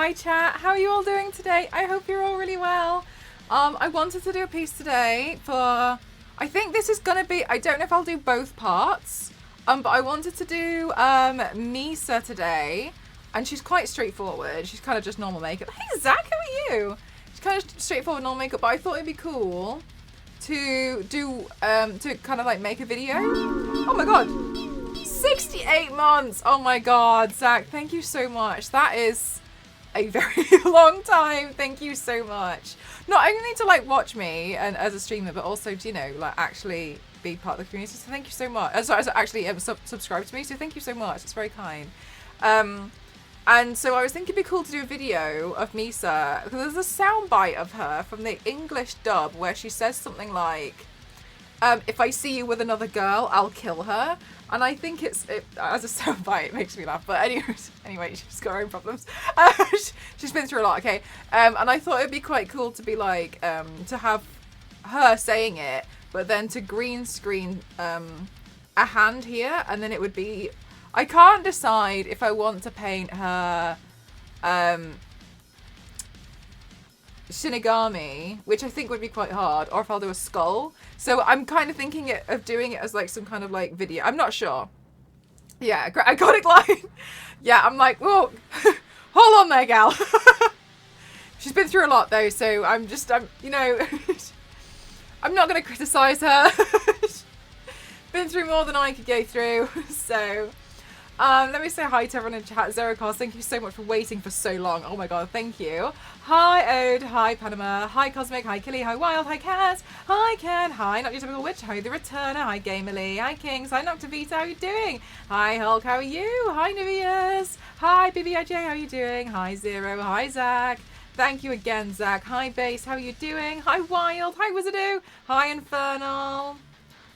Hi chat, how are you all doing today? I hope you're all really well. I wanted to do a piece today for, I think this is gonna be, I don't know if I'll do both parts, but I wanted to do MISA today, and she's quite straightforward. She's kind of just normal makeup. Hey Zach, how are you? She's kind of straightforward normal makeup, but I thought it'd be cool to do, to kind of like make a video. Oh my god, 68 months! Oh my god, Zach, thank you so much. That is a very long time. Thank you so much. Not only to like watch me and as a streamer, but also to, you know, like actually be part of the community. So thank you so much. Sorry, actually subscribe to me. So thank you so much. It's very kind. And so I was thinking it'd be cool to do a video of MISA, because there's a soundbite of her from the English dub where she says something like, if I see you with another girl, I'll kill her. And I think as a soundbite, it makes me laugh. But anyway, she's got her own problems. She's been through a lot, okay? And I thought it'd be quite cool to be like, to have her saying it, but then to green screen a hand here, and then it would be, I can't decide if I want to paint her Shinigami, which I think would be quite hard, or if I'll do a skull. So I'm kind of thinking of doing it as like some kind of like video. I'm not sure. Yeah, iconic line. Yeah, I'm like, whoa, hold on there, gal. She's been through a lot though, so you know, I'm not going to criticize her. Been through more than I could go through, so. Let me say hi to everyone in chat. Zerocast, thank you so much for waiting for so long. Oh my god, thank you. Hi Ode, hi Panama, hi Cosmic, hi Killy, hi Wild, hi Kaz, hi Ken, hi Not Your Typical Witch, hi The Returner, hi Gamerly, hi Kings, hi Noctavita, how are you doing? Hi Hulk, how are you? Hi Niveas, hi BBIJ, how are you doing? Hi Zero, hi Zach. Thank you again, Zach. Hi Base, how are you doing? Hi Wild, hi Wizardo, hi Infernal.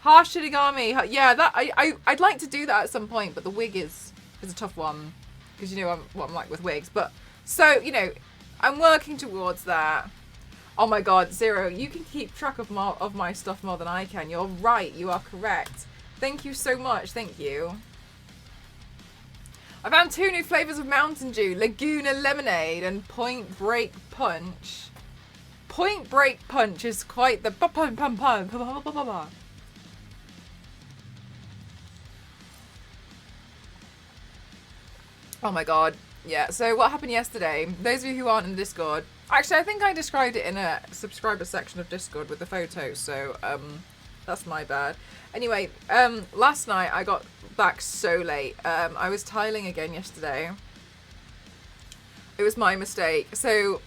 Harsh Shinigami, yeah, that I'd like to do that at some point, but the wig is a tough one, because you know what I'm like with wigs. But so, you know, I'm working towards that. Oh my god, Zero, you can keep track of my stuff more than I can. You're right, you are correct. Thank you so much, thank you. I found 2 new flavors of Mountain Dew, Laguna Lemonade and Point Break Punch. Point Break Punch is quite the Oh my god. Yeah, so what happened yesterday, those of you who aren't in the Discord, actually I think I described it in a subscriber section of Discord with the photos, so that's my bad. Anyway, last night I got back so late. I was tiling again yesterday. It was my mistake. So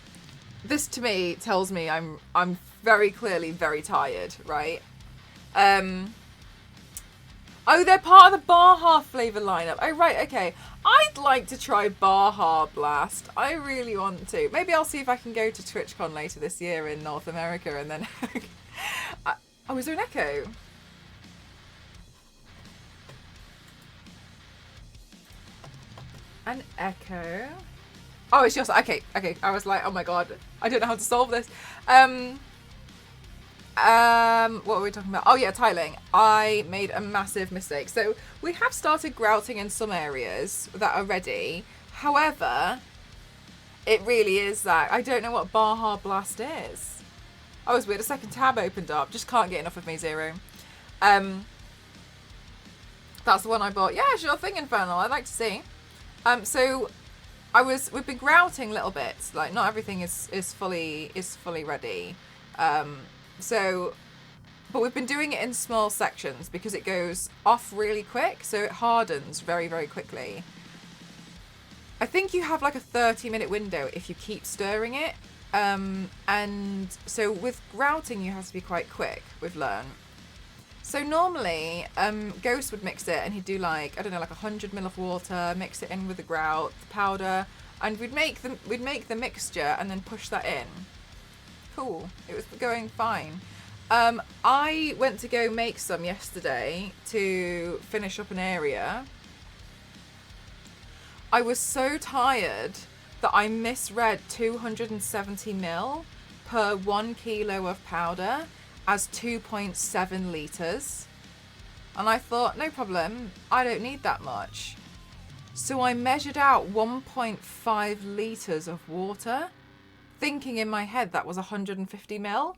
this to me tells me I'm very clearly very tired, right? Oh, they're part of the Baja flavour lineup. Oh, right, okay. I'd like to try Baja Blast. I really want to. Maybe I'll see if I can go to TwitchCon later this year in North America and then... oh, is there an echo? An echo? Oh, it's just... Okay. I was like, oh my god. I don't know how to solve this. What were we talking about? Oh yeah, tiling. I made a massive mistake. So we have started grouting in some areas that are ready. However, it really is that I don't know what Baja Blast is. Oh, it's weird. A second tab opened up. Just can't get enough of me, Zero. That's the one I bought. Yeah, sure thing, Infernal. I'd like to see. So we've been grouting little bits. Like not everything is fully ready. So, but we've been doing it in small sections because it goes off really quick, so it hardens very, very quickly. I think you have like a 30-minute window if you keep stirring it. And so with grouting, you have to be quite quick, we've learned. So normally, Ghost would mix it and he'd do like, I don't know, like 100 ml of water, mix it in with the grout, the powder, and we'd make the mixture and then push that in. Cool. It was going fine. I went to go make some yesterday to finish up an area. I was so tired that I misread 270 ml per 1 kilo of powder as 2.7 litres. And I thought, no problem, I don't need that much. So I measured out 1.5 litres of water, thinking in my head that was 150 ml.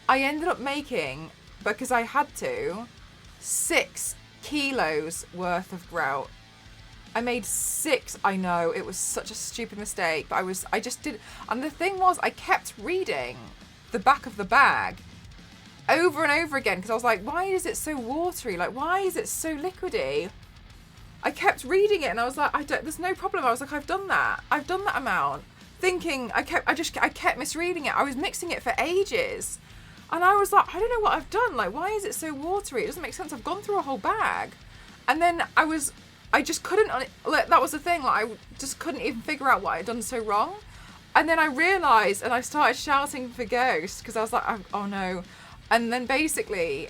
I ended up making, because I had to, 6 kilos worth of grout. I made 6. I know, it was such a stupid mistake, but I just did. And the thing was, I kept reading the back of the bag over and over again, because I was like, why is it so watery? Like, why is it so liquidy? I kept reading it and I was like, there's no problem. I was like, I've done that amount. Thinking, I kept misreading it. I was mixing it for ages. And I was like, I don't know what I've done. Like, why is it so watery? It doesn't make sense. I've gone through a whole bag. And then I just couldn't, like, that was the thing. Like, I just couldn't even figure out what I'd done so wrong. And then I realised, and I started shouting for Ghost, because I was like, oh no. And then basically,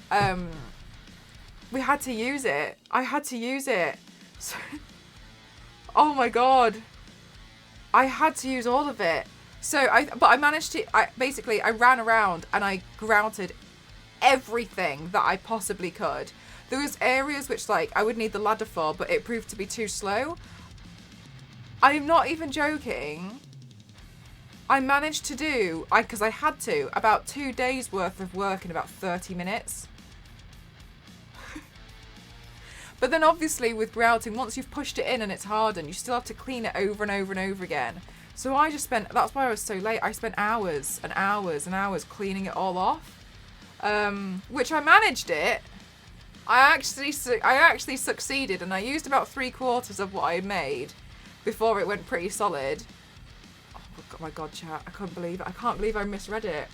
we had to use it. I had to use it. So, oh my God. I had to use all of it. So I managed to, I ran around and I grouted everything that I possibly could. There was areas which, like, I would need the ladder for, but it proved to be too slow. I'm not even joking. I managed to do, because I had to, about 2 days worth of work in about 30 minutes. But then obviously with grouting, once you've pushed it in and it's hardened, you still have to clean it over and over and over again. So I just spent, that's why I was so late, I spent hours and hours and hours cleaning it all off. Which I managed it. I actually succeeded, and I used about 3/4 of what I had made before it went pretty solid. Oh my God, chat, I can't believe it. I can't believe I misread it.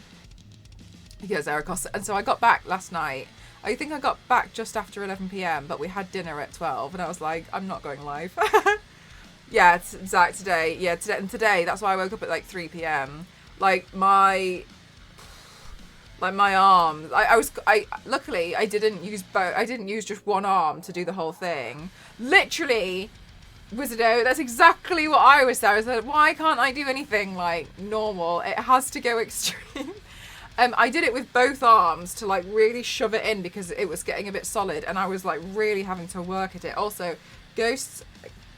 Because Ericos, and so I got back last night. I think I got back just after 11 p.m, but we had dinner at 12, and I was like, I'm not going live. Yeah, it's Zach today. Yeah, today, that's why I woke up at like 3 p.m. Like my arm. Luckily I didn't use both. I didn't use just one arm to do the whole thing. Literally, Wizardo, that's exactly what I was there. I was like, why can't I do anything like normal? It has to go extreme. I did it with both arms to like really shove it in because it was getting a bit solid, and I was like really having to work at it. Also, Ghosts,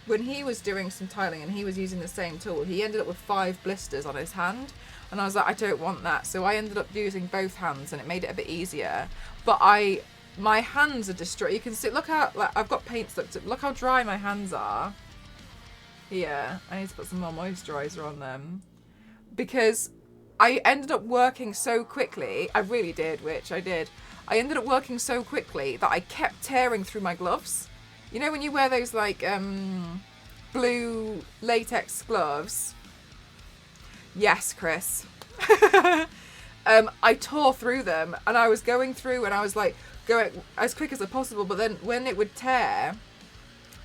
when he was doing some tiling and he was using the same tool, he ended up with 5 blisters on his hand, and I was like, I don't want that. So I ended up using both hands, and it made it a bit easier. But my hands are destroyed. You can see, look how, like, I've got paint stuck to, look how dry my hands are. Yeah, I need to put some more moisturiser on them. Because I ended up working so quickly, I really did, which I did. I ended up working so quickly that I kept tearing through my gloves. You know when you wear those like blue latex gloves? Yes, Chris. I tore through them, and I was going through, and I was like going as quick as possible, but then when it would tear,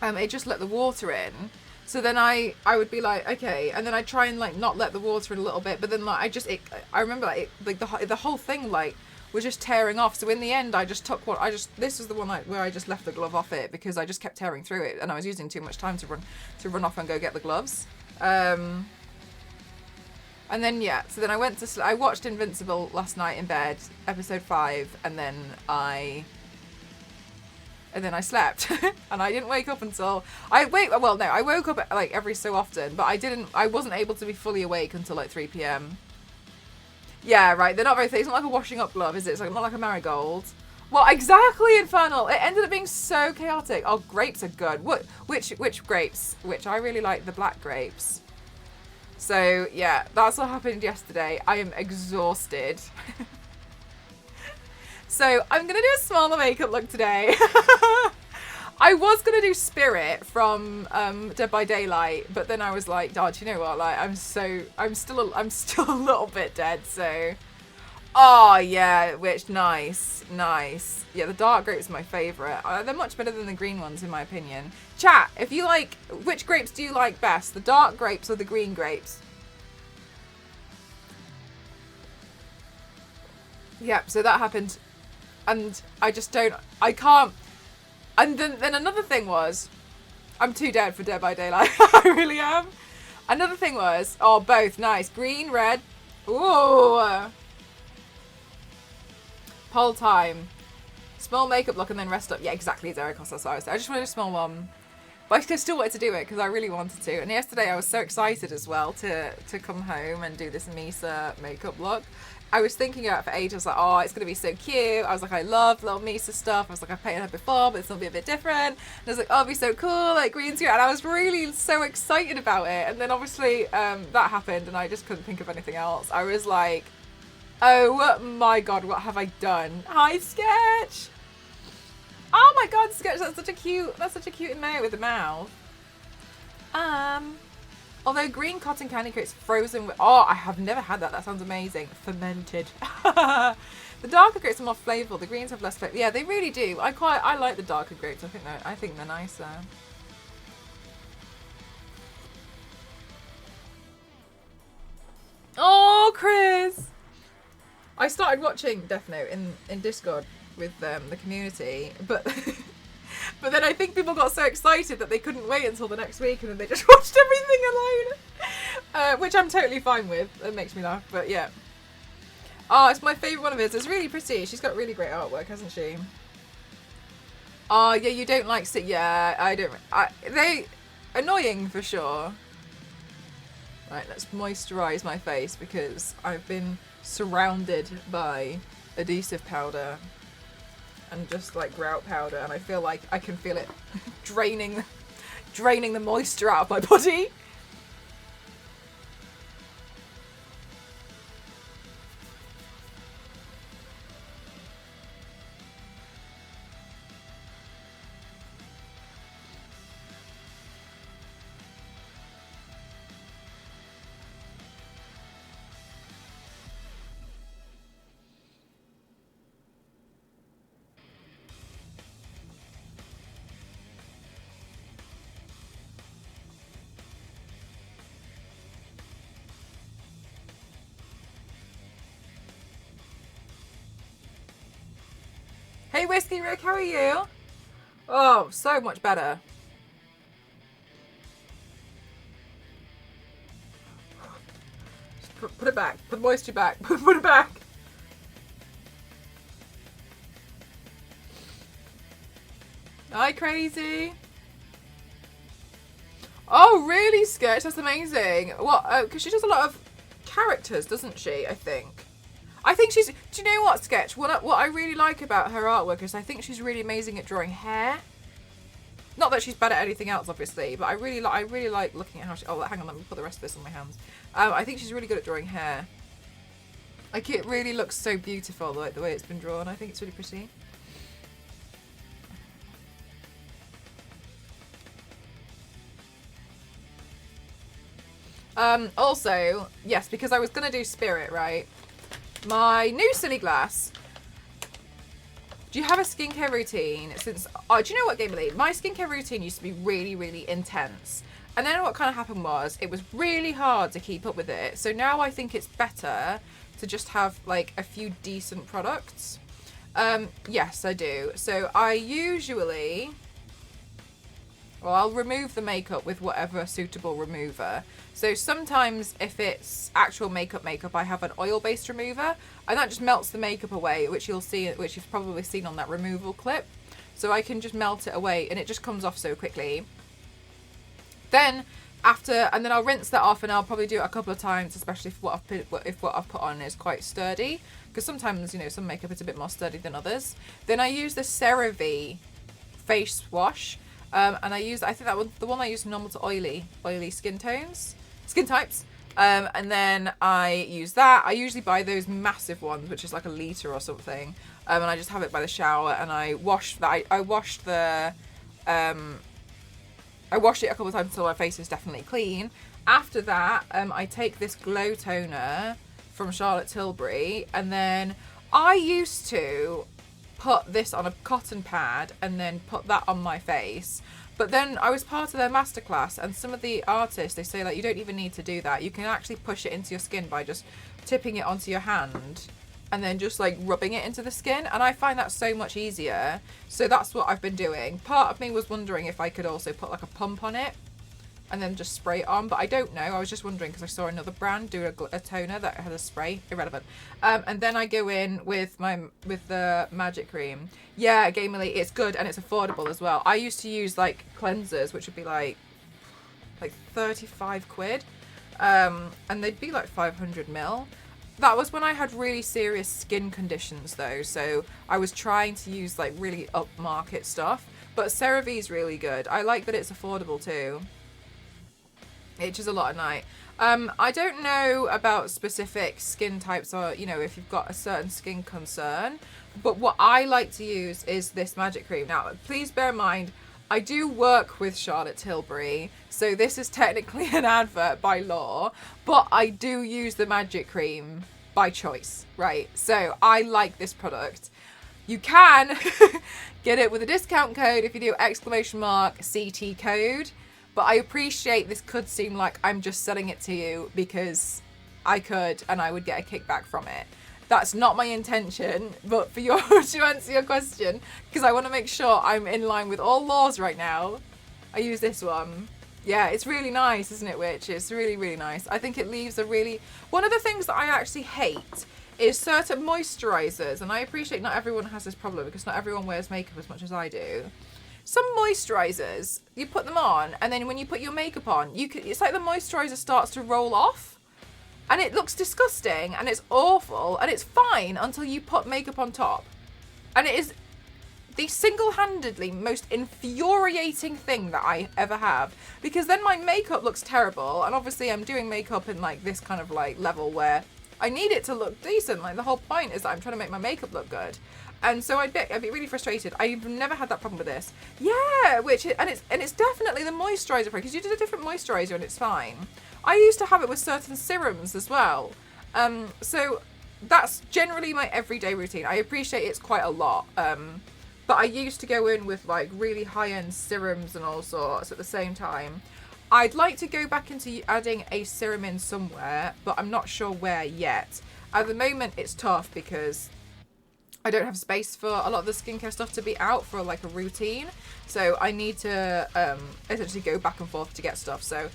it just let the water in. So then I would be like, okay, and then I'd try and like not let the water in a little bit, but then like I remember like the whole thing like was just tearing off. So in the end, I just took this was the one where I just left the glove off it because I just kept tearing through it, and I was using too much time to run off and go get the gloves. And then yeah, so then I watched Invincible last night in bed, episode 5, and then I slept. And I didn't wake up until I woke up like every so often, but I wasn't able to be fully awake until like 3 p.m. Yeah, right, they're not very thick. It's not like a washing up glove, is it? It's like not like a marigold. Well, exactly, Infernal. It ended up being so chaotic. Oh, grapes are good. Which grapes? Which I really like the black grapes. So yeah, that's what happened yesterday. I am exhausted. So I'm going to do a smaller makeup look today. I was going to do Spirit from Dead by Daylight, but then I was like, oh, do you know what? Like, I'm still a little bit dead, so. Oh, yeah, which, nice. Yeah, the dark grapes are my favourite. They're much better than the green ones, in my opinion. Chat, if you like, which grapes do you like best? The dark grapes or the green grapes? Yep, so that happened. And I can't. And then another thing was, I'm too dead for Dead by Daylight. I really am. Another thing was, oh, both nice. Green, red. Ooh. Poll time. Small makeup look and then rest up. Yeah, exactly, Derek. That's what I was saying. I just wanted a small one. But I still wanted to do it because I really wanted to. And yesterday I was so excited as well to come home and do this MISA makeup look. I was thinking about it for ages, like, oh, it's going to be so cute. I was like, I love little MISA stuff. I was like, I've painted her before, but it's going to be a bit different. And I was like, oh, it'll be so cool, like green screen. And I was really so excited about it. And then obviously that happened and I just couldn't think of anything else. I was like, oh my God, what have I done? Hi, Sketch. Oh my God, Sketch, that's such a cute emote with the mouth. Although green cotton candy creates frozen with, oh, I have never had that. That sounds amazing. Fermented. The darker grapes are more flavorful. The greens have less flavor. Yeah, they really do. I like the darker grapes. I think they're nicer. Oh, Chris. I started watching Death Note in Discord with the community, but but then I think people got so excited that they couldn't wait until the next week, and then they just watched everything alone, which I'm totally fine with. It makes me laugh, but yeah. Oh, it's my favourite one of his. It's really pretty. She's got really great artwork, hasn't she? Oh, yeah, you don't like yeah, I don't. They annoying for sure. Right, let's moisturise my face because I've been surrounded by adhesive powder and just like grout powder, and I feel like I can feel it draining the moisture out of my body. Hey Whiskey Rick, how are you? Oh, so much better. Just put it back. Put the moisture back. Put it back. Hi, Crazy. Oh, really, Sketch? That's amazing. What? Because she does a lot of characters, doesn't she? I think. I think she's. Do you know what, Sketch? What I really like about her artwork is I think she's really amazing at drawing hair. Not that she's bad at anything else, obviously, but I really like looking at how she. Oh, hang on, let me put the rest of this on my hands. I think she's really good at drawing hair. Like it really looks so beautiful, like the way it's been drawn. I think it's really pretty. Also, yes, because I was gonna do Spirit, right? My new silly glass. Do you have a skincare routine? Since do you know what, Gamerly? My skincare routine used to be really, really intense. And then what kind of happened was it was really hard to keep up with it. So now I think it's better to just have like a few decent products. Yes, I do. So I usually, well, I'll remove the makeup with whatever suitable remover. So sometimes if it's actual makeup, I have an oil-based remover, and that just melts the makeup away, which you'll see, which you've probably seen on that removal clip. So I can just melt it away, and it just comes off so quickly. Then and then I'll rinse that off, and I'll probably do it a couple of times, especially if what I've put on is quite sturdy, because sometimes, you know, some makeup is a bit more sturdy than others. Then I use the CeraVe face wash. And I think that one, the one I use normal to oily skin types. And then I use that. I usually buy those massive ones, which is like a litre or something. And I just have it by the shower, and I wash that. I washed it a couple of times until my face is definitely clean. After that, I take this glow toner from Charlotte Tilbury, and then I used to put this on a cotton pad and then put that on my face. But then I was part of their masterclass, and some of the artists, they say like you don't even need to do that. You can actually push it into your skin by just tipping it onto your hand and then just like rubbing it into the skin, and I find that so much easier. So that's what I've been doing. Part of me was wondering if I could also put like a pump on it and then just spray it on. But I don't know. I was just wondering because I saw another brand do a toner that had a spray. Irrelevant. And then I go in with the magic cream. Yeah, Gamerly, it's good and it's affordable as well. I used to use like cleansers, which would be like 35 quid, and they'd be like 500 ml. That was when I had really serious skin conditions though, so I was trying to use like really upmarket stuff. But CeraVe's really good. I like that it's affordable too. Itches a lot at night. I don't know about specific skin types or, you know, if you've got a certain skin concern, but what I like to use is this magic cream. Now, please bear in mind, I do work with Charlotte Tilbury, so this is technically an advert by law, but I do use the magic cream by choice, right? So I like this product. You can get it with a discount code if you do ! CT code. But I appreciate this could seem like I'm just selling it to you because I could and I would get a kickback from it. That's not my intention, but for your to answer your question, because I want to make sure I'm in line with all laws right now, I use this one. Yeah, it's really nice, isn't it, Witch? It's really, really nice. I think it leaves a really... One of the things that I actually hate is certain moisturisers, and I appreciate not everyone has this problem because not everyone wears makeup as much as I do. Some moisturisers, you put them on, and then when you put your makeup on, it's like the moisturiser starts to roll off, and it looks disgusting, and it's awful, and it's fine until you put makeup on top. And it is the single-handedly most infuriating thing that I ever have, because then my makeup looks terrible, and obviously I'm doing makeup in like this kind of like level where I need it to look decent. Like the whole point is that I'm trying to make my makeup look good. And so I'd be really frustrated. I've never had that problem with this. Yeah, it's definitely the moisturiser because you did a different moisturiser and it's fine. I used to have it with certain serums as well. So that's generally my everyday routine. I appreciate it's quite a lot. But I used to go in with like really high-end serums and all sorts at the same time. I'd like to go back into adding a serum in somewhere, but I'm not sure where yet. At the moment, it's tough because I don't have space for a lot of the skincare stuff to be out for like a routine. So I need to essentially go back and forth to get stuff. So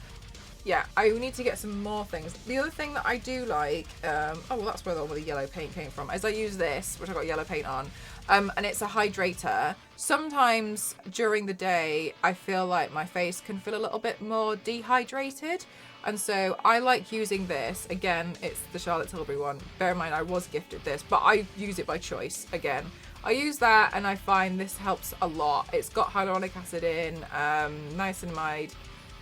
yeah, I need to get some more things. The other thing that I do like, oh well, that's where all the yellow paint came from, is I use this, which I've got yellow paint on, and it's a hydrator. Sometimes during the day, I feel like my face can feel a little bit more dehydrated. And so I like using this. Again, it's the Charlotte Tilbury one. Bear in mind, I was gifted this, but I use it by choice. Again, I use that and I find this helps a lot. It's got hyaluronic acid in, niacinamide,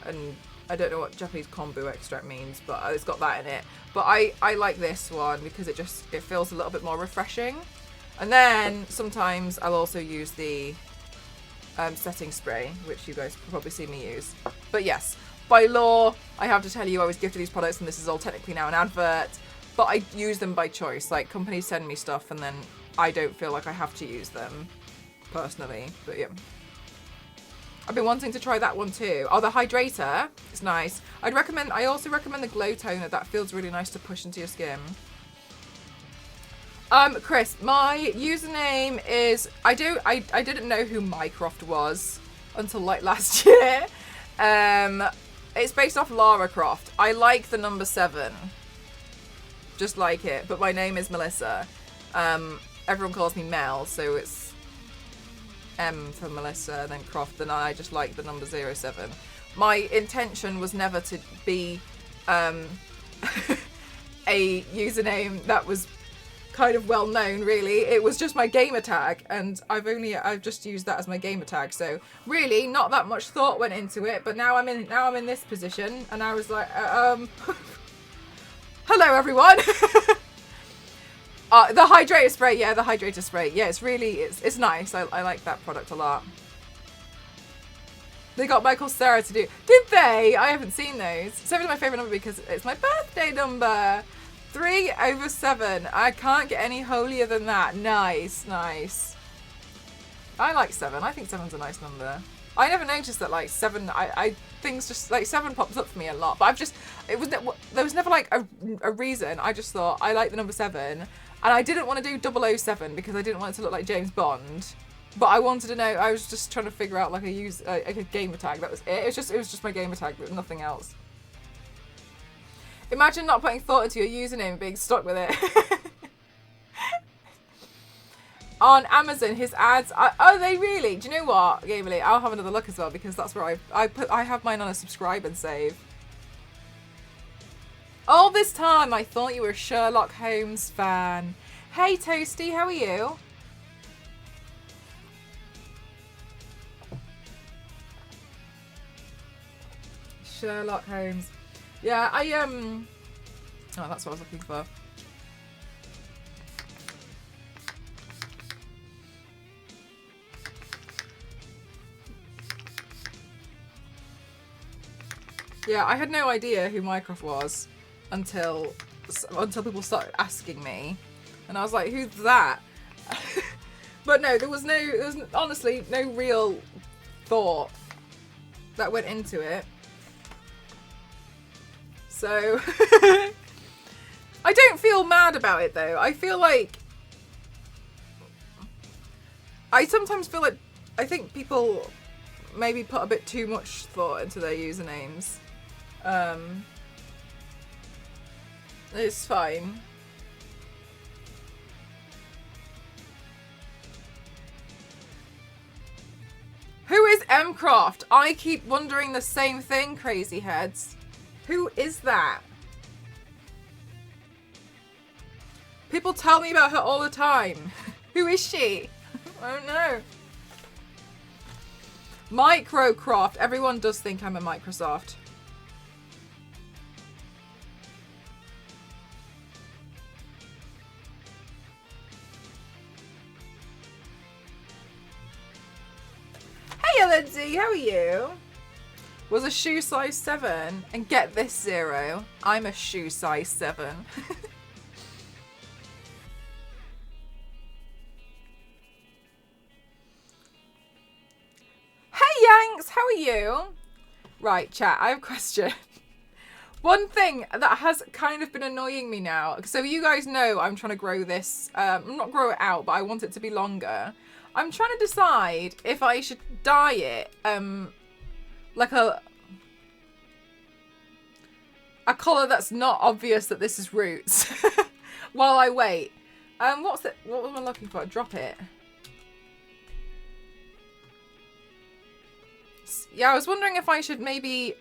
and I don't know what Japanese kombu extract means, but it's got that in it. But I like this one because it feels a little bit more refreshing. And then sometimes I'll also use the setting spray, which you guys will probably see me use. But yes, by law, I have to tell you I was gifted these products and this is all technically now an advert, but I use them by choice. Like companies send me stuff and then I don't feel like I have to use them personally, but yeah. I've been wanting to try that one too. Oh, the hydrator, it's nice. I also recommend the glow toner. That feels really nice to push into your skin. Chris, my username is, I didn't know who Mycroft was until like last year. It's based off Lara Croft. I like the number 7. Just like it. But my name is Melissa. Everyone calls me Mel, so it's M for Melissa, and then Croft, and I just like the number 07. My intention was never to be a username that was kind of well known, really. It was just my gamer tag, and I've just used that as my gamer tag. So really, not that much thought went into it. But now I'm in this position, and I was like, hello everyone. The hydrator spray, yeah, the hydrator spray, yeah, it's nice. I like that product a lot. They got Michael Sarah to do. Did they? I haven't seen those. 7 is my favourite number because it's my birthday number. 3 over 7. I can't get any holier than that. Nice, nice. I like 7. I think 7's a nice number. I never noticed that like 7. Things just like 7 pops up for me a lot. But there was never like a reason. I just thought I like the number 7, and I didn't want to do 007 because I didn't want it to look like James Bond. But I wanted to know. I was just trying to figure out like a gamer tag. That was it. It was just my gamer tag, but nothing else. Imagine not putting thought into your username and being stuck with it. On Amazon, his ads. Oh, they really? Do you know what, Gamerly? I'll have another look as well because that's where I have mine on a subscribe and save. All this time, I thought you were a Sherlock Holmes fan. Hey, Toasty, how are you? Sherlock Holmes. Yeah, oh, that's what I was looking for. Yeah, I had no idea who Mycroft was until people started asking me, and I was like, "Who's that?" But no, there was honestly no real thought that went into it. So I don't feel mad about it though. I feel like I sometimes feel like I think people maybe put a bit too much thought into their usernames. It's fine. Who is Mcroft? I keep wondering the same thing, crazy heads. Who is that? People tell me about her all the time. Who is she? I don't know. Microcroft. Everyone does think I'm a Microsoft. Hey, Lindsay, how are you? Was a shoe size 7, and get this 0. I'm a shoe size 7. Hey, Yanks, how are you? Right, chat, I have a question. One thing that has kind of been annoying me now, so you guys know I'm trying to grow this, not grow it out, but I want it to be longer. I'm trying to decide if I should dye it, like a colour that's not obvious that this is roots while I wait. What am I looking for? Drop it. Yeah, I was wondering if I should maybe,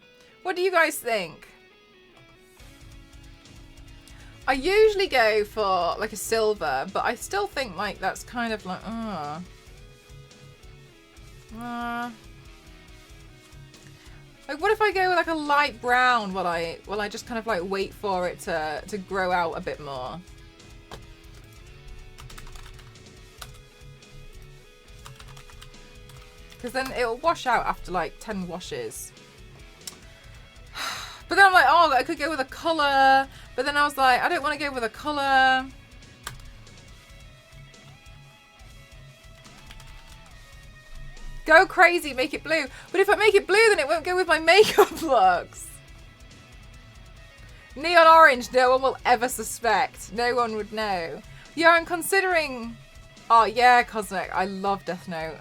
what do you guys think? I usually go for like a silver, but I still think like that's kind of like, like, what if I go with like a light brown while I just kind of like wait for it to grow out a bit more? Because then it'll wash out after like 10 washes. But then I'm like, oh, I could go with a colour. But then I was like, I don't want to go with a colour. Go crazy, make it blue. But if I make it blue, then it won't go with my makeup looks. Neon orange, no one will ever suspect. No one would know. Yeah, I'm considering... Oh, yeah, Cosmic. I love Death Note.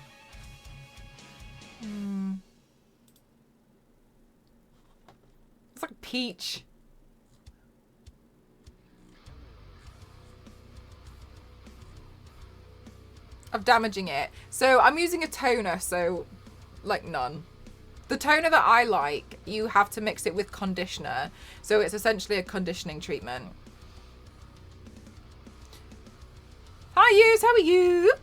It's like peach. Of damaging it. So I'm using a toner, so like none. The toner that I like, you have to mix it with conditioner. So it's essentially a conditioning treatment. Hi, Yous, how are you?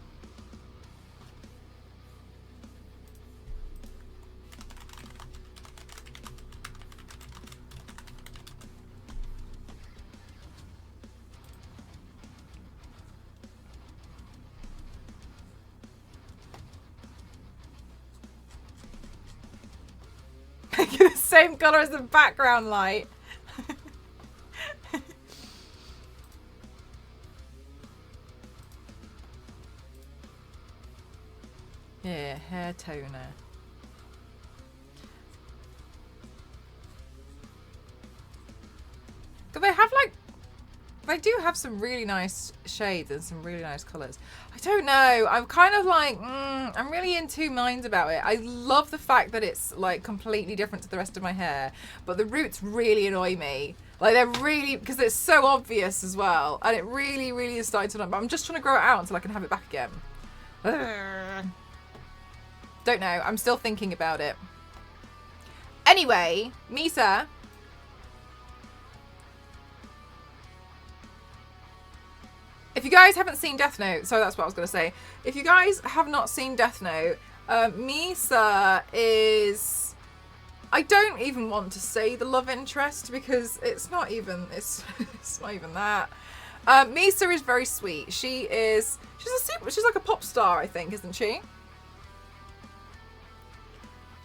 The same colour as the background light. Yeah, hair toner. Do they have like... They do have some really nice shades and some really nice colours. I don't know. I'm kind of like, I'm really in two minds about it. I love the fact that it's like completely different to the rest of my hair, but the roots really annoy me. Like they're really, because it's so obvious as well, and it really, really is starting to annoy me. But I'm just trying to grow it out until I can have it back again. Don't know. I'm still thinking about it. Anyway, MISA. If you guys haven't seen Death Note, so that's what I was going to say. If you guys have not seen Death Note, MISA is... I don't even want to say the love interest because it's not even... It's not even that. MISA is very sweet. She's like a pop star, I think, isn't she?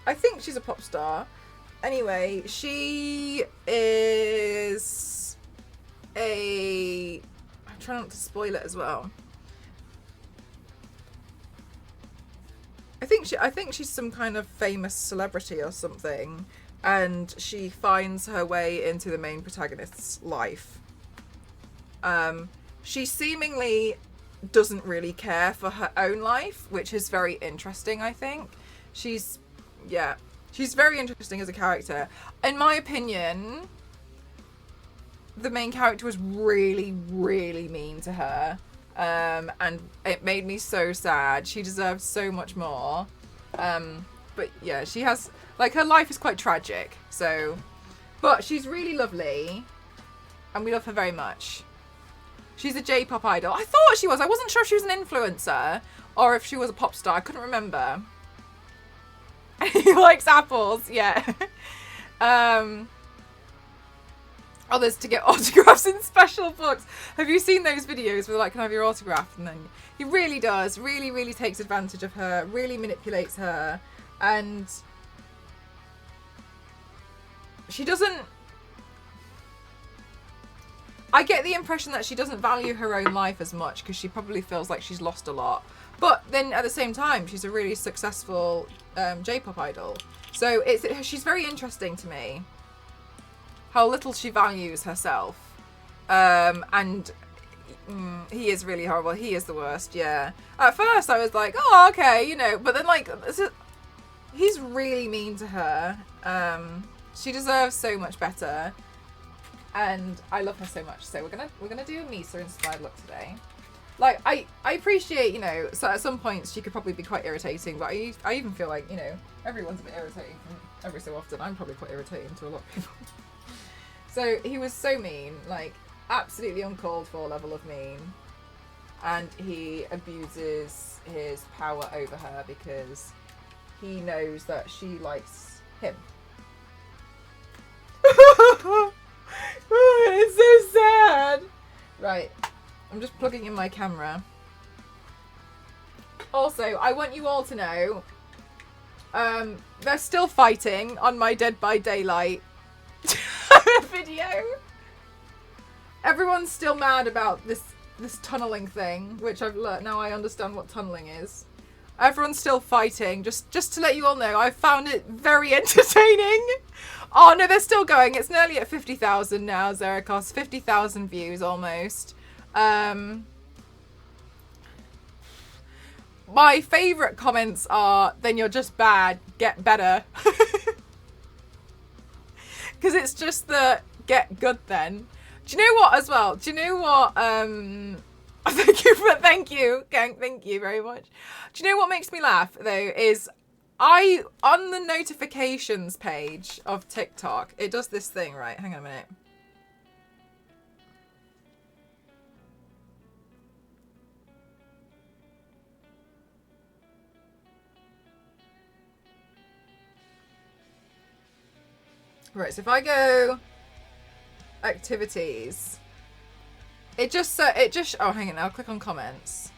I think she's a pop star. Anyway, she is a... I'm trying not to spoil it as well. I think she's some kind of famous celebrity or something, and she finds her way into the main protagonist's life. She seemingly doesn't really care for her own life, which is very interesting, I think. She's very interesting as a character. In my opinion, the main character was really, really mean to her. And it made me so sad. She deserves so much more. But yeah, she has, like, her life is quite tragic. So, but she's really lovely. And we love her very much. She's a J-pop idol. I thought she was. I wasn't sure if she was an influencer or if she was a pop star. I couldn't remember. He likes apples, yeah. Others to get autographs in special books. Have you seen those videos where like, can I have your autograph? And then he really does, really, really takes advantage of her, really manipulates her. And she doesn't... I get the impression that she doesn't value her own life as much because she probably feels like she's lost a lot. But then at the same time, she's a really successful J-pop idol. So she's very interesting to me. How little she values herself. And he is really horrible. He is the worst, yeah. At first I was like, oh, okay, you know. But then like, he's really mean to her. She deserves so much better. And I love her so much. So we're gonna do a MISA inspired look today. Like, I appreciate, you know, so at some points she could probably be quite irritating, but I even feel like, you know, everyone's a bit irritating every so often. I'm probably quite irritating to a lot of people. So he was so mean, like absolutely uncalled for level of mean. And he abuses his power over her because he knows that she likes him. It's so sad. Right. I'm just plugging in my camera. Also, I want you all to know, they're still fighting on my Dead by Daylight video. Everyone's still mad about this tunneling thing, which I've learned. Now I understand what tunneling is. Everyone's still fighting. Just to let you all know, I found it very entertaining. Oh no, they're still going. It's nearly at 50,000 now, Zerikos. 50,000 views almost. My favourite comments are, then you're just bad, get better. Because it's just the get good then. Do you know what as well? Do you know what, thank you, gang, thank you very much. Do you know what makes me laugh though is on the notifications page of TikTok, it does this thing, right? Hang on a minute. Right, so if I go activities, it just oh hang on, I'll click on comments.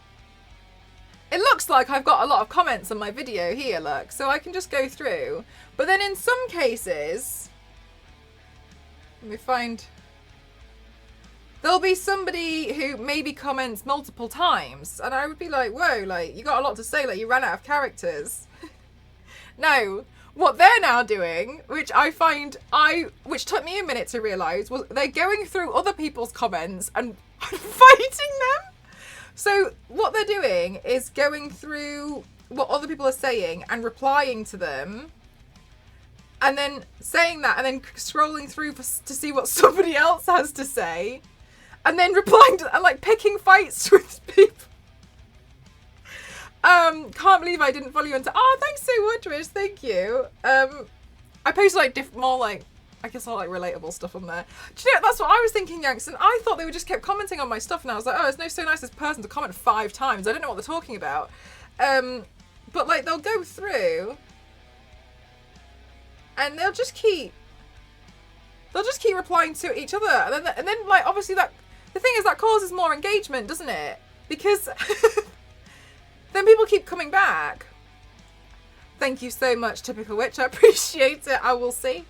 It looks like I've got a lot of comments on my video here, look, so I can just go through. But then in some cases, let me find, there'll be somebody who maybe comments multiple times, and I would be like, whoa, like, you got a lot to say, like, you ran out of characters. No, what they're now doing, which I find which took me a minute to realise, was they're going through other people's comments and fighting them. So what they're doing is going through what other people are saying and replying to them, and then saying that, and then scrolling through to see what somebody else has to say, and then replying to, and like picking fights with people. Can't believe I didn't follow you into. Oh, thanks so much, Rich. Thank you. I posted like more like, I guess, all like relatable stuff on there. Do you know, that's what I was thinking, Yanks, and I thought they would just kept commenting on my stuff, and I was like, oh, it's no so nice this person to comment 5 times. I don't know what they're talking about. But like they'll go through, and they'll just keep replying to each other, and then like obviously that the thing is that causes more engagement, doesn't it? Because then people keep coming back. Thank you so much, Typical Witch. I appreciate it. I will see.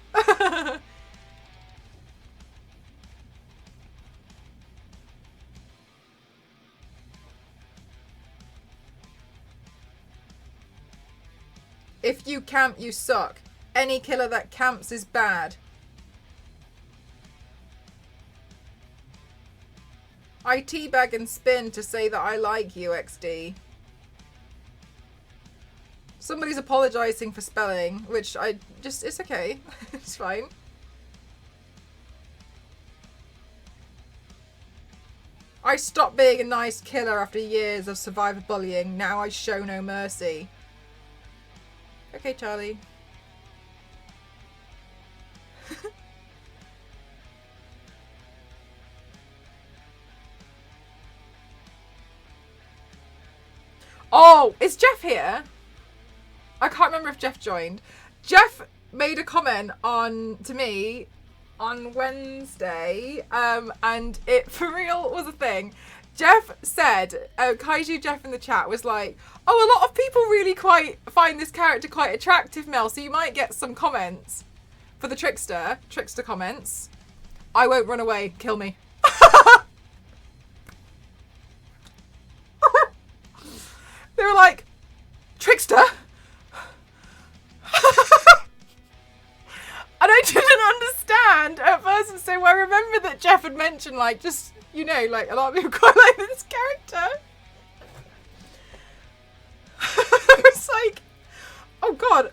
If you camp, you suck. Any killer that camps is bad. I teabag and spin to say that I like you, XD. Somebody's apologising for spelling, which it's okay. It's fine. I stopped being a nice killer after years of survivor bullying. Now I show no mercy. Okay, Charlie. Oh, is Jeff here? I can't remember if Jeff joined. Jeff made a comment to me on Wednesday, and it for real was a thing. Jeff said, Kaiju Jeff in the chat was like, oh, a lot of people really find this character quite attractive, Mel, so you might get some comments for the trickster comments. I won't run away, kill me. They were like, trickster? And I didn't understand at first, and so I remember that Jeff had mentioned, like, just, you know, like, a lot of people quite like this character. I was like, oh god.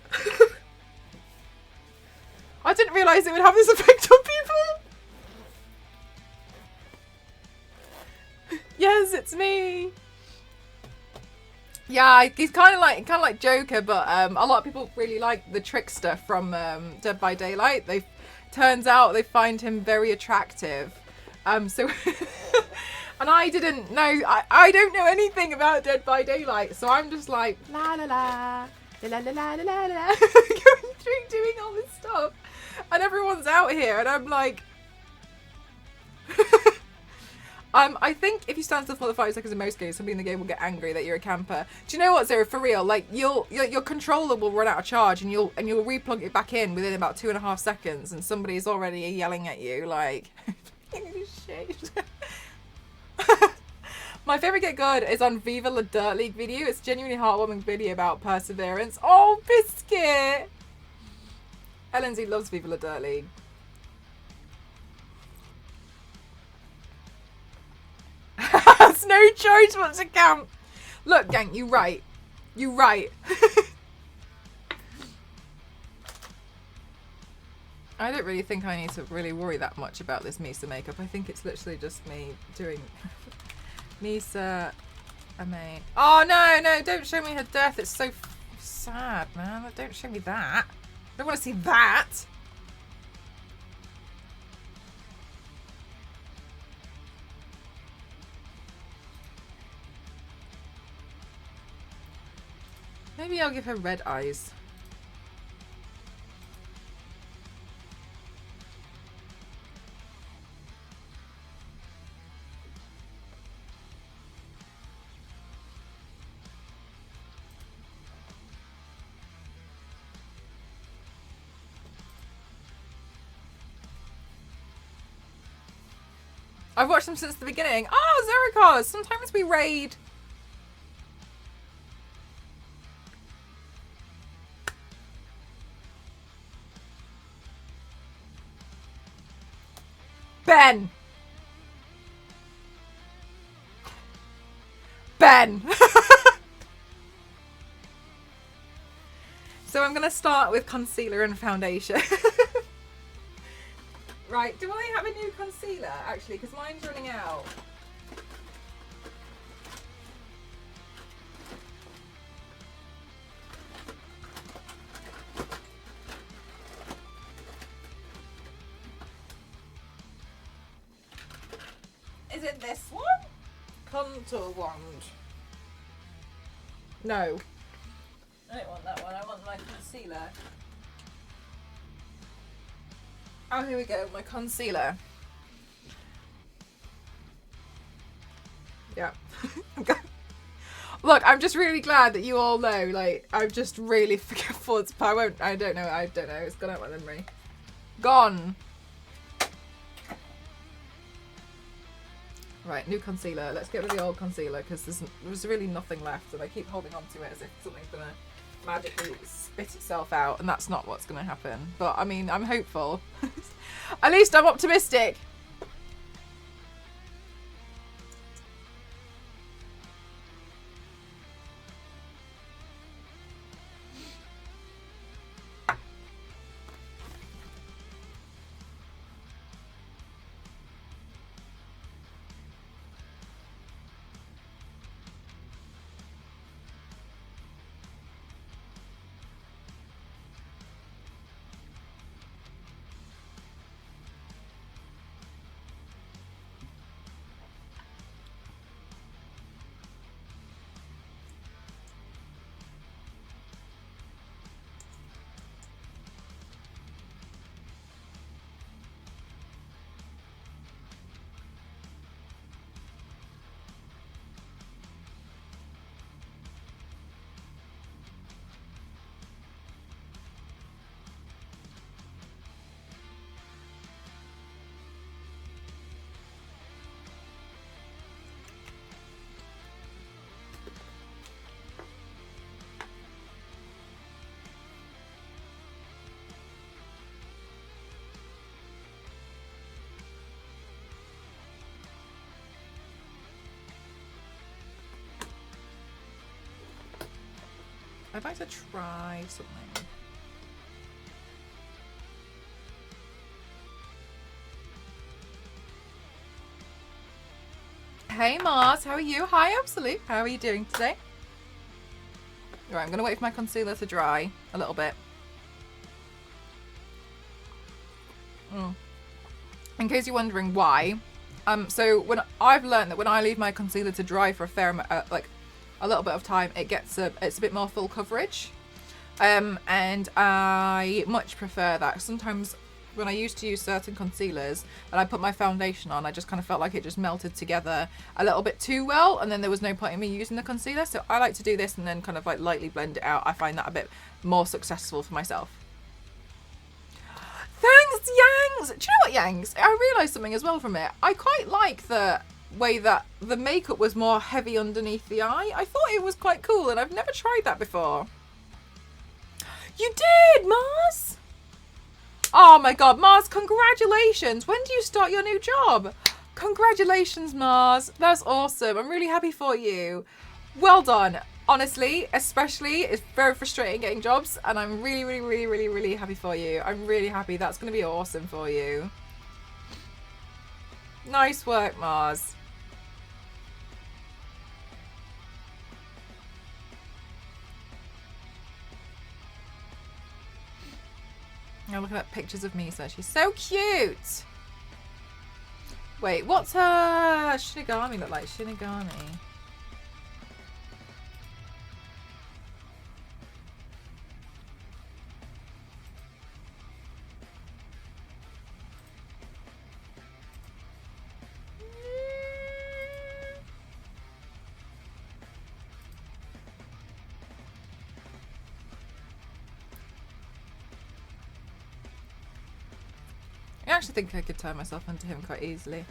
I didn't realise it would have this effect on people. Yes, it's me. Yeah, he's kind of like Joker, but a lot of people really like the trickster from Dead by Daylight. Turns out they find him very attractive. So and I didn't know. I don't know anything about Dead by Daylight, so I'm just like la la la la la la la la la, going through doing all this stuff, and everyone's out here, and I'm like. I think if you stand still for more than 5 seconds in most games, somebody in the game will get angry that you're a camper. Do you know what, Zero? For real, like your controller will run out of charge, and you'll replug it back in within about 2.5 seconds, and somebody's already yelling at you like, shit. My favourite Get Good is on Viva La Dirt League video. It's a genuinely heartwarming video about perseverance. Oh, Biscuit! LNZ loves Viva La Dirt League. Has no choice but to camp. Look, gang, you right. You right. I don't really think I need to really worry that much about this MISA makeup. I think it's literally just me doing MISA. Oh no, don't show me her death. It's so sad, man. Don't show me that. I don't want to see that. Maybe I'll give her red eyes. I've watched them since the beginning. Oh, Zerikos! Sometimes we raid. Ben! Ben! So I'm going to start with concealer and foundation. Right, do I have a new concealer, actually? Because mine's running out. Is it this one? Contour wand. No. I don't want that one. I want my concealer. Oh, here we go. My concealer. Yeah. Look, I'm just really glad that you all know. Like, I'm just really forgetful. I don't know. It's gone out my memory. Gone. Right, new concealer. Let's get rid of the old concealer because there's really nothing left, and I keep holding on to it as if something's gonna magically spit itself out, and that's not what's gonna happen. But I mean, I'm hopeful. At least I'm optimistic. I'd like to try something. Hey Mars, how are you? Hi Absolute, how are you doing today? Right, I'm going to wait for my concealer to dry a little bit. In case you're wondering why, so when I've learned that when I leave my concealer to dry for a fair amount, like a little bit of time, it's a bit more full coverage, and I much prefer that. Sometimes when I used to use certain concealers and I put my foundation on, I just kind of felt like it just melted together a little bit too well, and then there was no point in me using the concealer. So I like to do this and then kind of like lightly blend it out. I find that a bit more successful for myself. Thanks, Yangs! Do you know what, Yangs? I realised something as well from it. I quite like the way that the makeup was more heavy underneath the eye. I thought it was quite cool, and I've never tried that before. You did, Mars! Oh my god, Mars, congratulations! When do you start your new job? Congratulations, Mars. That's awesome. I'm really happy for you. Well done. Honestly, especially, it's very frustrating getting jobs, and I'm really, really, really, really, really happy for you. I'm really happy. That's going to be awesome for you. Nice work, Mars. I'm looking at pictures of Misa. She's so cute. Wait, what's her Shinigami look like? Shinigami. I actually think I could turn myself into him quite easily.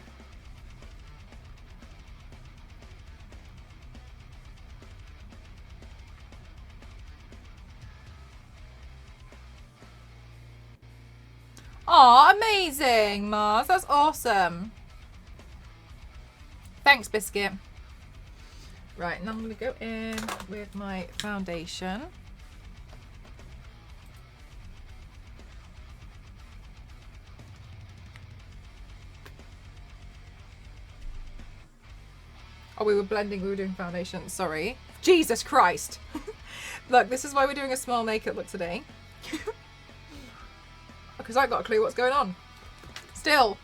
Aw, amazing, Mars. That's awesome. Thanks, Biscuit. Right, now I'm going to go in with my foundation. Oh, we were blending, we were doing foundation. Sorry. Jesus Christ. Look, this is why we're doing a small makeup look today. Because I've got a clue what's going on. Still.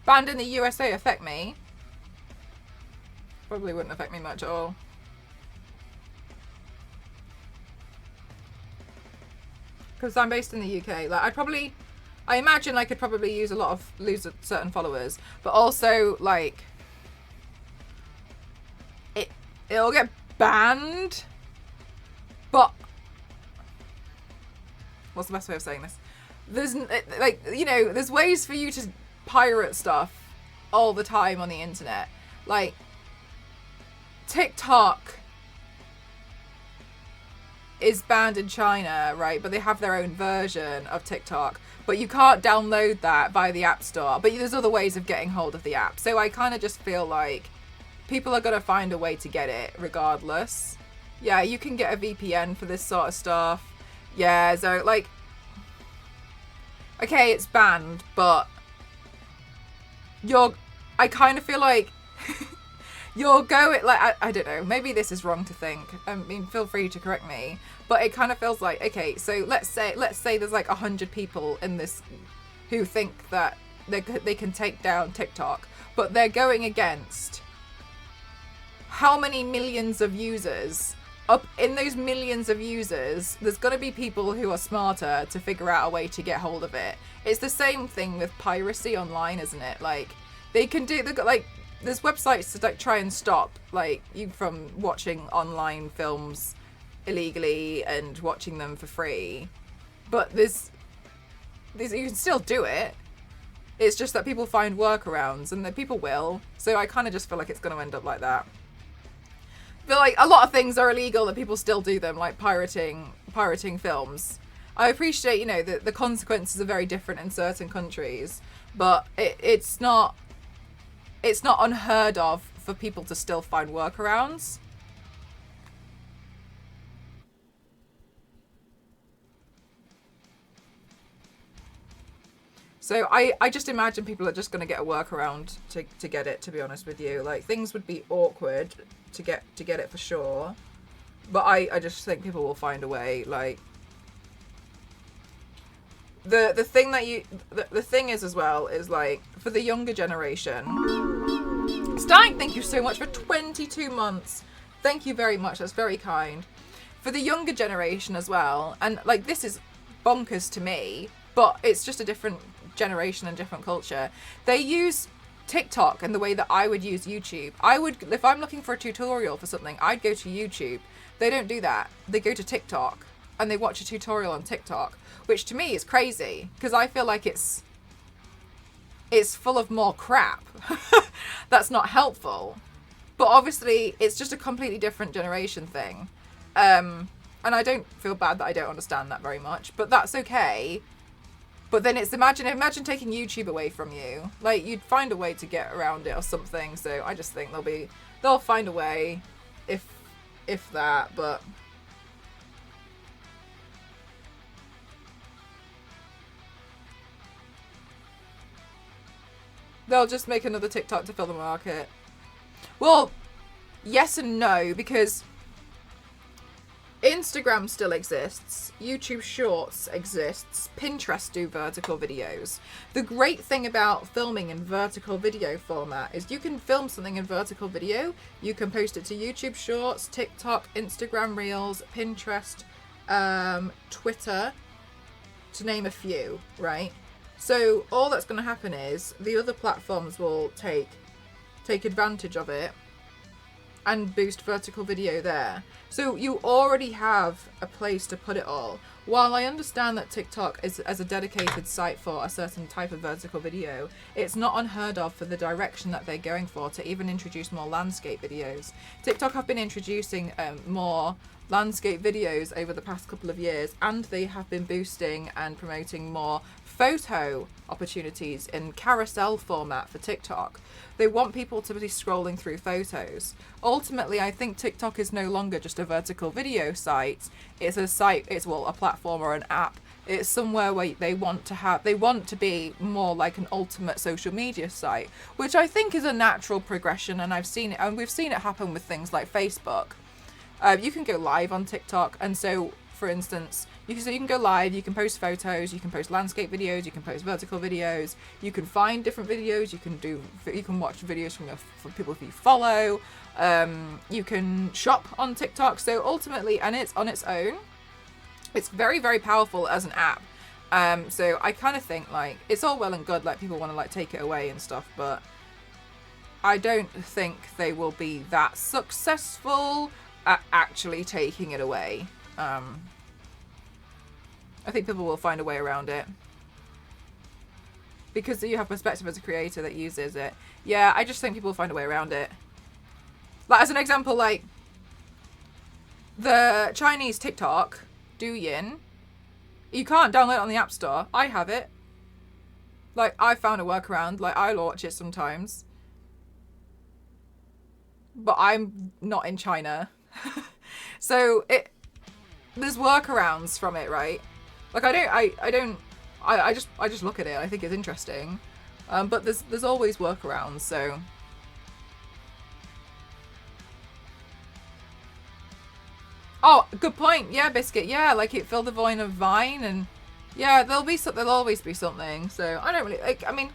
Banned in the USA affect me? Probably wouldn't affect me much at all. Because I'm based in the UK. Like, I imagine I could probably lose certain followers, but also like it'll get banned. But what's the best way of saying this? There's like, you know, there's ways for you to pirate stuff all the time on the internet. Like TikTok is banned in China, right? But they have their own version of TikTok. But you can't download that via the App Store. But there's other ways of getting hold of the app. So I kind of just feel like people are going to find a way to get it regardless. Yeah, you can get a VPN for this sort of stuff. Yeah, so like, okay, it's banned, but I kind of feel like you're going, like, I don't know, maybe this is wrong to think. I mean, feel free to correct me. But it kind of feels like, okay, so let's say there's like 100 people in this who think that they can take down TikTok, but they're going against how many millions of users? Up in those millions of users, there's going to be people who are smarter to figure out a way to get hold of it. It's the same thing with piracy online, isn't it? Like, they've got like, there's websites to like try and stop like you from watching online films illegally and watching them for free. But there's you can still do it. It's just that people find workarounds, and that people will. So I kind of just feel like it's going to end up like that. But like, a lot of things are illegal that people still do them, like pirating films. I appreciate, you know, that the consequences are very different in certain countries, but it's not unheard of for people to still find workarounds. So I just imagine people are just going to get a workaround to get it, to be honest with you. Like, things would be awkward to get it for sure. But I just think people will find a way. Like, the thing is as well is, like, for the younger generation. Stein, thank you so much for 22 months. Thank you very much. That's very kind. For the younger generation as well, and like, this is bonkers to me, but it's just a different generation and different culture. They use TikTok in the way that I would use YouTube. If I'm looking for a tutorial for something, I'd go to YouTube. They don't do that. They go to TikTok and they watch a tutorial on TikTok, which to me is crazy, because I feel like it's full of more crap that's not helpful. But obviously it's just a completely different generation thing. And I don't feel bad that I don't understand that very much, but that's okay. But then it's imagine taking YouTube away from you. Like, you'd find a way to get around it or something. So I just think they'll find a way, if that. But they'll just make another TikTok to fill the market. Well, yes and no, because Instagram still exists, YouTube Shorts exists, Pinterest do vertical videos. The great thing about filming in vertical video format is you can film something in vertical video, you can post it to YouTube Shorts, TikTok, Instagram Reels, Pinterest, Twitter, to name a few, right? So all that's going to happen is the other platforms will take advantage of it and boost vertical video there. So you already have a place to put it all. While I understand that TikTok is as a dedicated site for a certain type of vertical video, it's not unheard of for the direction that they're going for to even introduce more landscape videos. TikTok have been introducing more landscape videos over the past couple of years, and they have been boosting and promoting more photo opportunities in carousel format for TikTok. They want people to be scrolling through photos. Ultimately, I think TikTok is no longer just a vertical video site. It's a site, it's a platform or an app. It's somewhere where they want to be more like an ultimate social media site, which I think is a natural progression, and we've seen it happen with things like Facebook. You can go live on TikTok, and so, for instance, you can go live, you can post photos, you can post landscape videos, you can post vertical videos, you can find different videos, you can watch videos from people who you follow, you can shop on TikTok. So ultimately, and it's on its own, it's very, very powerful as an app. So I kind of think like it's all well and good, like people want to like take it away and stuff, but I don't think they will be that successful at actually taking it away. I think people will find a way around it because you have perspective as a creator that uses it. Yeah, I just think people will find a way around it. Like as an example, like the Chinese TikTok, Douyin, you can't download it on the App Store. I have it. Like I found a workaround. Like I watch it sometimes, but I'm not in China. So there's workarounds from it, right? Like I just look at it. I think it's interesting, but there's always workarounds. So oh, good point. Yeah, Biscuit. Yeah, like it filled the void of Vine, and yeah, there'll always be something. So I don't really like. I mean,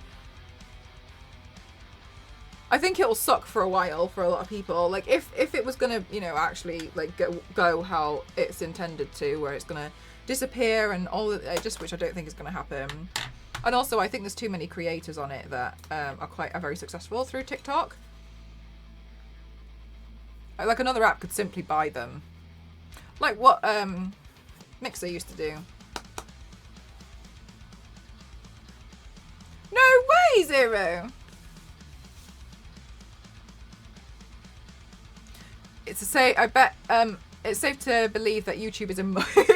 I think it'll suck for a while for a lot of people. Like if it was gonna, actually like go how it's intended to, where it's gonna disappear and all just, which I don't think is gonna happen. And also I think there's too many creators on it that are very successful through TikTok. Like another app could simply buy them. Like what MISA used to do. No way, Zero! I bet it's safe to believe that YouTube is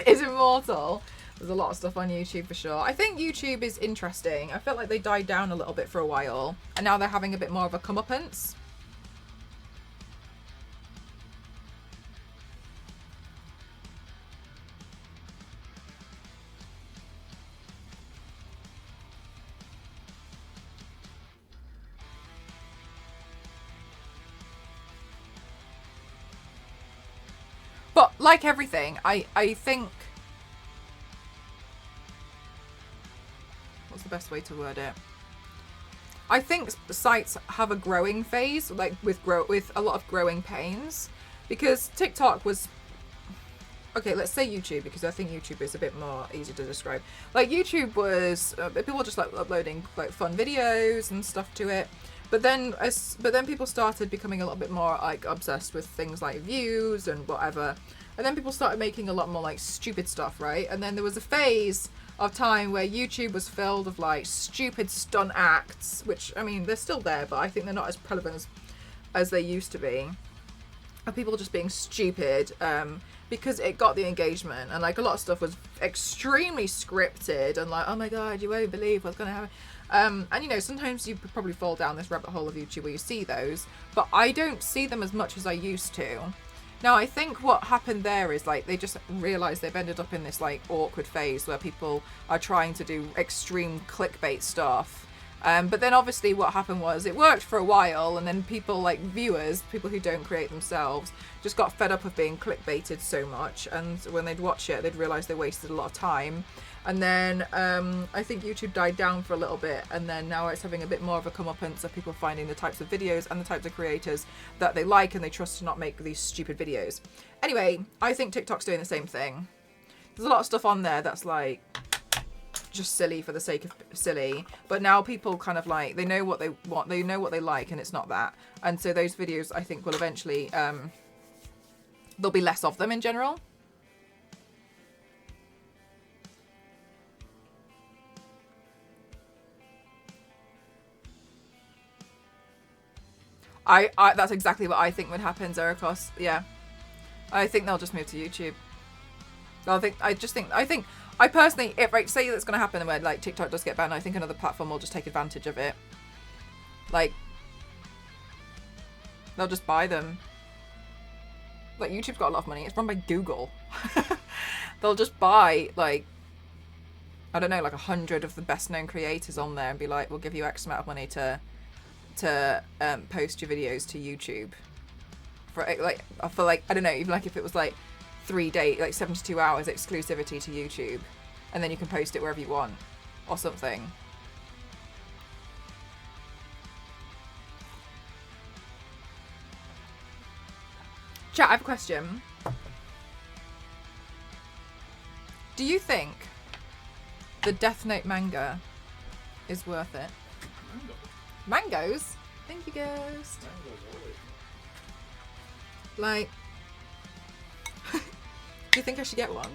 is immortal. There's a lot of stuff on YouTube for sure. I think YouTube is interesting. I felt like they died down a little bit for a while, and now they're having a bit more of a comeuppance. But like everything, I think... What's the best way to word it? I think sites have a growing phase, like with a lot of growing pains. Because TikTok was... Okay, let's say YouTube, because I think YouTube is a bit more easy to describe. Like YouTube was... people just like uploading like fun videos and stuff to it. But then people started becoming a little bit more like obsessed with things like views and whatever. And then people started making a lot more like stupid stuff, right? And then there was a phase of time where YouTube was filled with like stupid stunt acts, which, I mean, they're still there, but I think they're not as prevalent as they used to be. Of people just being stupid because it got the engagement, and like a lot of stuff was extremely scripted and like, oh my god, you won't believe what's going to happen. And sometimes you probably fall down this rabbit hole of YouTube where you see those, but I don't see them as much as I used to. Now, I think what happened there is like they just realised they've ended up in this like awkward phase where people are trying to do extreme clickbait stuff. But then obviously what happened was it worked for a while, and then people like viewers, people who don't create themselves, just got fed up of being clickbaited so much, and when they'd watch it, they'd realise they wasted a lot of time. And then I think YouTube died down for a little bit, and then now it's having a bit more of a comeuppance of people finding the types of videos and the types of creators that they like and they trust to not make these stupid videos. Anyway, I think TikTok's doing the same thing. There's a lot of stuff on there that's like just silly for the sake of silly. But now people kind of like, they know what they want, they know what they like, and it's not that. And so those videos, I think, will eventually, there'll be less of them in general. That's exactly what I think would happen, Zerikos. Yeah. I think they'll just move to YouTube. I personally, if like, say that's going to happen where like TikTok does get banned, I think another platform will just take advantage of it. Like, they'll just buy them. Like, YouTube's got a lot of money. It's run by Google. They'll just buy, like, I don't know, like 100 of the best known creators on there and be like, we'll give you X amount of money to post your videos to YouTube. For like, I don't know, even like if it was like 3 days, like 72 hours exclusivity to YouTube, and then you can post it wherever you want or something. Chat, I have a question. Do you think the Death Note manga is worth it? Mangoes? Thank you, Ghost. Like, do you think I should get one?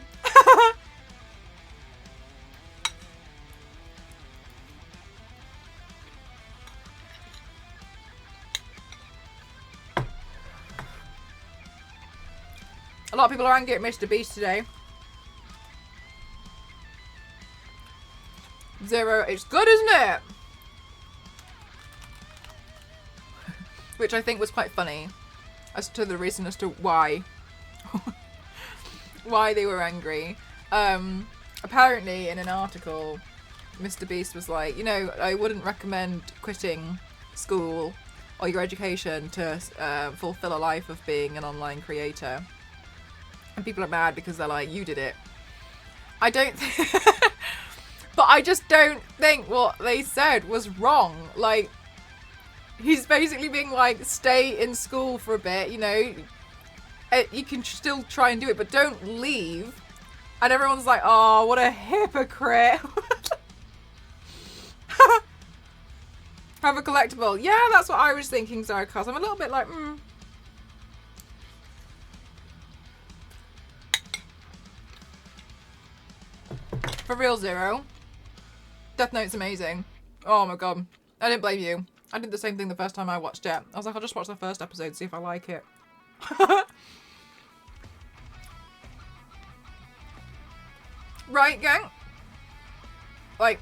A lot of people are angry at Mr. Beast today. Zero, it's good, isn't it? Which I think was quite funny as to the reason as to why why they were angry. Apparently in an article, Mr. Beast was like, you know, I wouldn't recommend quitting school or your education to fulfill a life of being an online creator. And people are mad because they're like, you did it. I don't but I just don't think what they said was wrong. Like, he's basically being like, stay in school for a bit, you know, you can still try and do it, but don't leave. And everyone's like, oh, what a hypocrite. Have a collectible. Yeah, that's what I was thinking, Zarkos. I'm a little bit like, For real, Zero. Death Note's amazing. Oh my god. I didn't blame you. I did the same thing the first time I watched it. I was like, I'll just watch the first episode, see if I like it. Right, gang? Like,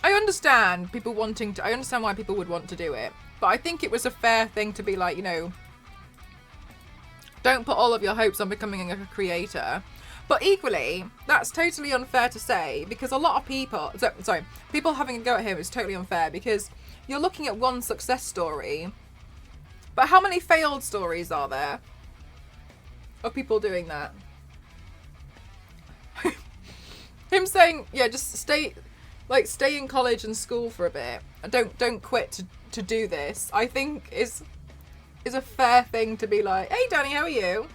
I understand people wanting to... I understand why people would want to do it. But I think it was a fair thing to be like, you know... Don't put all of your hopes on becoming a creator. But equally, that's totally unfair to say, because a lot of people... Sorry, people having a go at him is totally unfair, because you're looking at one success story, but how many failed stories are there of people doing that? Him saying, yeah, just stay in college and school for a bit. Don't quit to do this. I think is a fair thing to be like, hey Danny, how are you?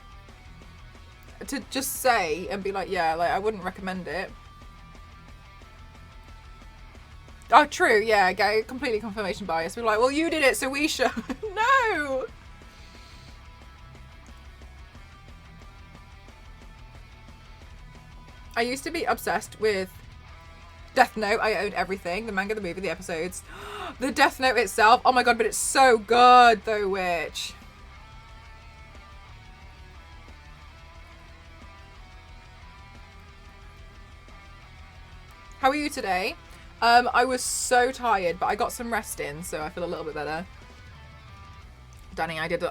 To just say and be like, yeah, like I wouldn't recommend it. Oh, true, yeah, get completely confirmation bias. We're like, well, you did it, so we should. No! I used to be obsessed with Death Note. I owned everything. The manga, the movie, the episodes. The Death Note itself. Oh my god, but it's so good, though, Witch. How are you today? I was so tired, but I got some rest in, so I feel a little bit better. Danny, I did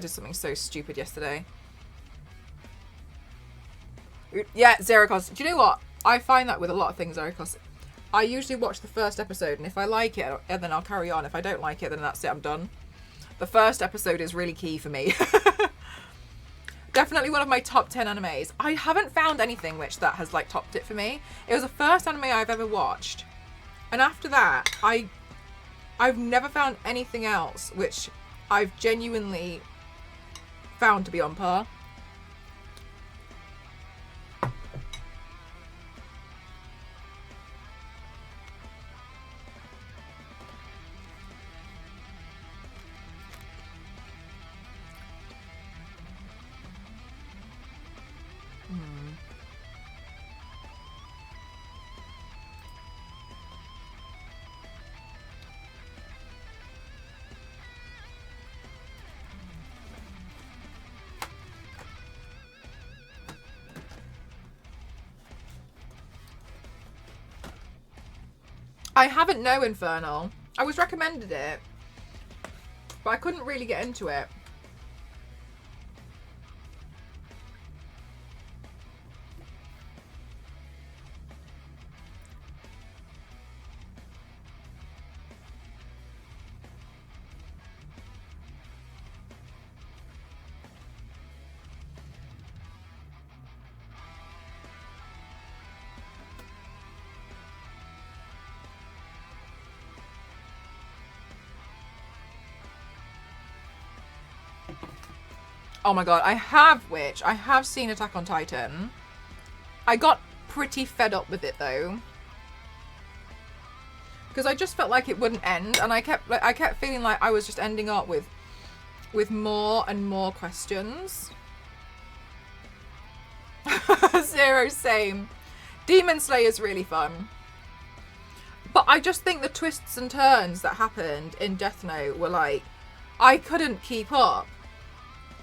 something so stupid yesterday. Yeah, Zerikos. Do you know what? I find that with a lot of things, Zerikos. I usually watch the first episode, and if I like it, and then I'll carry on. If I don't like it, then that's it, I'm done. The first episode is really key for me. Definitely one of my top 10 animes. I haven't found anything which that has like topped it for me. It was the first anime I've ever watched. And after that, I've never found anything else which I've genuinely found to be on par. I haven't no Infernal. I was recommended it, but I couldn't really get into it. Oh my god, I have seen Attack on Titan. I got pretty fed up with it though, because I just felt like it wouldn't end, and I kept feeling like I was just ending up with more and more questions. Zero, same. Demon Slayer's really fun, but I just think the twists and turns that happened in Death Note were like, I couldn't keep up.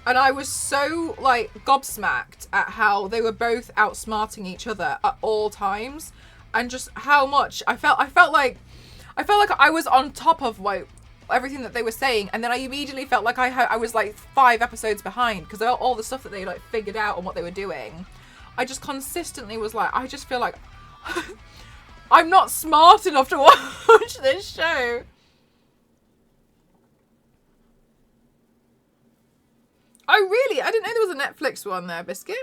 And I was so, like, gobsmacked at how they were both outsmarting each other at all times, and just how much I felt like I was on top of like everything that they were saying, and then I immediately felt like I was like 5 episodes behind because all the stuff that they like figured out and what they were doing. I just consistently was like, I just feel like I'm not smart enough to watch this show. Oh, really? I didn't know there was a Netflix one there, Biscuit.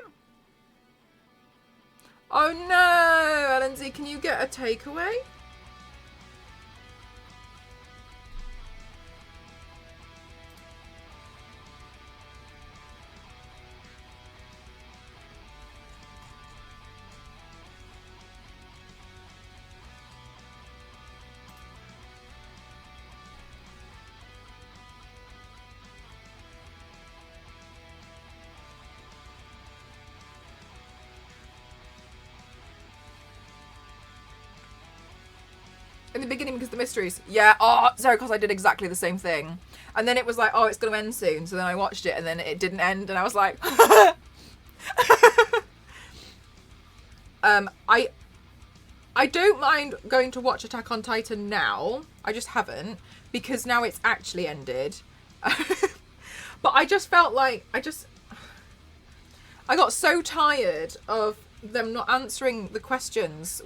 Oh, no. Ellen, can you get a takeaway? In the beginning, because the mysteries. Yeah, oh, sorry, because I did exactly the same thing. And then it was like, oh, it's going to end soon. So then I watched it, and then it didn't end, and I was like... I don't mind going to watch Attack on Titan now. I just haven't, because now it's actually ended. But I just felt like... I got so tired of them not answering the questions,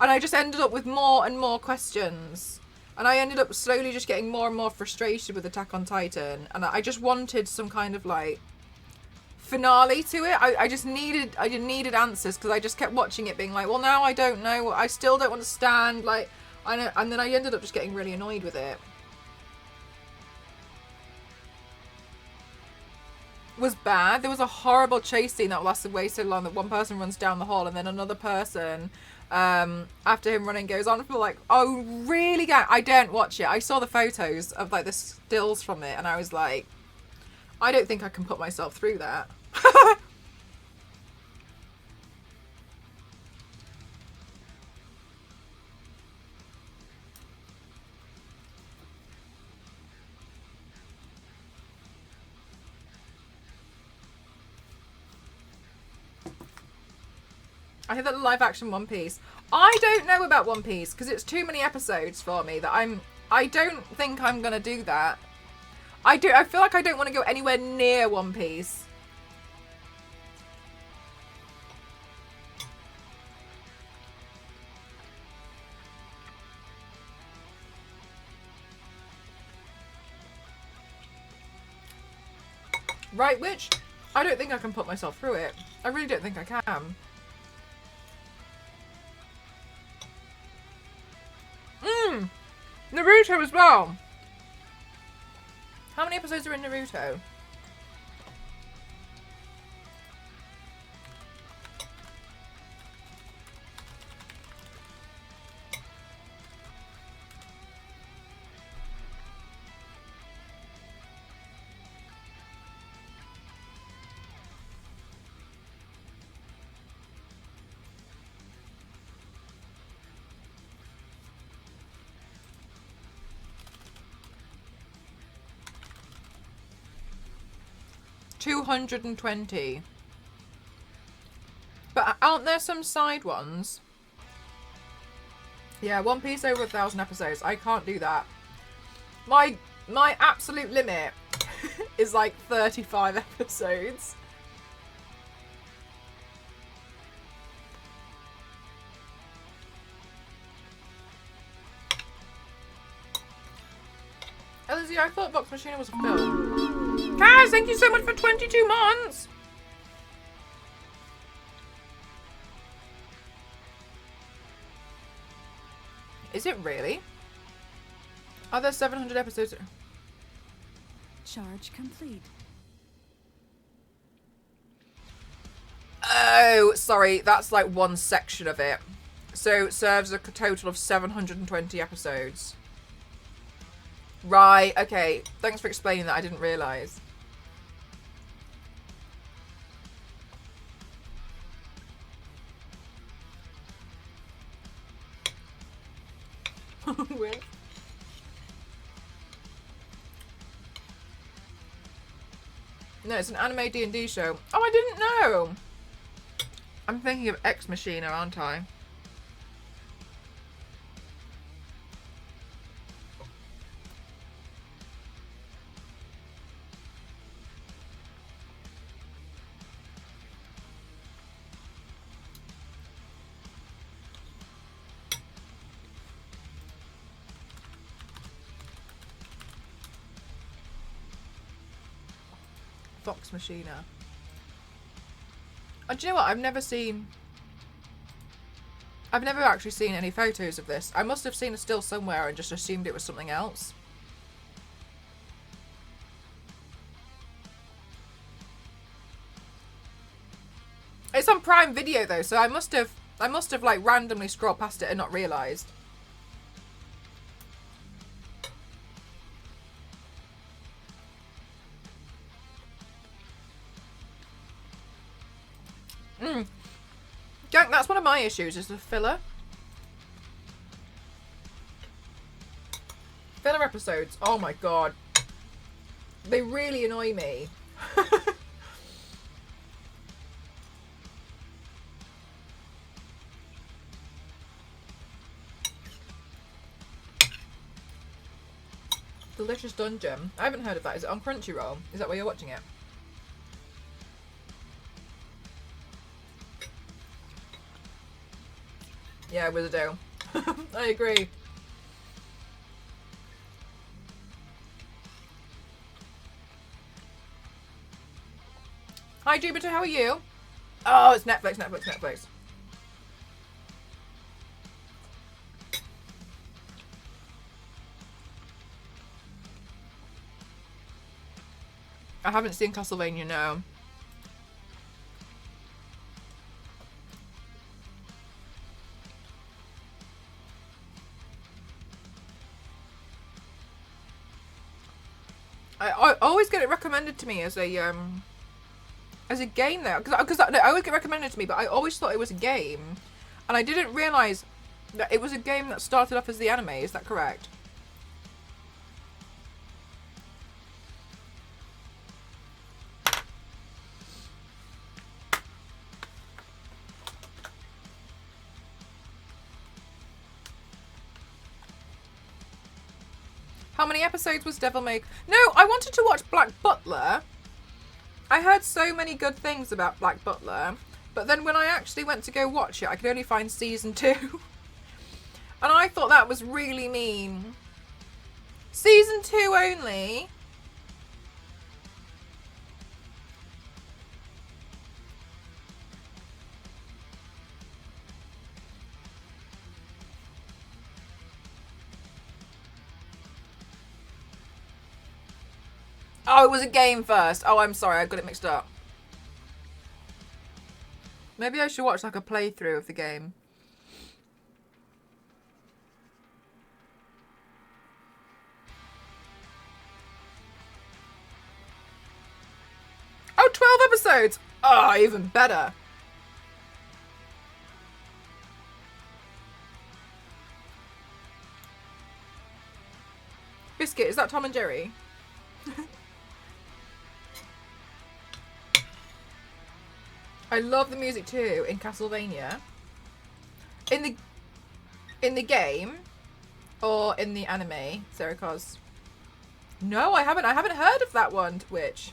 and I just ended up with more and more questions. And I ended up slowly just getting more and more frustrated with Attack on Titan. And I just wanted some kind of like finale to it. I needed answers, because I just kept watching it being like, well, now I don't know. I still don't understand. Like, I know, and then I ended up just getting really annoyed with it. Was bad. There was a horrible chase scene that lasted way so long that one person runs down the hall and then another person after him running goes on for like, oh really? I don't watch it. I saw the photos of like the stills from it, and I was like, I don't think I can put myself through that. I hear that the live action One Piece. I don't know about One Piece because it's too many episodes for me that I don't think I'm gonna do that. I feel like I don't want to go anywhere near One Piece. Right, which I don't think I can put myself through it. I really don't think I can. Naruto as well. How many episodes are in Naruto? $220. But aren't there some side ones? Yeah, One Piece over 1,000 episodes. I can't do that. My absolute limit is like 35 episodes. Elizzy, I thought Vox Machina was a film. Kaz, thank you so much for 22 months! Is it really? Are there 700 episodes? Charge complete. Oh, sorry. That's like one section of it. So it serves a total of 720 episodes. Right, okay. Thanks for explaining that. I didn't realise. Weird. No, it's an anime D&D show. Oh, I didn't know. I'm thinking of Ex Machina, aren't I? Vox Machina. Oh, do you know what? I've never actually seen any photos of this. I must have seen a still somewhere and just assumed it was something else. It's on Prime Video though, so I must have like randomly scrolled past it and not realised. Gang, that's one of my issues, is the filler. Filler episodes, oh my god. They really annoy me. Delicious Dungeon. I haven't heard of that. Is it on Crunchyroll? Is that where you're watching it? Yeah, Wizardo. I agree. Hi Jupiter, how are you? Oh, it's Netflix, Netflix, Netflix. I haven't seen Castlevania, no. I always get it recommended to me as a game though, because I always get recommended to me, but I always thought it was a game, and I didn't realise that it was a game that started off as the anime. Is that correct? How many episodes was Devil May... No, I wanted to watch Black Butler. I heard so many good things about Black Butler, but then when I actually went to go watch it, I could only find season 2. And I thought that was really mean. Season 2 only? Oh, it was a game first. Oh, I'm sorry. I got it mixed up. Maybe I should watch like a playthrough of the game. Oh, 12 episodes. Oh, even better. Biscuit, is that Tom and Jerry? I love the music too in Castlevania. In the game or in the anime, Serikos? No, I haven't. I haven't heard of that one, Twitch.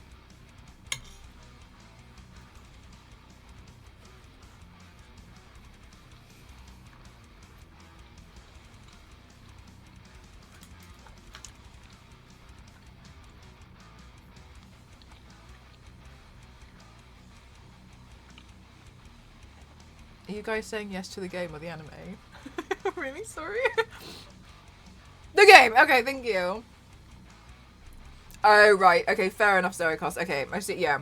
Are you guys saying yes to the game or the anime? Really? Sorry? The game! Okay, thank you. Oh, right. Okay, fair enough, Zerikos. Okay, I see, yeah.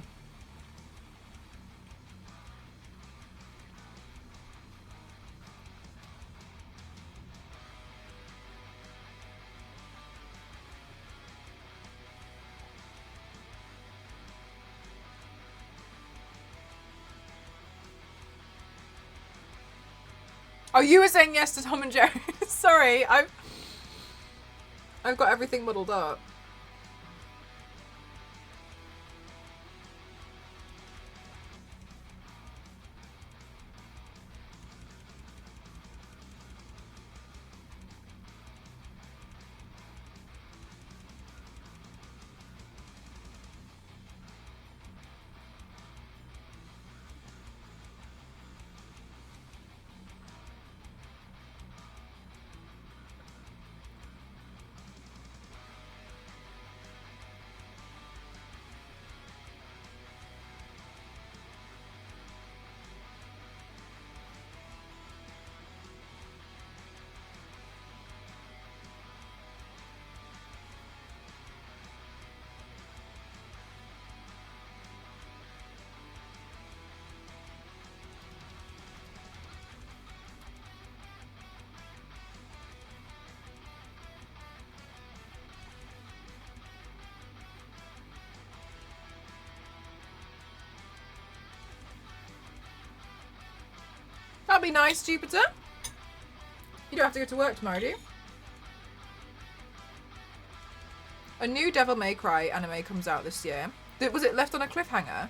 Oh, you were saying yes to Tom and Jerry. Sorry, I've got everything muddled up. That'd be nice, Jupiter. You don't have to go to work tomorrow, do you? A new Devil May Cry anime comes out this year. Was it left on a cliffhanger?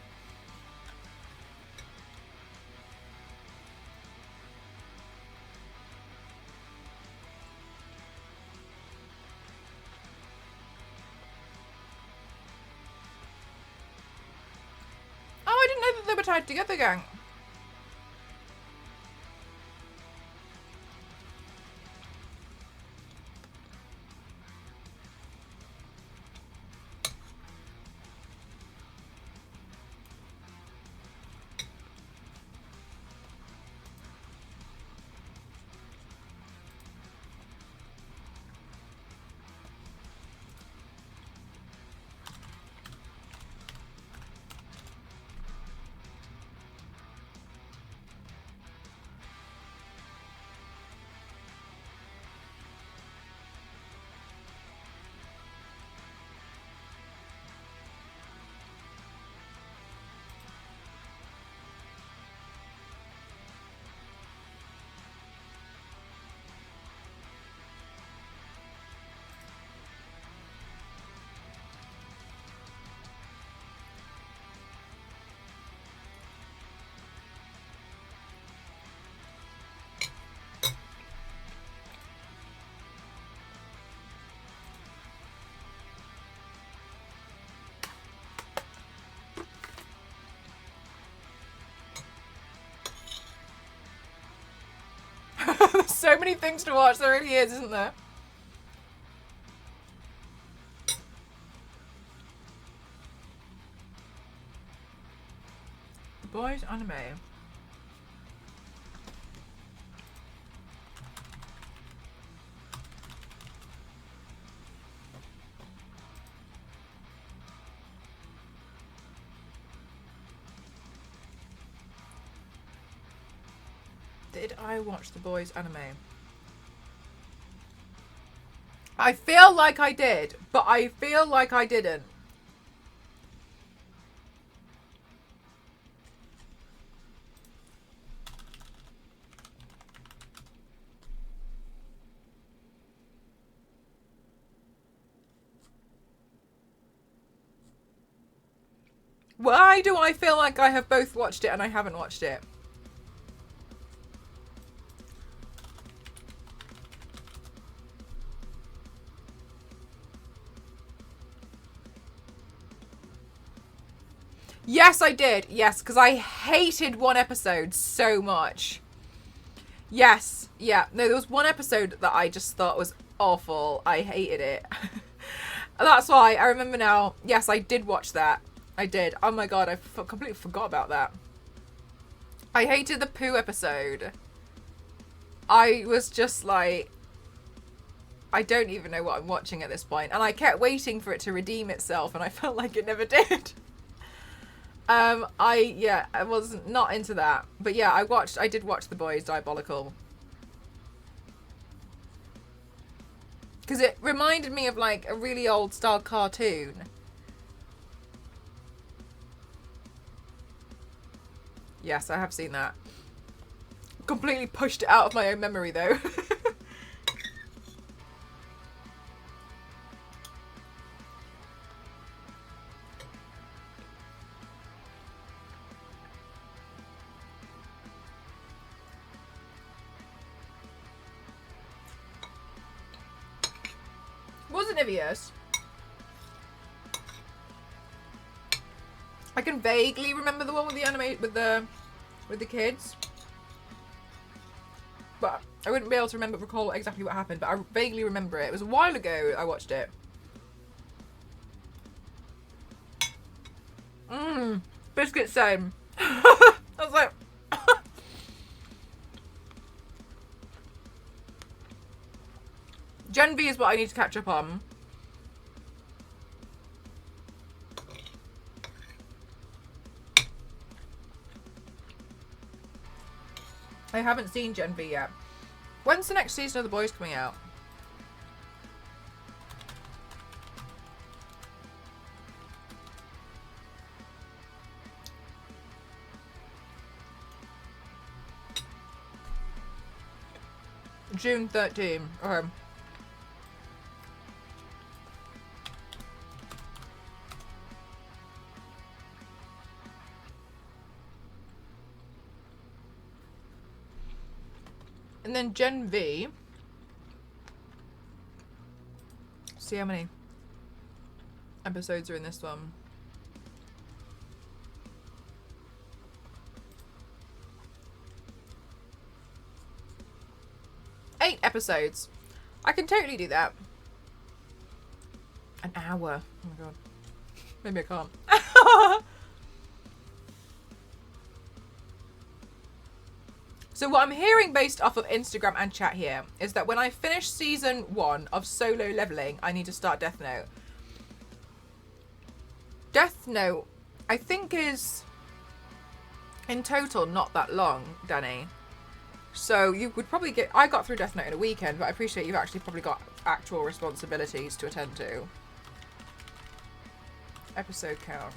Oh, I didn't know that they were tied together, gang. There's so many things to watch. There really is, isn't there? The Boys anime. Did I watch The Boys anime? I feel like I did, but I feel like I didn't. Why do I feel like I have both watched it and I haven't watched it? Yes, I did. Yes, because I hated one episode so much. Yes. Yeah. No, there was one episode that I just thought was awful. I hated it. That's why I remember now. Yes, I did watch that. I did. Oh my god, I completely forgot about that. I hated the poo episode. I was just like, I don't even know what I'm watching at this point. And I kept waiting for it to redeem itself, and I felt like it never did. I was not into that. But yeah, I did watch The Boys Diabolical. Because it reminded me of like a really old style cartoon. Yes, I have seen that. Completely pushed it out of my own memory though. Wasn't obvious. I can vaguely remember the one with the kids, but I wouldn't be able to recall exactly what happened. But I vaguely remember it. It was a while ago I watched it. Biscuit same. I was like, Gen V is what I need to catch up on. I haven't seen Gen V yet. When's the next season of The Boys coming out? June 13. Okay. And then Gen V. See how many episodes are in this one. Eight episodes. I can totally do that. An hour. Oh my god. Maybe I can't. So what I'm hearing based off of Instagram and chat here is that when I finish season 1 of Solo Leveling, I need to start Death Note. Death Note, I think, is in total not that long, Danny. So you would probably get... I got through Death Note in a weekend, but I appreciate you've actually probably got actual responsibilities to attend to. Episode count.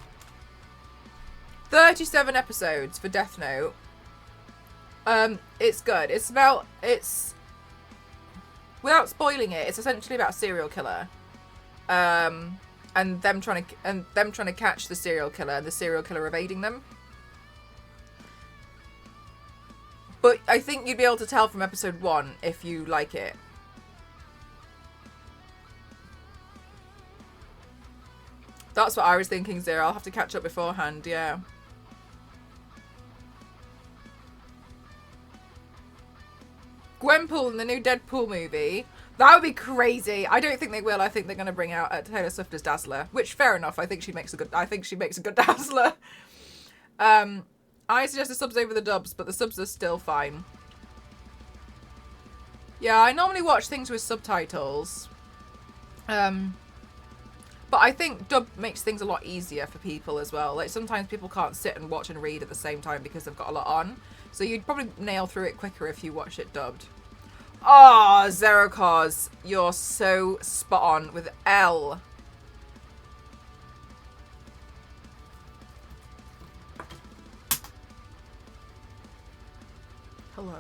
37 episodes for Death Note. It's good. It's without spoiling it, it's essentially about a serial killer. And them trying to catch the serial killer and the serial killer evading them. But I think you'd be able to tell from episode 1 if you like it. That's what I was thinking, Zero. I'll have to catch up beforehand, yeah. Gwenpool in the new Deadpool movie. That would be crazy. I don't think they will. I think they're going to bring out Taylor Swift as Dazzler, which fair enough. I think she makes a good Dazzler. I suggest the subs over the dubs, but the subs are still fine. Yeah, I normally watch things with subtitles. But I think dub makes things a lot easier for people as well. Like sometimes people can't sit and watch and read at the same time because they've got a lot on. So you'd probably nail through it quicker if you watch it dubbed. Oh, Zerocause, you're so spot on with L. Hello.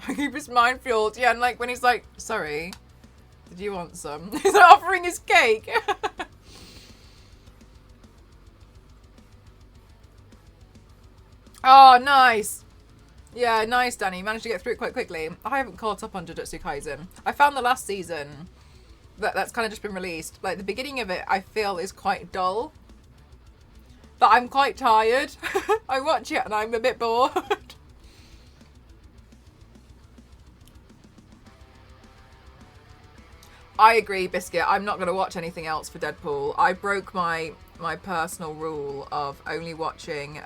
Keep his mind fueled. Yeah, and like when he's like, sorry, did you want some? He's like offering his cake. Oh, nice. Yeah, nice, Danny. You managed to get through it quite quickly. I haven't caught up on Jujutsu Kaisen. I found the last season that's kind of just been released. Like, the beginning of it, I feel, is quite dull. But I'm quite tired. I watch it and I'm a bit bored. I agree, Biscuit. I'm not going to watch anything else for Deadpool. I broke my personal rule of only watching...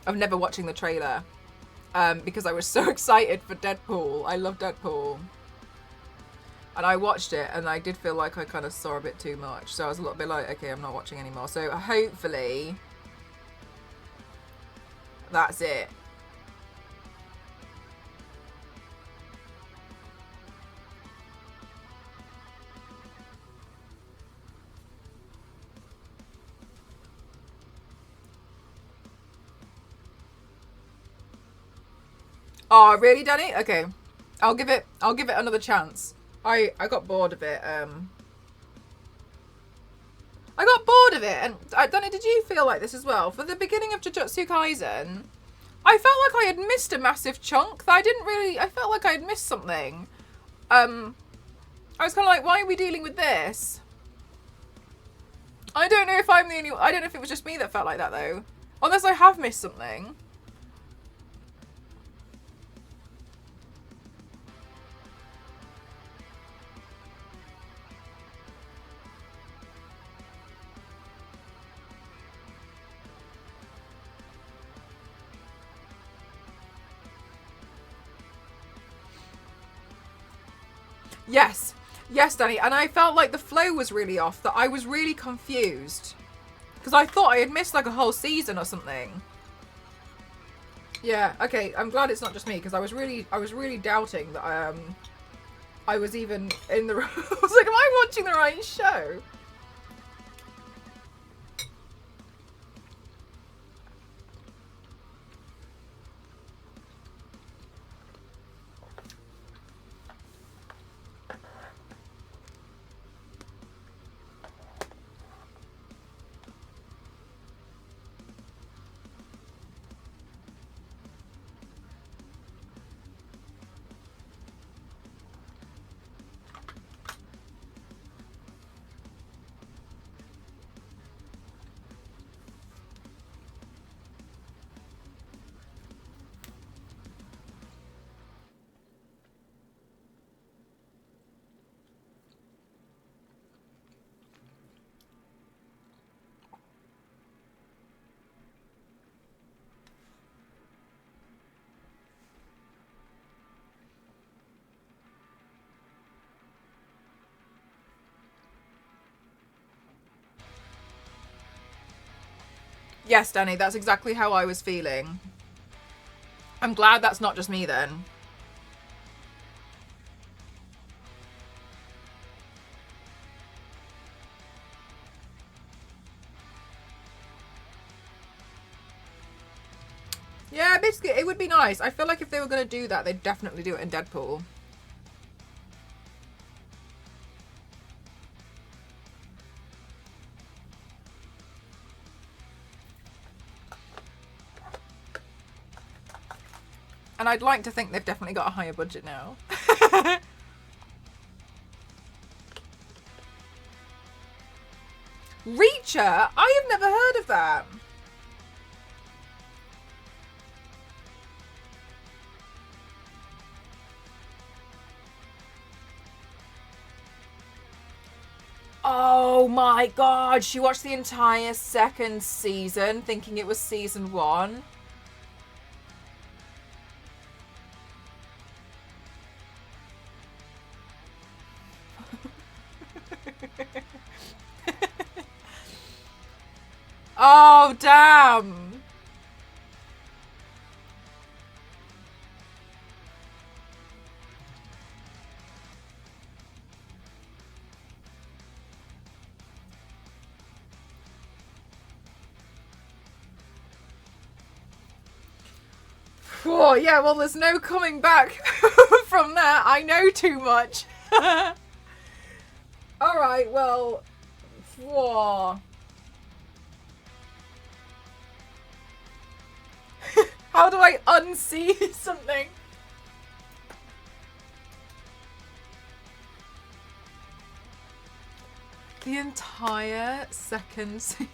of never watching the trailer. Because I was so excited for Deadpool. I love Deadpool. And I watched it and I did feel like I kind of saw a bit too much. So I was a little bit like, okay, I'm not watching anymore. So hopefully that's it. Oh, really, Danny? Okay. I'll give it another chance. I got bored of it. I got bored of it, and Danny, did you feel like this as well? For the beginning of Jujutsu Kaisen, I felt like I had missed a massive chunk that I felt like I had missed something. I was kind of like, why are we dealing with this? I don't know if I'm the only... I don't know if it was just me that felt like that, though. Unless I have missed something. Yes. Yes, Danny. And I felt like the flow was really off, that I was really confused. Because I thought I had missed like a whole season or something. Yeah, okay. I'm glad it's not just me, because I was really doubting that I was even in the... I was like, am I watching the right show? Yes, Danny, that's exactly how I was feeling. I'm glad that's not just me then. Yeah, basically, it would be nice. I feel like if they were going to do that, they'd definitely do it in Deadpool. And I'd like to think they've definitely got a higher budget now. Reacher? I have never heard of that. Oh my god, she watched the entire second season thinking it was season 1. Oh, damn. Oh, yeah, well, there's no coming back from that. I know too much. Alright, well... Whoa. How do I unsee something? The entire second season.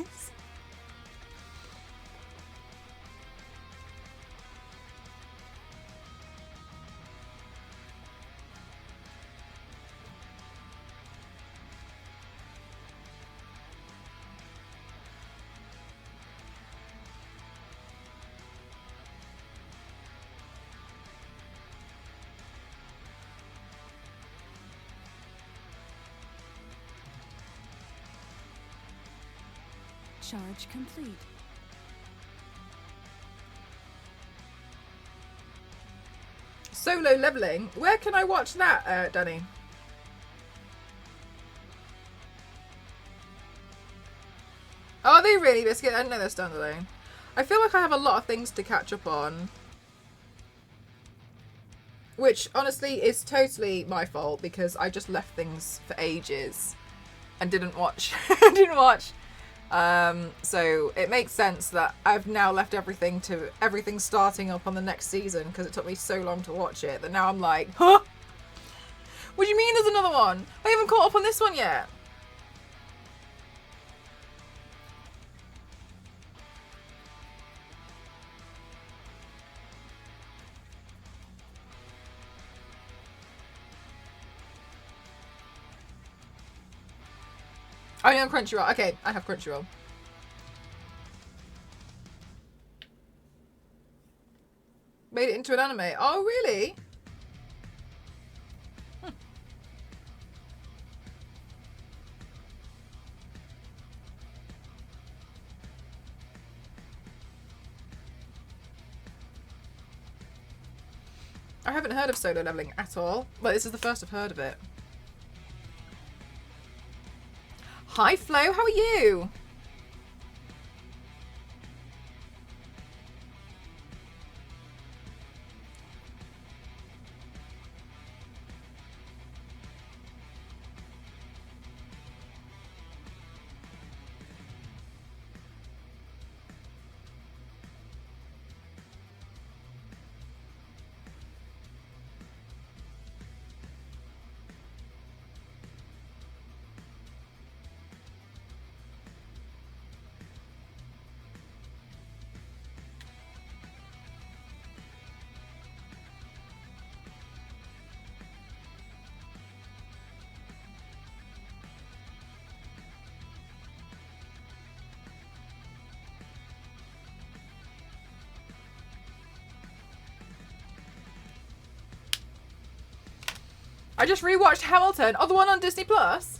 Charge complete. Solo leveling. Where can I watch that, Danny? Are they really, Biscuit? I didn't know they're standalone. I feel like I have a lot of things to catch up on. Which, honestly, is totally my fault because I just left things for ages and didn't watch. So it makes sense that I've now left everything starting up on the next season because it took me so long to watch it that now I'm like, huh? What do you mean there's another one? I haven't caught up on this one yet. Only on Crunchyroll. Okay, I have Crunchyroll. Made it into an anime. Oh, really? I haven't heard of solo leveling at all. Well, this is the first I've heard of it. Hi, Flo. How are you? I just rewatched Hamilton. Oh, the one on Disney Plus.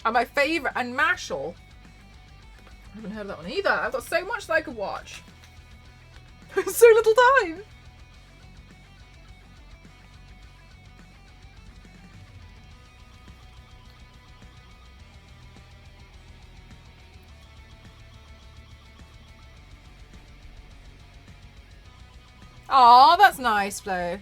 And my favourite, and Mashal. I haven't heard of that one either. I've got so much that I could watch. So little time. Aw, that's nice, Flo.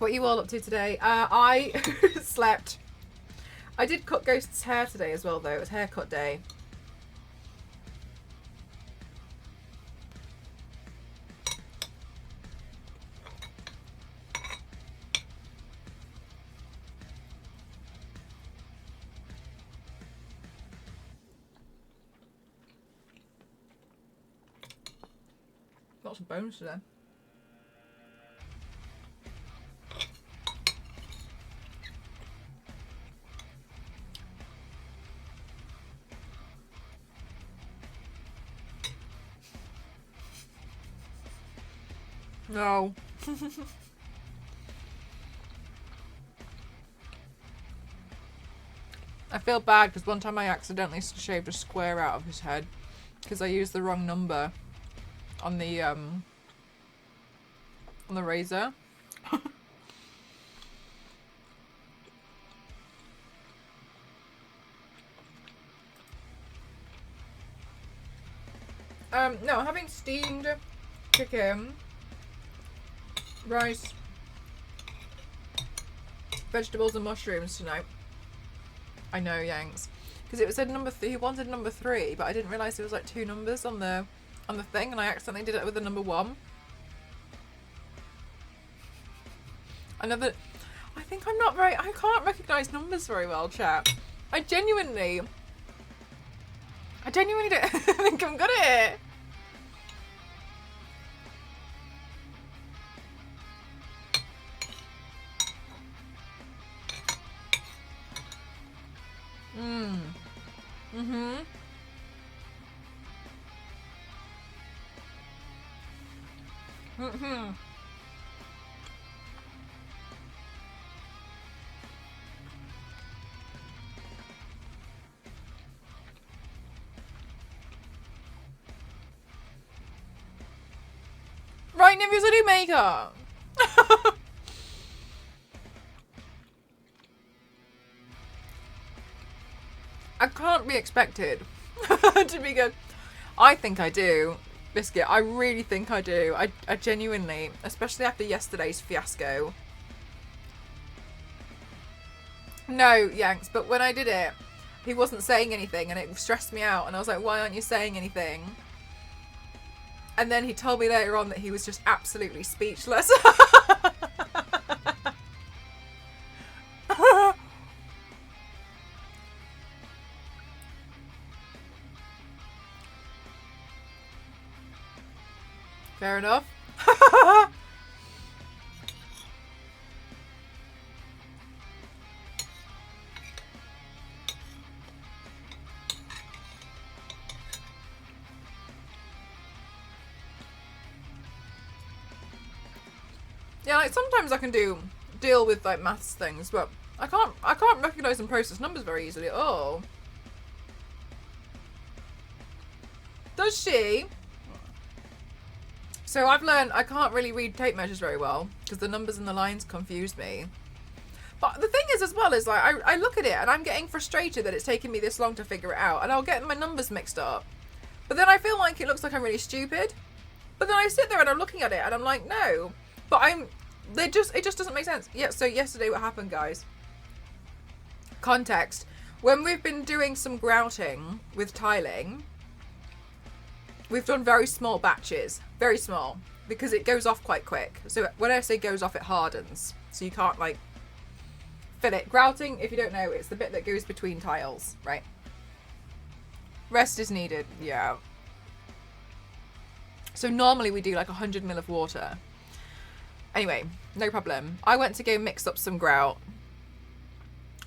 what are you all up to today? I slept. I did cut Ghost's hair today as well, though. It was haircut day. Lots of bones today. No. I feel bad because one time I accidentally shaved a square out of his head because I used the wrong number on the razor. No, having steamed chicken, rice, vegetables and mushrooms tonight. I know, Yanks. Because it said number 3, he wanted number 3, but I didn't realise there was like 2 numbers on the thing, and I accidentally did it with the number 1. I think I'm not very, I can't recognise numbers very well, chat. I genuinely don't think I'm good at it. Right, Nimbus, I do makeup. I can't be expected to be good. I think I do, Biscuit. I really think I do. I genuinely, especially after yesterday's fiasco. No, Yanks, but when I did it, he wasn't saying anything and it stressed me out. And I was like, why aren't you saying anything? And then he told me later on that he was just absolutely speechless. Fair enough. Yeah, like sometimes I can deal with like maths things, but I can't recognise and process numbers very easily. Oh. Does she? So I've learned I can't really read tape measures very well because the numbers and the lines confuse me. But the thing is as well is like I look at it and I'm getting frustrated that it's taking me this long to figure it out, and I'll get my numbers mixed up. But then I feel like it looks like I'm really stupid. But then I sit there and I'm looking at it and I'm like, no. But it just doesn't make sense. Yeah, so yesterday what happened, guys? Context. When we've been doing some grouting with tiling, we've done very small batches. Very small. Because it goes off quite quick. So when I say goes off, it hardens. So you can't like fill it. Grouting, if you don't know, it's the bit that goes between tiles, right? Rest is needed. Yeah. So normally we do like 100 ml of water. Anyway, no problem. I went to go mix up some grout.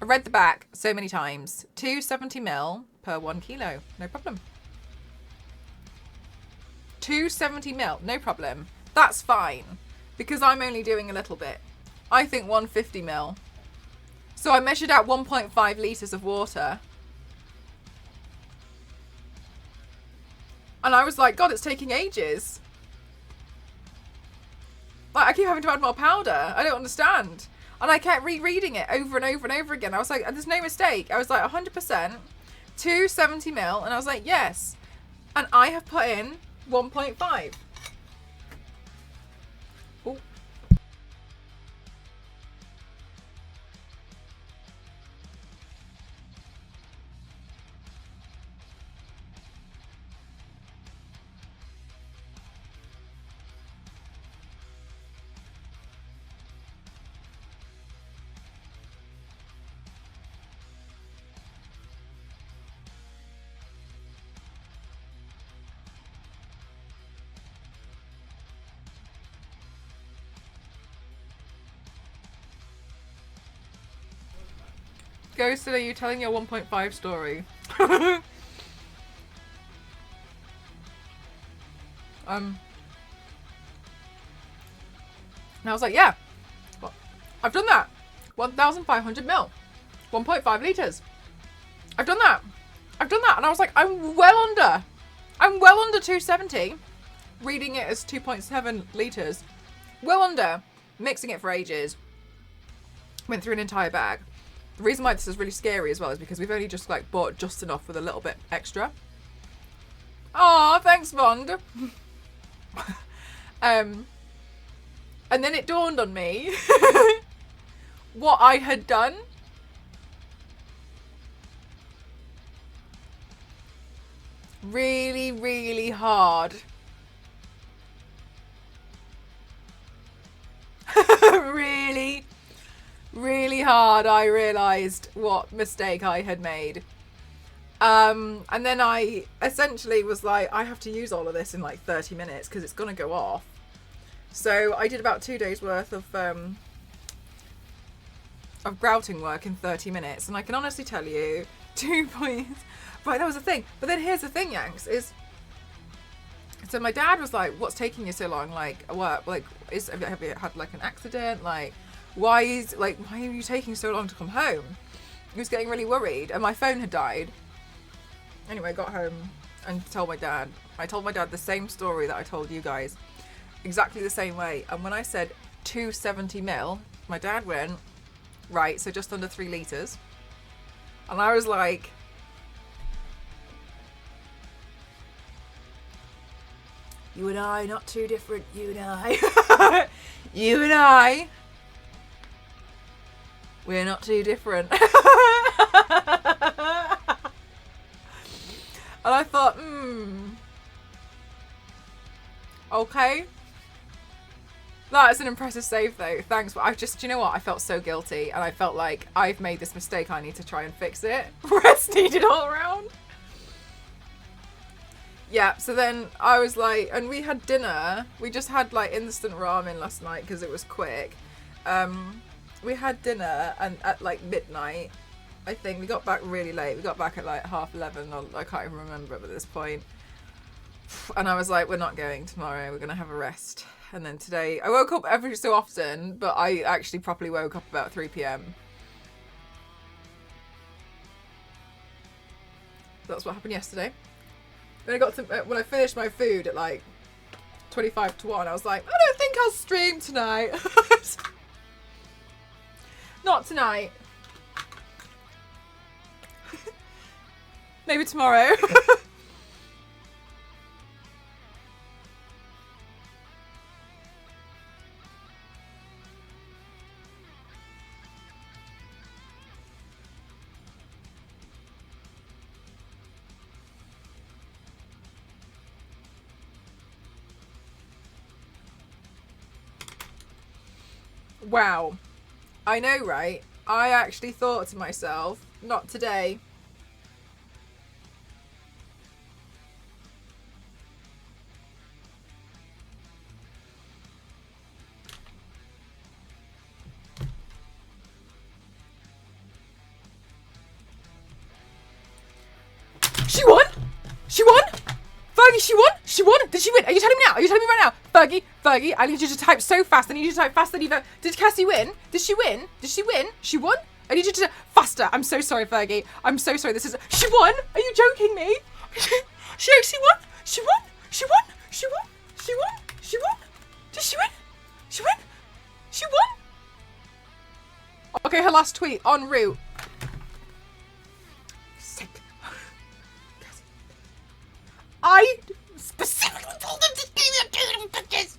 I read the back so many times. 270 ml per 1 kilo. No problem. 270 ml. No problem. That's fine. Because I'm only doing a little bit. I think 150 ml. So I measured out 1.5 litres of water. And I was like, God, it's taking ages. Like, I keep having to add more powder. I don't understand. And I kept rereading it over and over and over again. I was like, there's no mistake. I was like, 100%, 270 ml. And I was like, yes. And I have put in 1.5. Oh. Ghosted, are you telling your 1.5 story? And I was like, yeah, well, I've done that. 1,500 mil, 1.5 litres. I've done that. And I was like, I'm well under 270. Reading it as 2.7 litres. Well under. Mixing it for ages. Went through an entire bag. The reason why this is really scary as well is because we've only just like bought just enough with a little bit extra. Aw, thanks, Bond. And then it dawned on me what I had done. Really, really hard. Really, really hard. I realised what mistake I had made. And then I essentially was like, I have to use all of this in like 30 minutes because it's going to go off. So I did about 2 days worth of grouting work in 30 minutes. And I can honestly tell you, 2 points. Right, that was the thing. But then here's the thing, Yanks, is... So my dad was like, what's taking you so long? Like, what? Like, have you had like an accident? Like, why are you taking so long to come home? He was getting really worried. And my phone had died. Anyway, I got home and told my dad. I told my dad the same story that I told you guys. Exactly the same way. And when I said 270 mil, my dad went, right, so just under 3 litres. And I was like... You and I, not too different, you and I. You and I. We're not too different. And I thought, okay. That's an impressive save though, thanks. But do you know what? I felt so guilty and I felt like I've made this mistake, I need to try and fix it. Rest needed all around. Yeah, so then I was like, and we had dinner. We just had like instant ramen last night because it was quick. We had dinner and at like midnight, I think. We got back really late. We got back at like 11:30. I can't even remember at this point. And I was like, we're not going tomorrow. We're going to have a rest. And then today, I woke up every so often, but I actually properly woke up about 3 p.m. That's what happened yesterday. When I finished my food at like 25 to 1, I was like, I don't think I'll stream tonight. Not tonight. Maybe tomorrow. Wow. I know, right? I actually thought to myself, not today. She won? She won? Fergie, she won? She won? Did she win? Are you telling me now? Are you telling me right now? Fergie, I need you to type so fast. I need you to type faster than you've ever... Did Cassie win? Did she win? Did she win? She won? I need you to... Faster. I'm so sorry, Fergie. I'm so sorry. This is... She won? Are you joking me? She actually won? She won? She won? She won? She won? She won? Did she win? She win? She won? Okay, her last tweet. En route. Sick. I specifically told them to give me a pictures.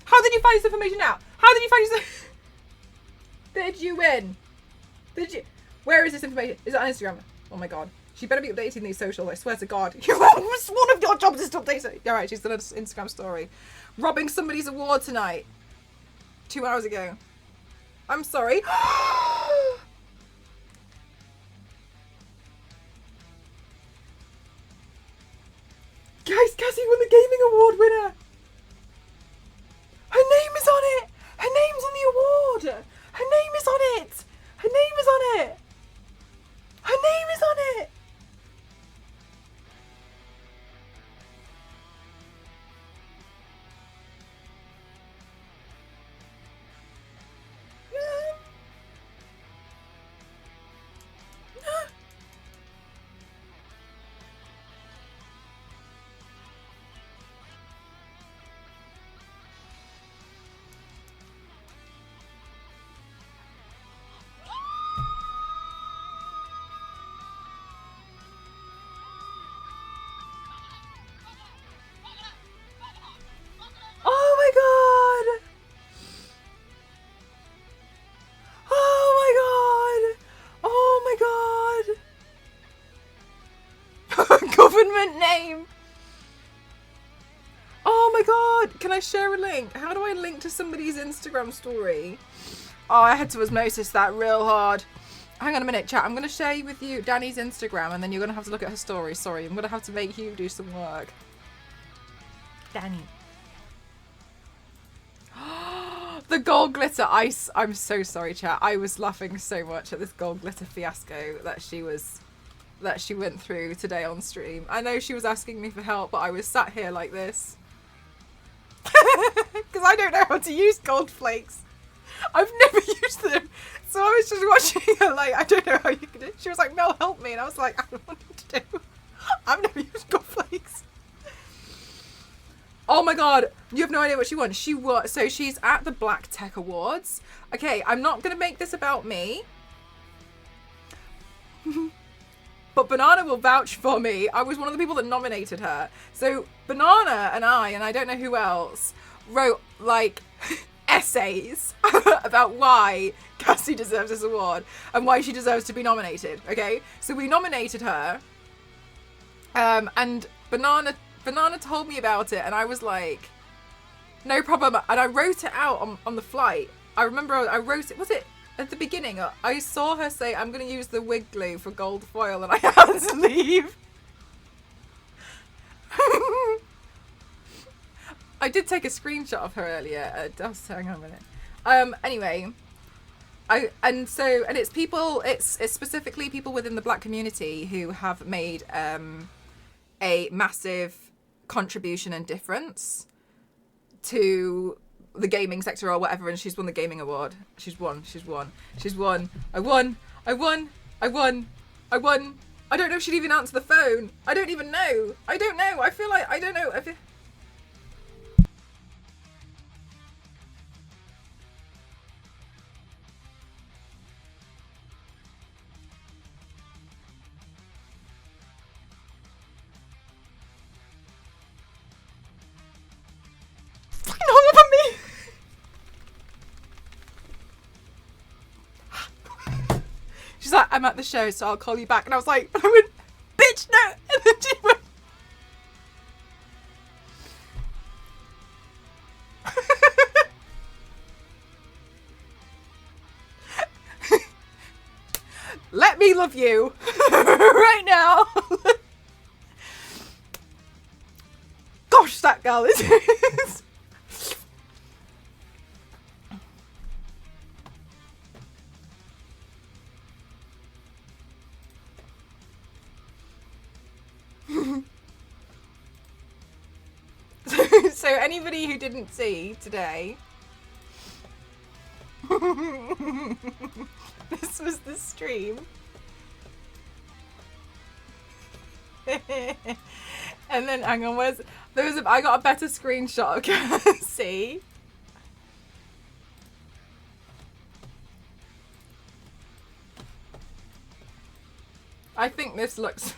How did you find this information out? How did you find this? Did you win? Did you? Where is this information? Is it on Instagram? Oh my god. She better be updating these socials. I swear to God. One of your jobs is to update it. Alright, she's done an Instagram story. Robbing somebody's award tonight. 2 hours ago. I'm sorry. Guys, Cassie won the gaming award winner. Her name is on it. Her name's on the award. Her name can I share a link? How do I link to somebody's Instagram story? Oh, I had to osmosis that real hard. Hang on a minute, chat. I'm going to share with you Danny's Instagram, and then you're going to have to look at her story. Sorry, I'm going to have to make you do some work. Danny. The gold glitter ice. I'm so sorry, chat. I was laughing so much at this gold glitter fiasco that she went through today on stream. I know she was asking me for help, but I was sat here like this. Because I don't know how to use gold flakes. I've never used them. So I was just watching her like, I don't know how you can do it. She was like, Mel, help me. And I was like, I don't know what to do. I've never used gold flakes. Oh my god, you have no idea what she wants. So she's at the Black Tech Awards. Okay, I'm not going to make this about me. But Banana will vouch for me. I was one of the people that nominated her. So Banana and I don't know who else, wrote like essays about why Cassie deserves this award and why she deserves to be nominated. Okay, so we nominated her, and Banana told me about it, and I was like, no problem. And I wrote it out on the flight. I remember I wrote it. Was it at the beginning? I saw her say, "I'm going to use the wig glue for gold foil," and I had to leave. I did take a screenshot of her earlier. Hang on a minute. Anyway, and it's people. It's specifically people within the Black community who have made a massive contribution and difference to the gaming sector or whatever, and she's won the gaming award. She's won. I won. I don't know if she'd even answer the phone. I don't even know. I don't know. I feel like I don't know. She's like, I'm at the show, so I'll call you back. And I was like, bitch, no. And then she went. Let me love you right now. Gosh, that girl is. So anybody who didn't see today, this was the stream. And then hang on, I got a better screenshot of Cassie. I think this looks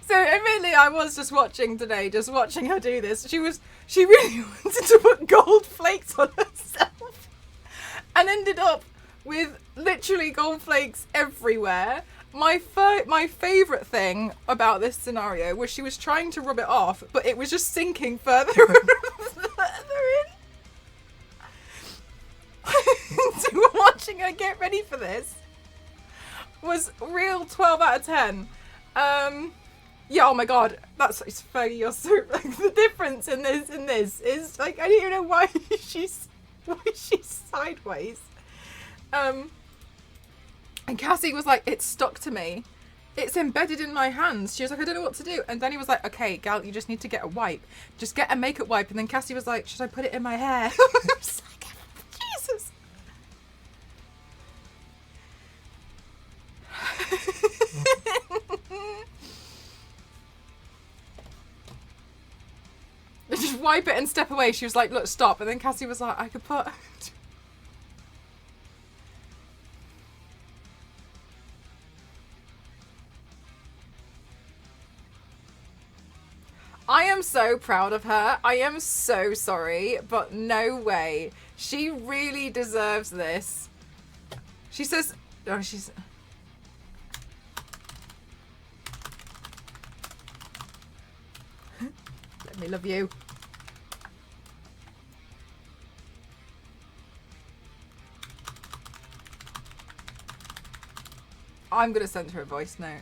So admittedly, I was just watching her do this. She really wanted to put gold flakes on herself and ended up with literally gold flakes everywhere. My favourite thing about this scenario was she was trying to rub it off, but it was just sinking further and further in. So watching her get ready for this was real 12 out of 10. Yeah, oh my god, it's funny. You're so like the difference in this is like I don't even know why she's sideways. And Cassie was like, it's stuck to me. It's embedded in my hands. She was like, I don't know what to do. And then he was like, okay, gal, you just need to get a wipe. Just get a makeup wipe. And then Cassie was like, should I put it in my hair? I was like, Jesus. Just wipe it and step away. She was like, look, stop. And then Cassie was like, I could put... I am so proud of her. I am so sorry, but no way. She really deserves this. She says... Oh, she's... We love you. I'm gonna send her a voice note.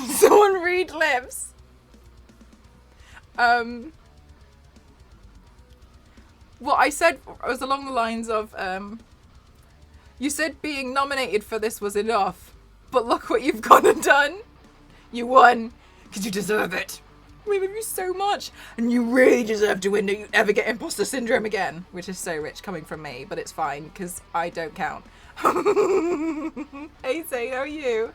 Someone read lips. What I said was along the lines of, you said being nominated for this was enough, but look what you've gone and done. You won, because you deserve it. We love you so much, and you really deserve to win. Don't you ever get imposter syndrome again, which is so rich coming from me, but it's fine, because I don't count. Hey, Say, how are you?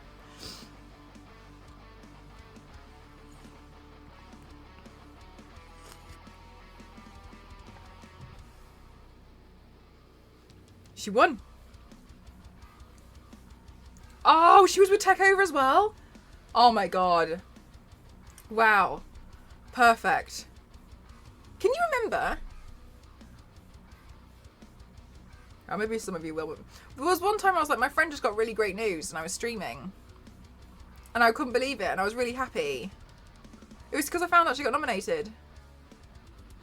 She won. Oh, she was with Tech Over as well? Oh my god. Wow. Perfect. Can you remember? Oh, maybe some of you will. There was one time I was like, my friend just got really great news and I was streaming. And I couldn't believe it and I was really happy. It was because I found out she got nominated.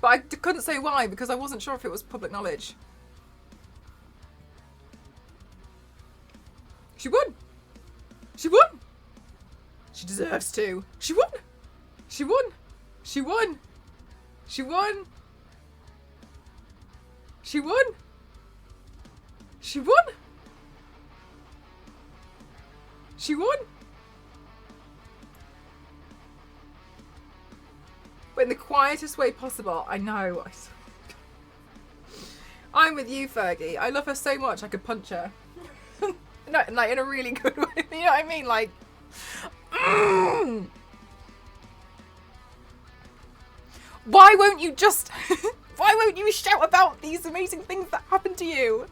But I couldn't say why because I wasn't sure if it was public knowledge. She won! She won! She deserves to. She won! She won! She won! She won! She won! She won! She won! But in the quietest way possible. I know. I'm with you, Fergie. I love her so much I could punch her. No, like in a really good way. You know what I mean? Like, why won't you just? Why won't you shout about these amazing things that happened to you?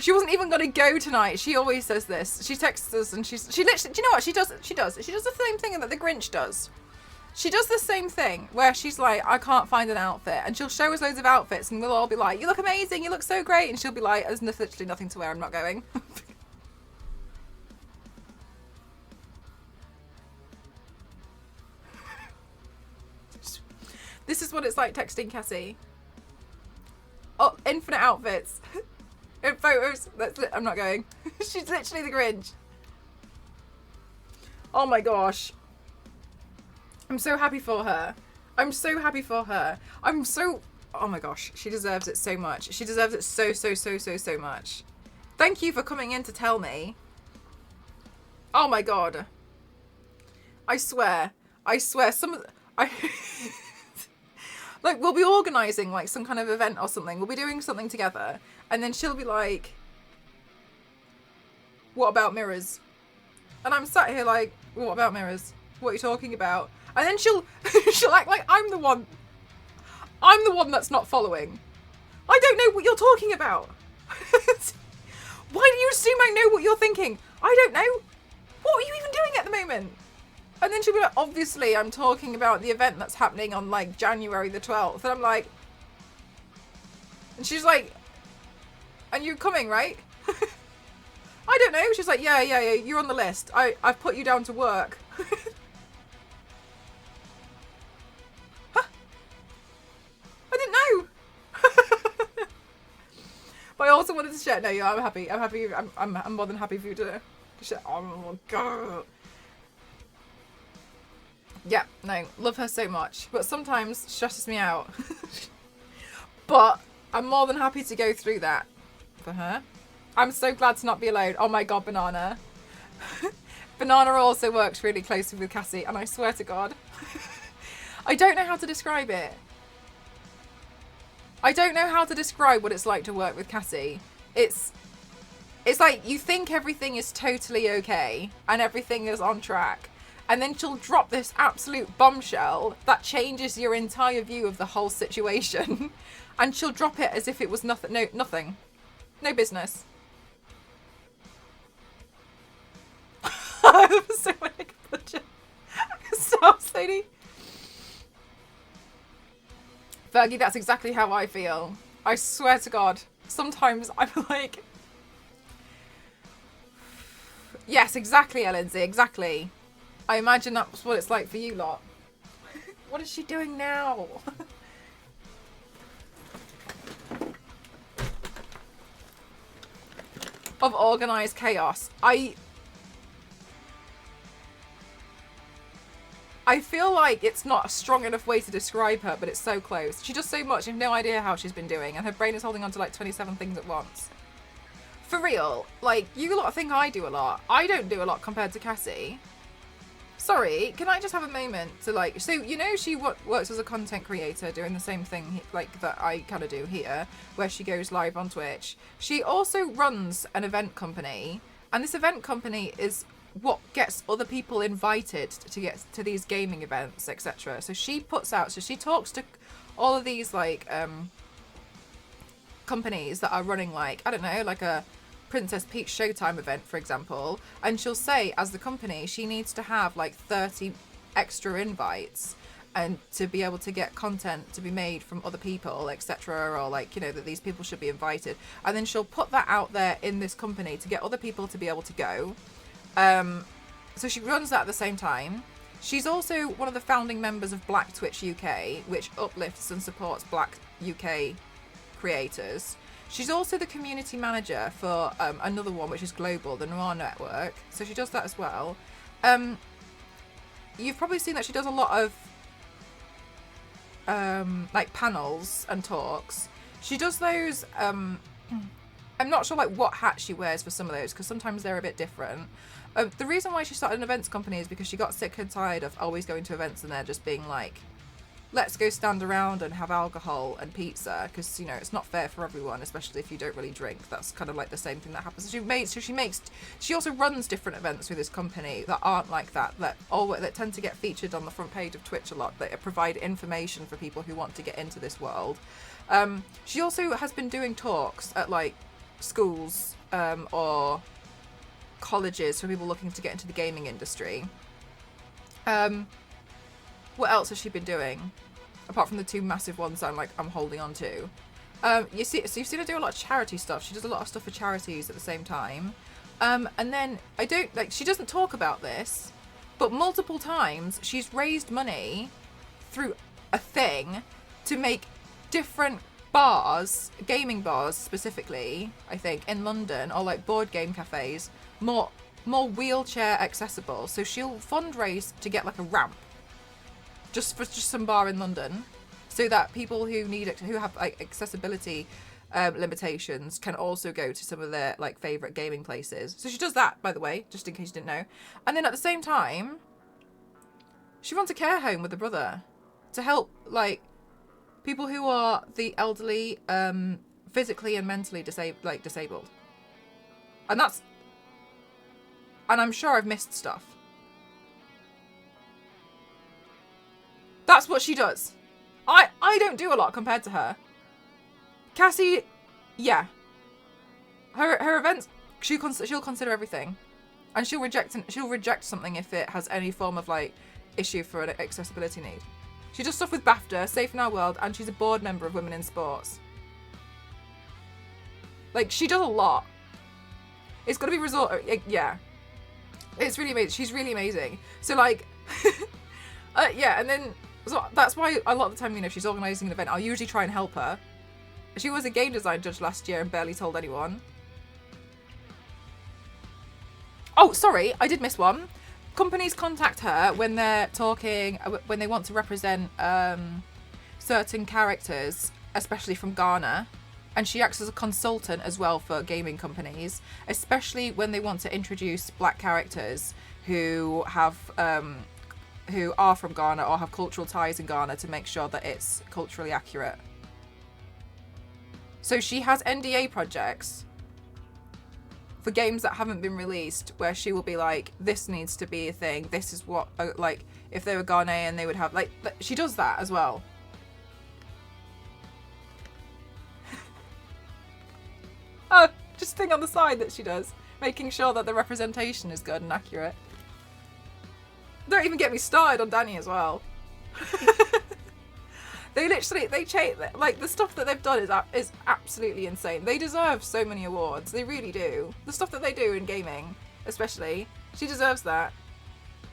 She wasn't even gonna go tonight. She always says this. She texts us and she literally. Do you know what she does? She does the same thing that the Grinch does. She does the same thing where she's like, I can't find an outfit. And she'll show us loads of outfits and we'll all be like, you look amazing, you look so great. And she'll be like, there's literally nothing to wear, I'm not going. This is what it's like texting Cassie. Oh, infinite outfits. In photos. That's it, I'm not going. She's literally the Grinch. Oh my gosh. I'm so happy for her. I'm so happy for her. I'm so... Oh my gosh. She deserves it so much. She deserves it so much. Thank you for coming in to tell me. Oh my god. I swear. Like, we'll be organising, like, some kind of event or something. We'll be doing something together. And then she'll be like... What about mirrors? And I'm sat here like, what about mirrors? What are you talking about? And then she'll act like I'm the one that's not following. I don't know what you're talking about. Why do you assume I know what you're thinking? I don't know. What are you even doing at the moment? And then she'll be like, obviously I'm talking about the event that's happening on like January the 12th. And I'm like, and she's like, and you're coming, right? I don't know. She's like, yeah, you're on the list. I've put you down to work. Huh? I didn't know. But I also wanted to share. No, yeah, I'm happy. I'm more than happy for you to share. Oh my god. Yeah, no, love her so much. But sometimes stresses me out. But I'm more than happy to go through that for her. I'm so glad to not be alone. Oh my god, Banana. Banana also works really closely with Cassie, and I swear to God, I don't know how to describe it. I don't know how to describe what it's like to work with Cassie. It's like you think everything is totally okay and everything is on track, and then she'll drop this absolute bombshell that changes your entire view of the whole situation. And she'll drop it as if it was nothing. No business. So like stop, Sadie. Fergie, that's exactly how I feel. I swear to God. Sometimes I'm like, yes, exactly, Lindsay, exactly. I imagine that's what it's like for you lot. What is she doing now? Of organised chaos. I feel like it's not a strong enough way to describe her, but it's so close. She does so much, you have no idea how she's been doing, and her brain is holding on to like 27 things at once. For real, like, you lot think I do a lot. I don't do a lot compared to Cassie. Sorry, can I just have a moment to like, so you know she works as a content creator doing the same thing like that I kind of do here, where she goes live on Twitch. She also runs an event company, and this event company is what gets other people invited to get to these gaming events, etc. So she talks to all of these like companies that are running like, I don't know, like a Princess Peach Showtime event, for example, and she'll say as the company she needs to have like 30 extra invites and to be able to get content to be made from other people, etc., or like, you know, that these people should be invited, and then she'll put that out there in this company to get other people to be able to go. So she runs that at the same time. She's also one of the founding members of Black Twitch UK, which uplifts and supports Black UK creators. She's also the community manager for another one, which is global, the Noir Network. So she does that as well. You've probably seen that she does a lot of like panels and talks. She does those. I'm not sure like what hat she wears for some of those, because sometimes they're a bit different. The reason why she started an events company is because she got sick and tired of always going to events and they're just being like, let's go stand around and have alcohol and pizza, because, you know, it's not fair for everyone, especially if you don't really drink. That's kind of like the same thing that happens. She also runs different events through this company that aren't like that tend to get featured on the front page of Twitch a lot, that provide information for people who want to get into this world. She also has been doing talks at like schools or colleges for people looking to get into the gaming industry. What else has she been doing apart from the two massive ones that I'm holding on to? You've seen her do a lot of charity stuff. She does a lot of stuff for charities at the same time. And then she doesn't talk about this, but multiple times she's raised money through a thing to make different bars, gaming bars specifically, I think, in London, or like board game cafes, more wheelchair accessible. So she'll fundraise to get like a ramp just some bar in London, so that people who have like accessibility limitations can also go to some of their like favorite gaming places. So she does that, by the way, just in case you didn't know. And then at the same time, she runs a care home with her brother to help like people who are the elderly, physically and mentally disabled. And I'm sure I've missed stuff. That's what she does. I don't do a lot compared to her. Cassie, yeah. Her events, she'll consider everything, and she'll reject something if it has any form of like issue for an accessibility need. She does stuff with BAFTA, Safe in Our World, and she's a board member of Women in Sports. Like, she does a lot. It's got to be resort. Yeah, it's really amazing. She's really amazing. So like, yeah, and then so that's why a lot of the time, you know, if she's organising an event, I'll usually try and help her. She was a game design judge last year and barely told anyone. Oh, sorry, I did miss one. Companies contact her when they're talking, when they want to represent certain characters, especially from Ghana. And she acts as a consultant as well for gaming companies, especially when they want to introduce black characters who have who are from Ghana or have cultural ties in Ghana, to make sure that it's culturally accurate. So she has NDA projects for games that haven't been released, where she will be like, this needs to be a thing. This is what, like, if they were Ghanaian, they would have, like, she does that as well. Oh, just thing on the side that she does, making sure that the representation is good and accurate. Don't even get me started on Danny as well. They change, like, the stuff that they've done is absolutely insane. They deserve so many awards. They really do. The stuff that they do in gaming, especially, she deserves that.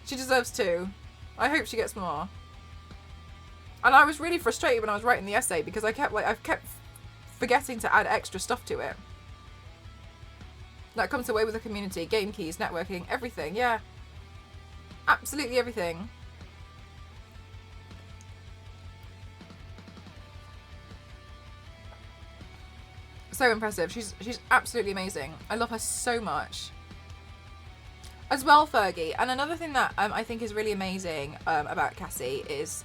She deserves 2. I hope she gets more. And I was really frustrated when I was writing the essay, because I've kept forgetting to add extra stuff to it. That comes away with the community, game keys, networking, everything, yeah. Absolutely everything. So impressive. She's absolutely amazing. I love her so much. As well, Fergie. And another thing that I think is really amazing about Cassie is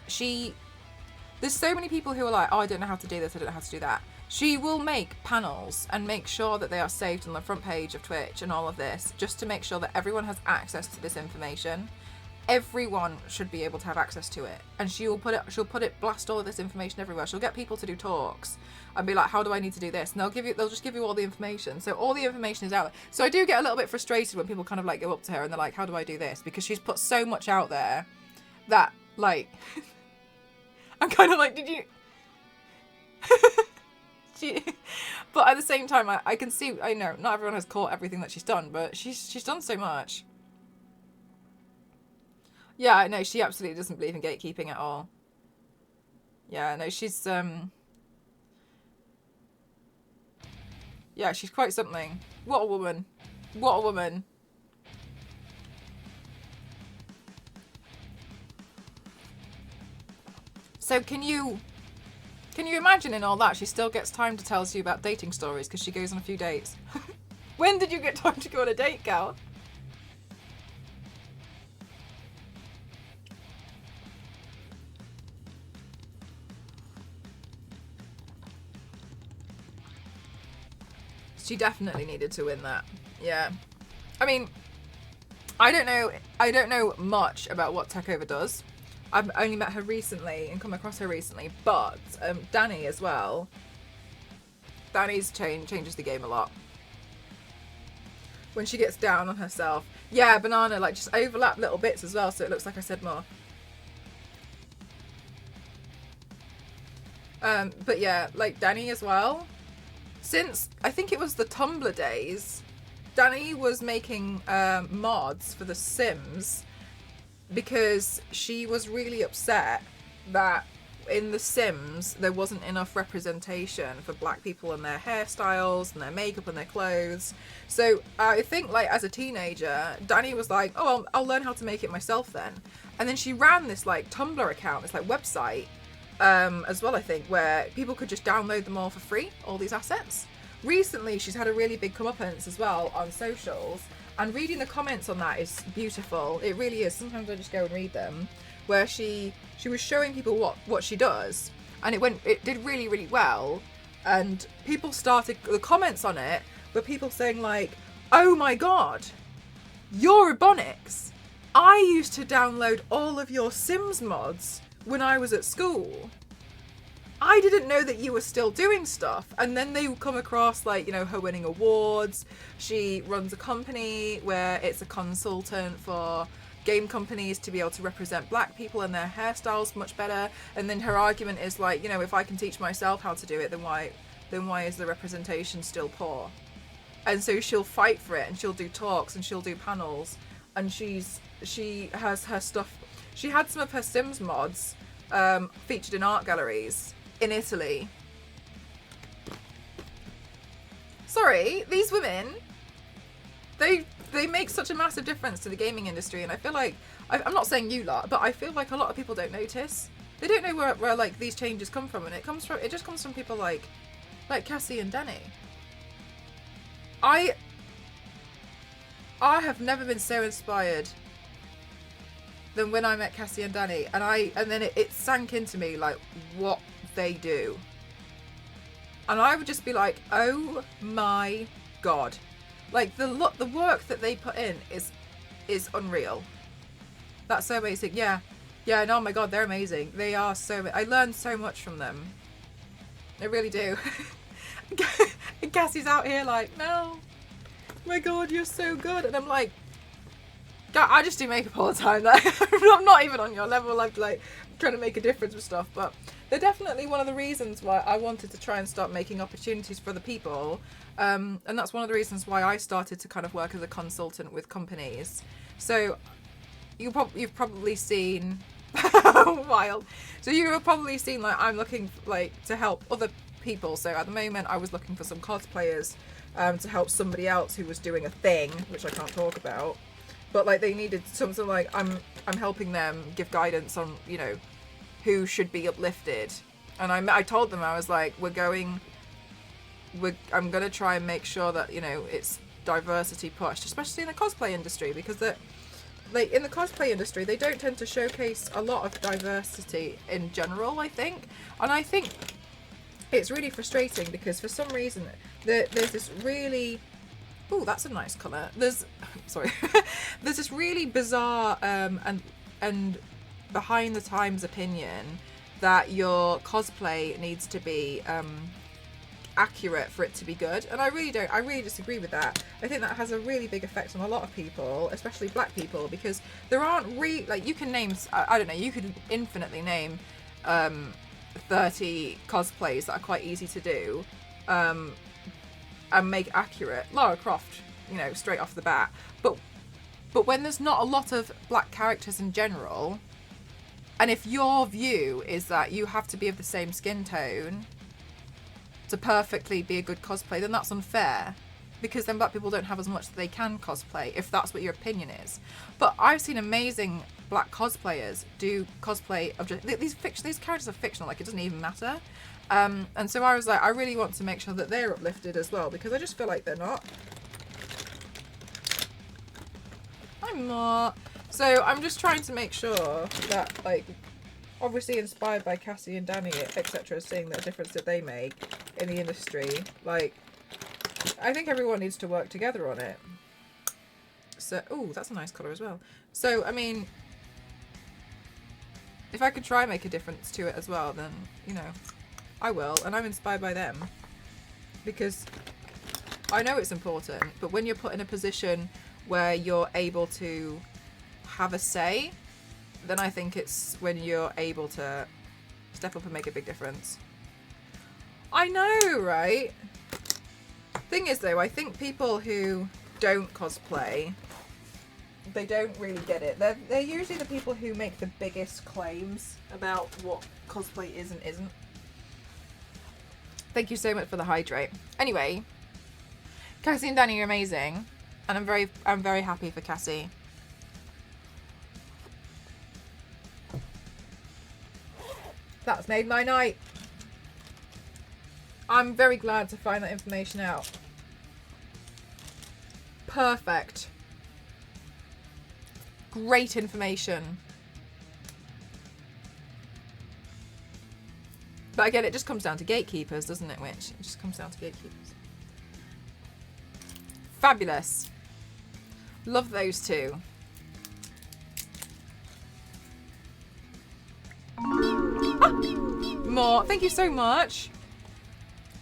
there's so many people who are like, oh, I don't know how to do this, I don't know how to do that. She will make panels and make sure that they are saved on the front page of Twitch and all of this, just to make sure that everyone has access to this information. Everyone should be able to have access to it, and she'll blast all of this information everywhere. She'll get people to do talks and be like, how do I need to do this? And they'll just give you all the information. So all the information is out there. So I do get a little bit frustrated when people kind of like go up to her and they're like, how do I do this? Because she's put so much out there that, like, I'm kind of like, did you but at the same time, I can see, I know not everyone has caught everything that she's done, but she's done so much. Yeah, no, she absolutely doesn't believe in gatekeeping at all. Yeah, no, she's yeah, she's quite something. What a woman. What a woman. So can you imagine in all that she still gets time to tell you about dating stories because she goes on a few dates? When did you get time to go on a date, gal? She definitely needed to win that. Yeah. I mean, I don't know much about what Takeover does. I've only met her recently and come across her recently, but Danny as well. Danny's changes the game a lot. When she gets down on herself. Yeah, Banana, like, just overlap little bits as well, so it looks like I said more. But yeah, like Danny as well. Since, I think it was the Tumblr days, Danny was making mods for The Sims because she was really upset that in The Sims there wasn't enough representation for black people and their hairstyles and their makeup and their clothes. So I think, like, as a teenager, Danny was like, oh, I'll learn how to make it myself then. And then she ran this, like, Tumblr account, this, like, website as well, I think, where people could just download them all for free, all these assets. Recently, she's had a really big comeuppance as well on socials, and reading the comments on that is beautiful. It really is. Sometimes I just go and read them, where she was showing people what she does, and it did really, really well. And people started, the comments on it were people saying like, oh my god, you're Ebonics. I used to download all of your Sims mods when I was at school. I didn't know that you were still doing stuff. And then they come across, like, you know, her winning awards. She runs a company where it's a consultant for game companies to be able to represent black people and their hairstyles much better. And then her argument is like, you know, if I can teach myself how to do it, then why is the representation still poor? and so she'll fight for it, and she'll do talks, and she'll do panels, and she has her stuff. She had some of her Sims mods featured in art galleries in Italy. Sorry, these women, they make such a massive difference to the gaming industry, and I feel like, I'm not saying you lot, but I feel like a lot of people don't notice. They don't know where like these changes come from, and it just comes from people like Cassie and Danny. I have never been so inspired than when I met Cassie and Danny, and then it sank into me like what they do. And I would just be like, oh my god. Like the work that they put in is unreal. That's so amazing. Yeah, and oh my god, they're amazing. They are I learned so much from them. I really do. And Cassie's out here like, no, my god, you're so good. And I'm like, God, I just do makeup all the time. Like, I'm not even on your level. I'm like trying to make a difference with stuff, but they're definitely one of the reasons why I wanted to try and start making opportunities for other people. And that's one of the reasons why I started to kind of work as a consultant with companies. So you've probably seen wild. So you've probably seen like I'm looking like to help other people. So at the moment I was looking for some cosplayers to help somebody else who was doing a thing which I can't talk about. But like they needed something like I'm helping them give guidance on, you know, who should be uplifted. And I told them, I was like, I'm going to try and make sure that, you know, it's diversity pushed, especially in the cosplay industry, because like in the cosplay industry, they don't tend to showcase a lot of diversity in general, I think. And I think it's really frustrating because for some reason there's this really, oh, that's a nice colour. There's this really bizarre and behind the times opinion that your cosplay needs to be accurate for it to be good, and I really disagree with that. I think that has a really big effect on a lot of people, especially black people, because there aren't like you can name, I don't know, you could infinitely name 30 cosplays that are quite easy to do and make accurate. Lara Croft, you know, straight off the bat, but when there's not a lot of black characters in general, and if your view is that you have to be of the same skin tone to perfectly be a good cosplay, then that's unfair, because then black people don't have as much that they can cosplay, if that's what your opinion is. But I've seen amazing black cosplayers do cosplay of just, these characters are fictional, like it doesn't even matter. And so I was like, I really want to make sure that they're uplifted as well, because I just feel like they're not. I'm not. So I'm just trying to make sure that, like, obviously inspired by Cassie and Danny, etc., seeing the difference that they make in the industry, like, I think everyone needs to work together on it. So, oh, that's a nice colour as well. So, I mean, if I could try and make a difference to it as well, then, you know, I will. And I'm inspired by them, because I know it's important, but when you're put in a position where you're able to have a say, then I think it's when you're able to step up and make a big difference. I know, right? Thing is though, I think people who don't cosplay, they don't really get it. They're usually the people who make the biggest claims about what cosplay is and isn't. Thank you so much for the hydrate. Anyway, Cassie and Danny are amazing, and I'm very happy for Cassie. That's made my night. I'm very glad to find that information out. Perfect. Great information. But again, it just comes down to gatekeepers, doesn't it, Witch? It just comes down to gatekeepers. Fabulous. Love those two. More. Thank you so much.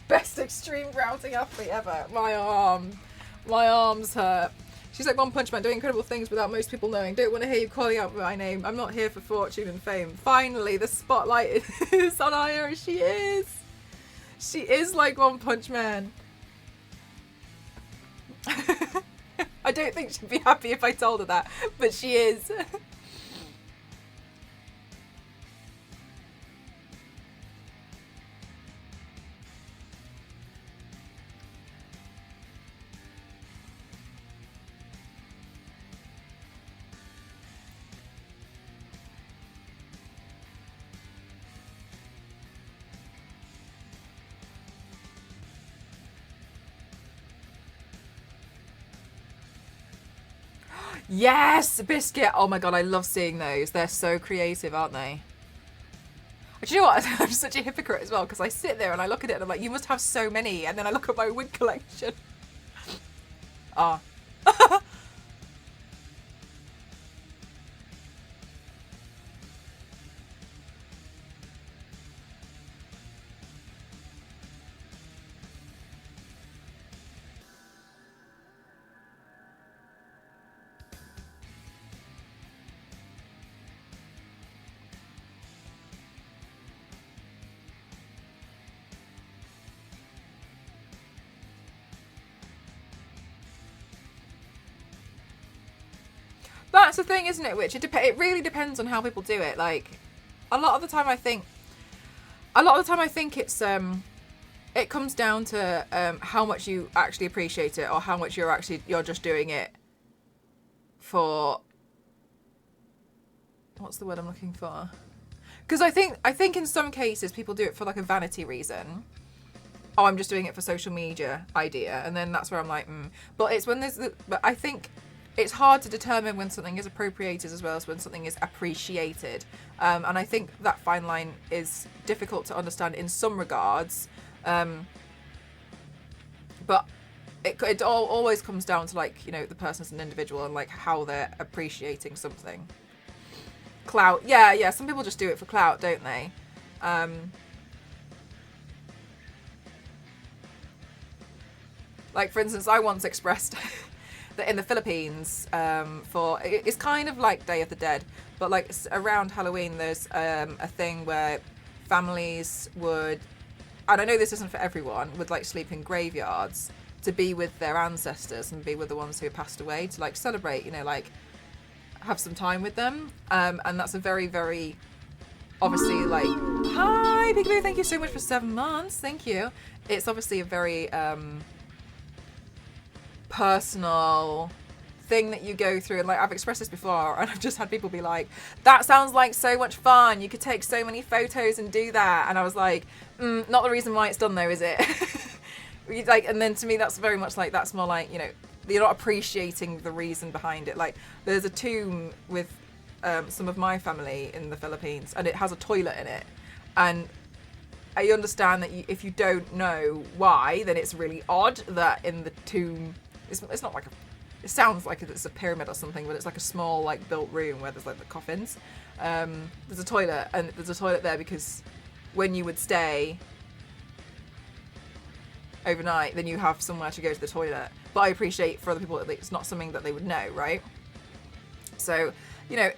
Best extreme grouting athlete ever. My arms hurt. She's like One Punch Man, doing incredible things without most people knowing. Don't want to hear you calling out my name. I'm not here for fortune and fame. Finally, the spotlight is on Aya. She is. She is like One Punch Man. I don't think she'd be happy if I told her that, but she is. Yes, biscuit. Oh my god, I love seeing those. They're so creative, aren't they? Do you know what? I'm such a hypocrite as well, because I sit there and I look at it and I'm like, you must have so many. And then I look at my wig collection. Ah. That's the thing, isn't it? Which it really depends on how people do it. Like, a lot of the time I think it's it comes down to how much you actually appreciate it, or how much you're just doing it for, what's the word I'm looking for? Because I think in some cases people do it for like a vanity reason. Oh, I'm just doing it for social media idea, and then that's where I'm like, But it's when but I think it's hard to determine when something is appropriated as well as when something is appreciated. And I think that fine line is difficult to understand in some regards. But it always comes down to, like, you know, the person as an individual and like how they're appreciating something. Clout. Yeah. Some people just do it for clout, don't they? Like, for instance, I once expressed that in the Philippines, it's kind of like Day of the Dead, but like around Halloween, there's a thing where families would, and I know this isn't for everyone, would like sleep in graveyards to be with their ancestors and be with the ones who passed away, to like celebrate, you know, like have some time with them. And that's a very, very, obviously, like, hi, Peekaboo, thank you so much for 7 months. Thank you. It's obviously a very personal thing that you go through, and like I've expressed this before, and I've just had people be like, that sounds like so much fun, you could take so many photos and do that, and I was like, not the reason why it's done though, is it? Like, and then to me that's very much like, that's more like, you know, you're not appreciating the reason behind it. Like, there's a tomb with some of my family in the Philippines, and it has a toilet in it, and I understand that if you don't know why, then it's really odd that in the tomb, it's not like it sounds like it's a pyramid or something, but it's like a small, like, built room where there's like the coffins. There's a toilet, and there's a toilet there because when you would stay overnight, then you have somewhere to go to the toilet. But I appreciate for other people that it's not something that they would know, right? So, you know,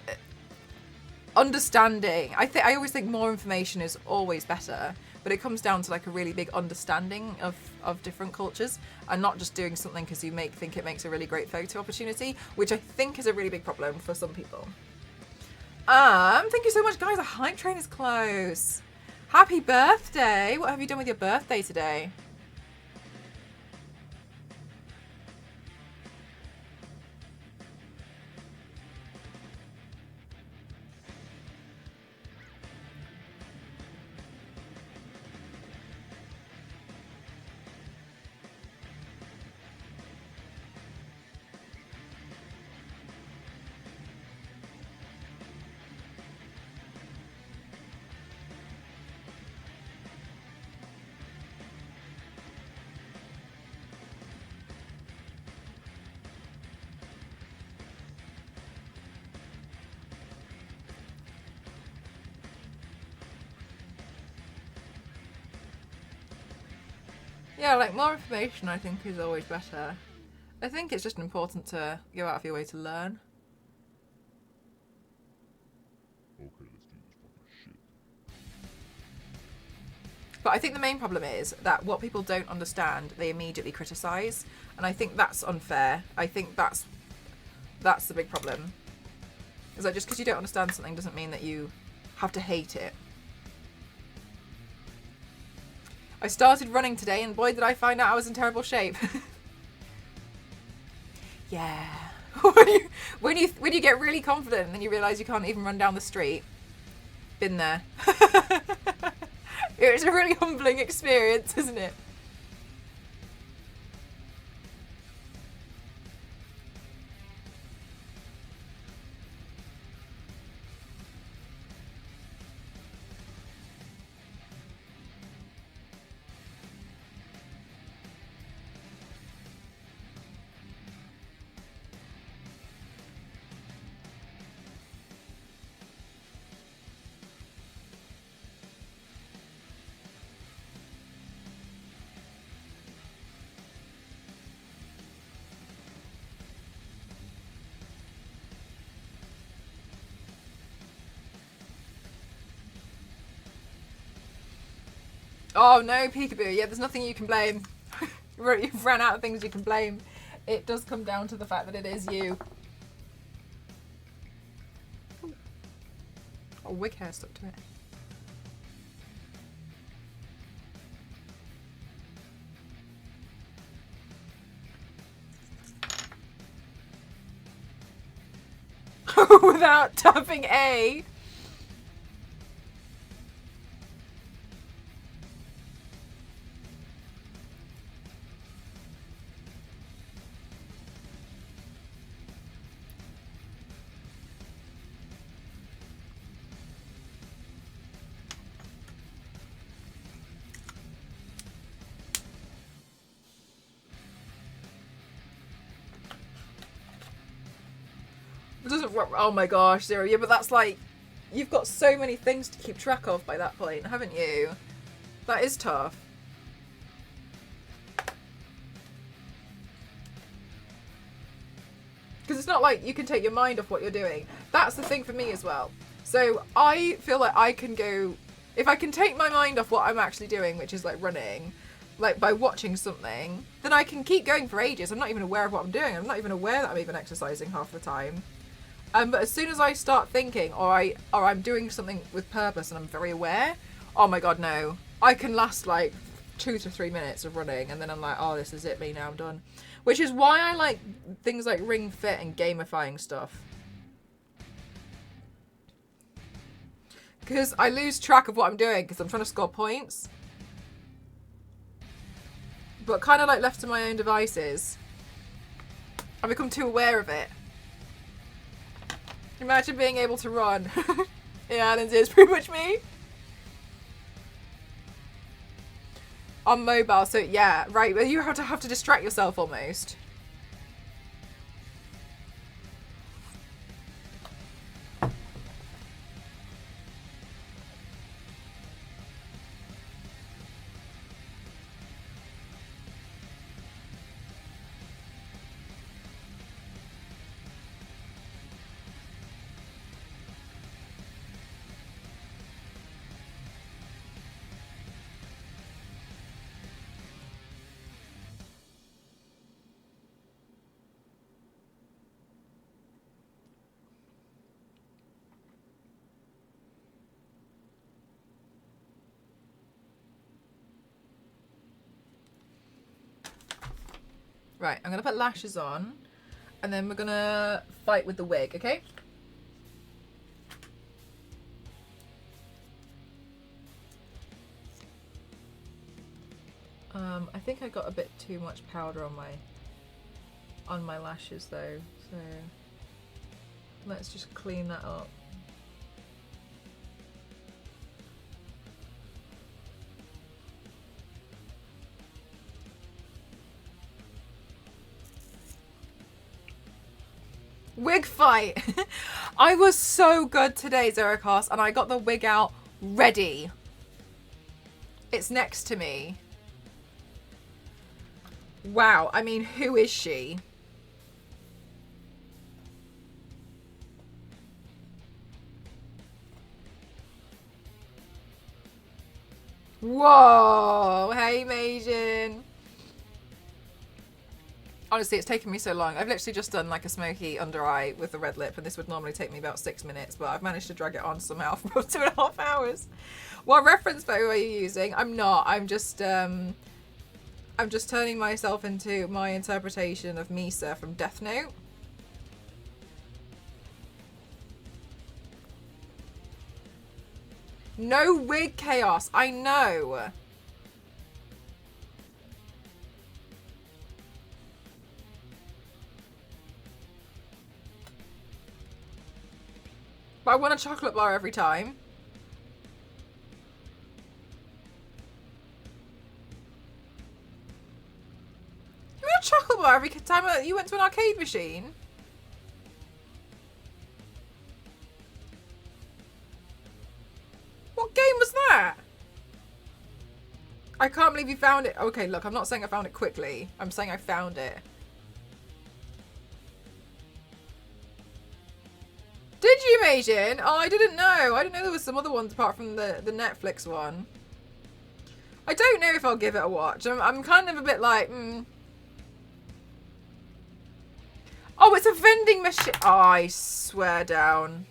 understanding. I always think more information is always better, but it comes down to like a really big understanding of different cultures, and not just doing something because you think it makes a really great photo opportunity, which I think is a really big problem for some people. Thank you so much, guys. The hype train is close. Happy birthday. What have you done with your birthday today? Yeah, like, more information I think is always better. I think it's just important to go out of your way to learn. Okay, let's do this fucking shit. But I think the main problem is that what people don't understand, they immediately criticise. And I think that's unfair. I think that's the big problem. Is that just because you don't understand something doesn't mean that you have to hate it. I started running today and boy did I find out I was in terrible shape. Yeah. when you get really confident and then you realise you can't even run down the street. Been there. It's a really humbling experience, isn't it? Oh no, peekaboo. Yeah, there's nothing you can blame. You've ran out of things you can blame. It does come down to the fact that it is you. Oh, wig hair stuck to it. Without tapping A. It doesn't. Oh my gosh, Zero. Yeah, but that's like, you've got so many things to keep track of by that point, haven't you? That is tough. Because it's not like you can take your mind off what you're doing. That's the thing for me as well. So I feel like I can go, if I can take my mind off what I'm actually doing, which is like running, like by watching something, then I can keep going for ages. I'm not even aware of what I'm doing. I'm not even aware that I'm even exercising half the time. But as soon as I start thinking, or I'm doing something with purpose and I'm very aware, oh my god, no. I can last like 2 to 3 minutes of running and then I'm like, oh, this is it, me, now I'm done. Which is why I like things like Ring Fit and gamifying stuff. Because I lose track of what I'm doing because I'm trying to score points. But kind of like left to my own devices, I become too aware of it. Imagine being able to run. Yeah, Lindsay, it's pretty much me. On mobile, so yeah, right. But you have to distract yourself almost. Right, I'm going to put lashes on, and then we're going to fight with the wig, okay? I think I got a bit too much powder on my lashes though, so let's just clean that up. Wig fight! I was so good today, Zeracast, and I got the wig out ready. It's next to me. Wow, I mean, who is she? Whoa! Hey, Majin. Honestly, it's taken me so long. I've literally just done like a smoky under eye with the red lip, and this would normally take me about 6 minutes, but I've managed to drag it on somehow for 2.5 hours. What reference photo are you using? I'm not. I'm just turning myself into my interpretation of MISA from Death Note. No wig chaos. I know. But I want a chocolate bar every time. You want a chocolate bar every time you went to an arcade machine? What game was that? I can't believe you found it. Okay, look, I'm not saying I found it quickly. I'm saying I found it. Did you, Majin? Oh, I didn't know. I didn't know there was some other ones apart from the Netflix one. I don't know if I'll give it a watch. I'm kind of a bit like, Oh, it's a vending machine. Oh, I swear down.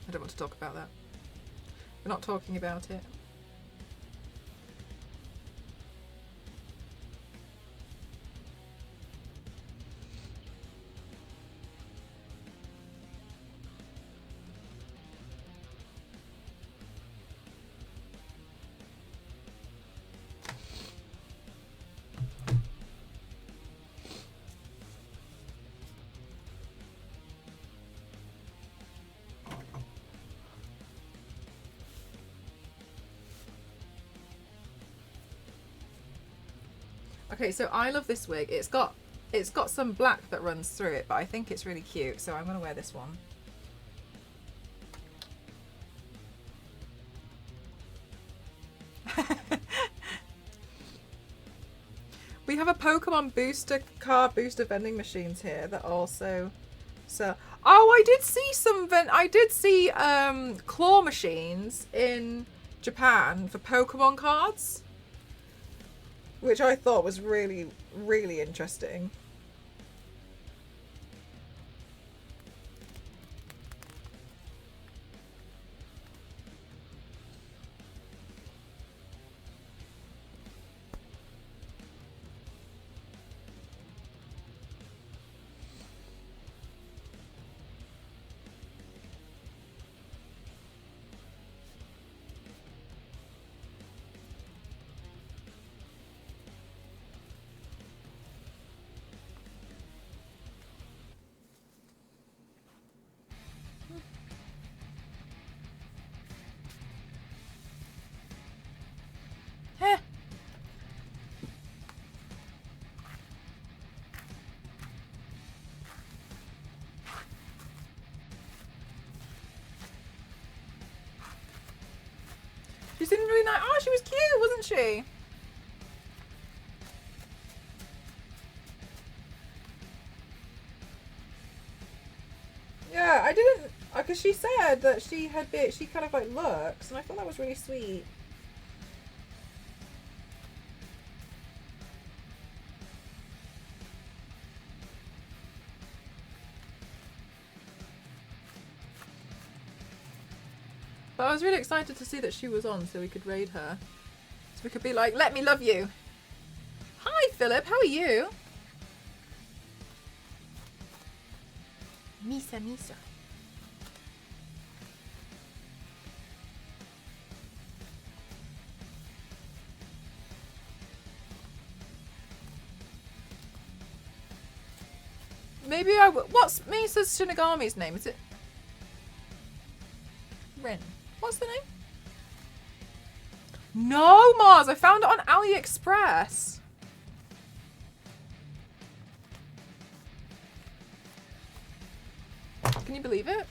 I don't want to talk about that. We're not talking about it. Okay, so I love this wig. It's got some black that runs through it, but I think it's really cute, so I'm gonna wear this one. We have a Pokemon booster vending machines here that also sell. Oh, I did see claw machines in Japan for Pokemon cards, which I thought was really, really interesting. She seemed really nice. Oh, she was cute, wasn't she? Yeah, I didn't, because she said that she kind of like looks, and I thought that was really sweet. But I was really excited to see that she was on so we could raid her. So we could be like, let me love you. Hi, Philip. How are you? Misa, Misa. Maybe I will. What's Misa's Shinigami's name? Is it Rin? What's the name? No, Mars. I found it on AliExpress. Can you believe it?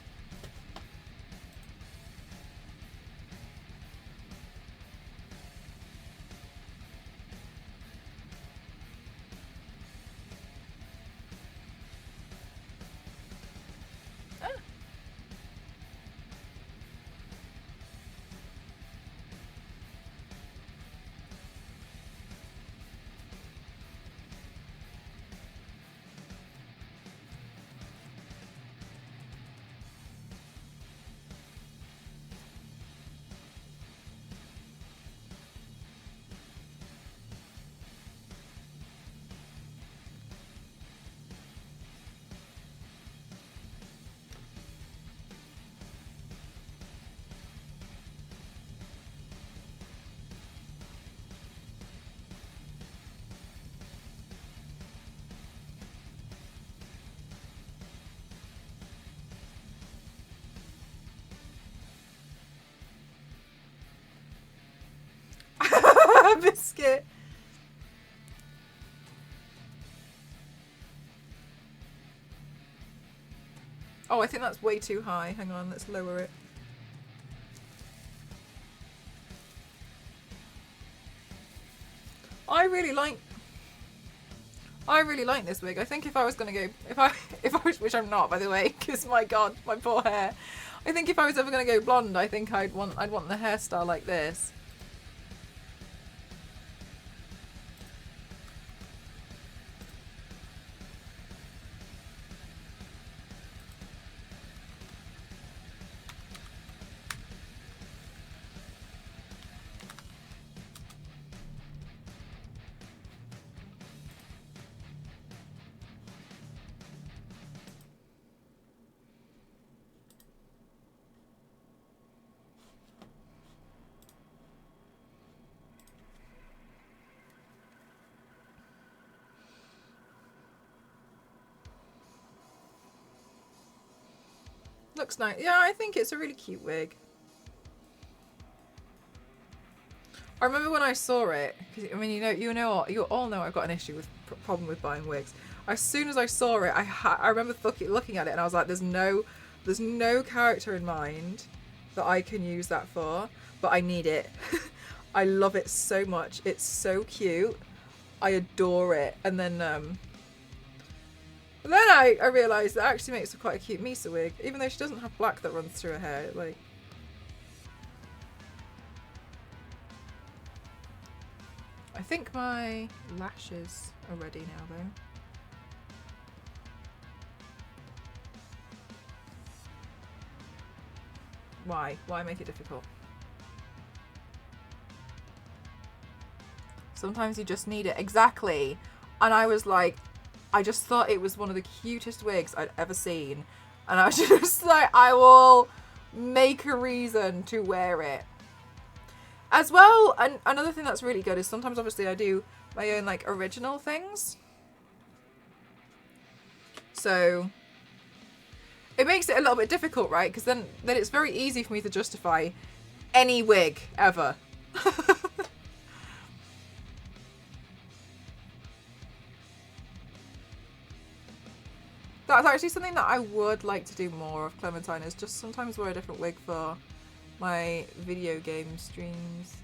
Biscuit. Oh, I think that's way too high. Hang on, let's lower it. I really like this wig. I think if I was gonna go, if I was, which I'm not, by the way, because my God, my poor hair. I think if I was ever gonna go blonde, I think I'd want the hairstyle like this. Looks nice. Yeah, I think it's a really cute wig. I remember when I saw it, because I mean, you all know I've got an issue with problem with buying wigs. As soon as I saw it, I remember looking at it and I was like, there's no character in mind that I can use that for, but I need it. I love it so much. It's so cute. I adore it. And then I realised that actually makes it quite a cute MISA wig, even though she doesn't have black that runs through her hair. Like, I think my lashes are ready now, though. Why? Why make it difficult? Sometimes you just need it. Exactly. And I was like, I just thought it was one of the cutest wigs I'd ever seen. And I was just like, I will make a reason to wear it. As well, and another thing that's really good is sometimes obviously I do my own like original things. So it makes it a little bit difficult, right? Because then it's very easy for me to justify any wig ever. That's actually something that I would like to do more of, Clementine, is just sometimes wear a different wig for my video game streams.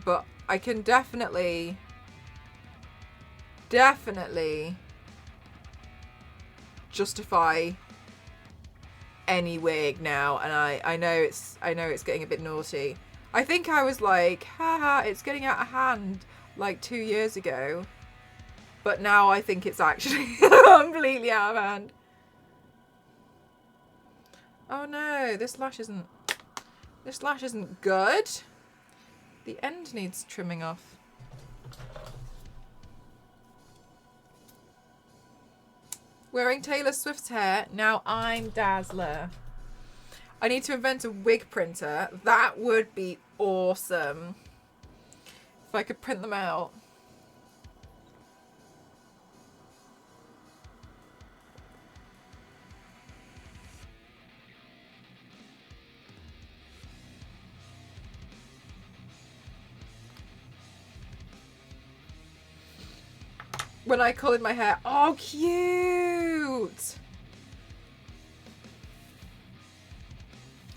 But I can definitely justify any wig now, and I know it's getting a bit naughty. I think I was like, haha, it's getting out of hand like 2 years ago. But now I think it's actually completely out of hand. Oh no, this lash isn't good. The end needs trimming off. Wearing Taylor Swift's hair, now I'm Dazzler. I need to invent a wig printer. That would be awesome. If I could print them out. When I coloured my hair. Oh, cute!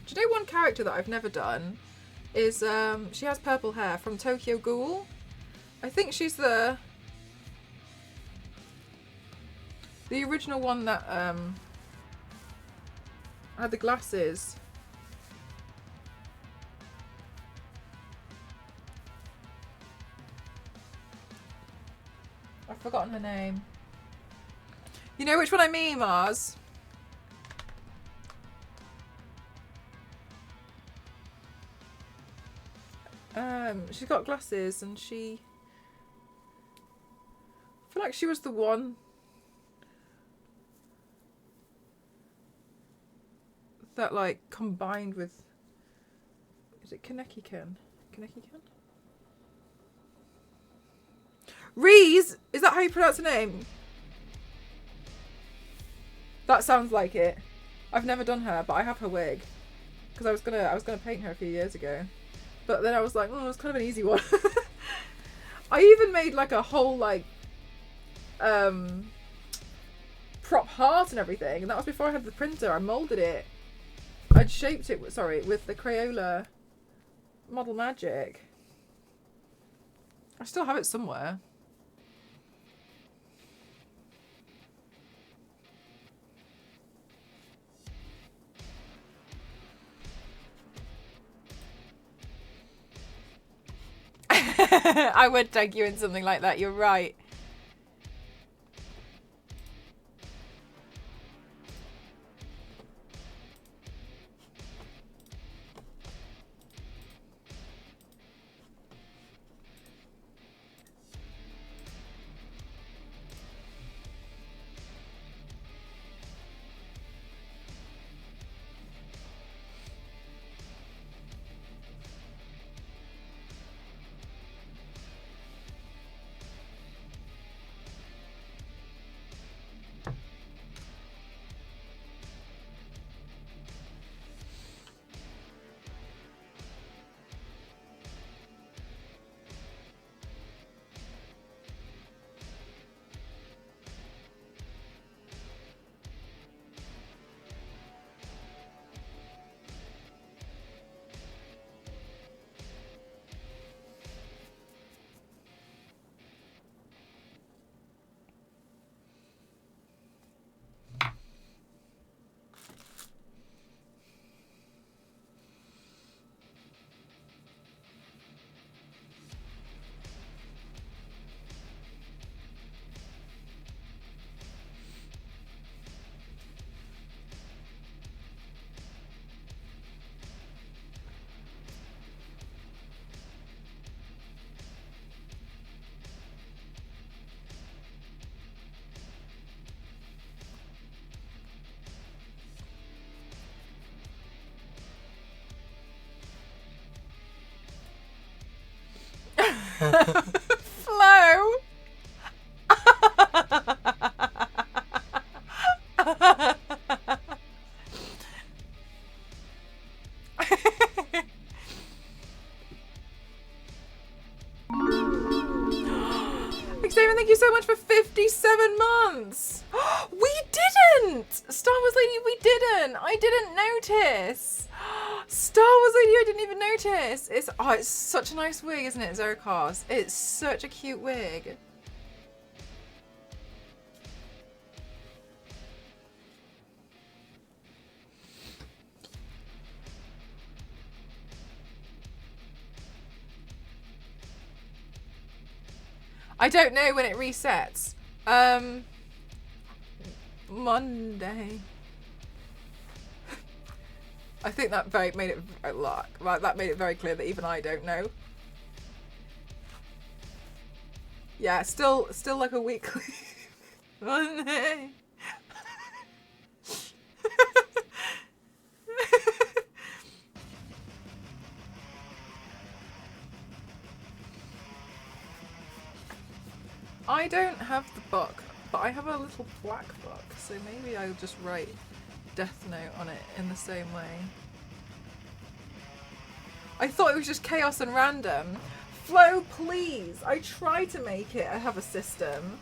Do you know one character that I've never done is she has purple hair from Tokyo Ghoul. I think she's the original one that had the glasses. I've forgotten her name. You know which one I mean, Mars? She's got glasses and I feel like she was the one that like combined with, is it Kaneki-ken? Kaneki-ken? Reese? Is that how you pronounce the name? That sounds like it. I've never done her, but I have her wig because I was gonna paint her a few years ago, but then I was like, oh, it's kind of an easy one. I even made like a whole like prop heart and everything, and that was before I had the printer. I molded it. I'd shaped it, sorry, with the Crayola Model Magic. I still have it somewhere. I would tag you in something like that, you're right. Flo. Xavier, thank you so much for 57 months. We didn't! Star Wars Lady, we didn't. I didn't notice. Star Wars Lady, I didn't even notice. It's such a nice wig, isn't it, Zerocos? It's such a cute wig. I don't know when it resets. Monday. I think that made it that made it very clear that even I don't know. Yeah, still like a weekly. Monday. I don't have the book, but I have a little black book, so maybe I'll just write Death Note on it in the same way. I thought it was just chaos and random. Flo, please! I try to make it have a system,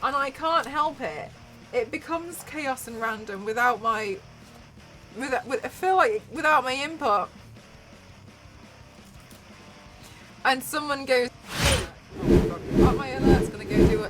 and I can't help it. It becomes chaos and random without my... I feel like without my input. And someone goes... Oh, my alert's gonna go do a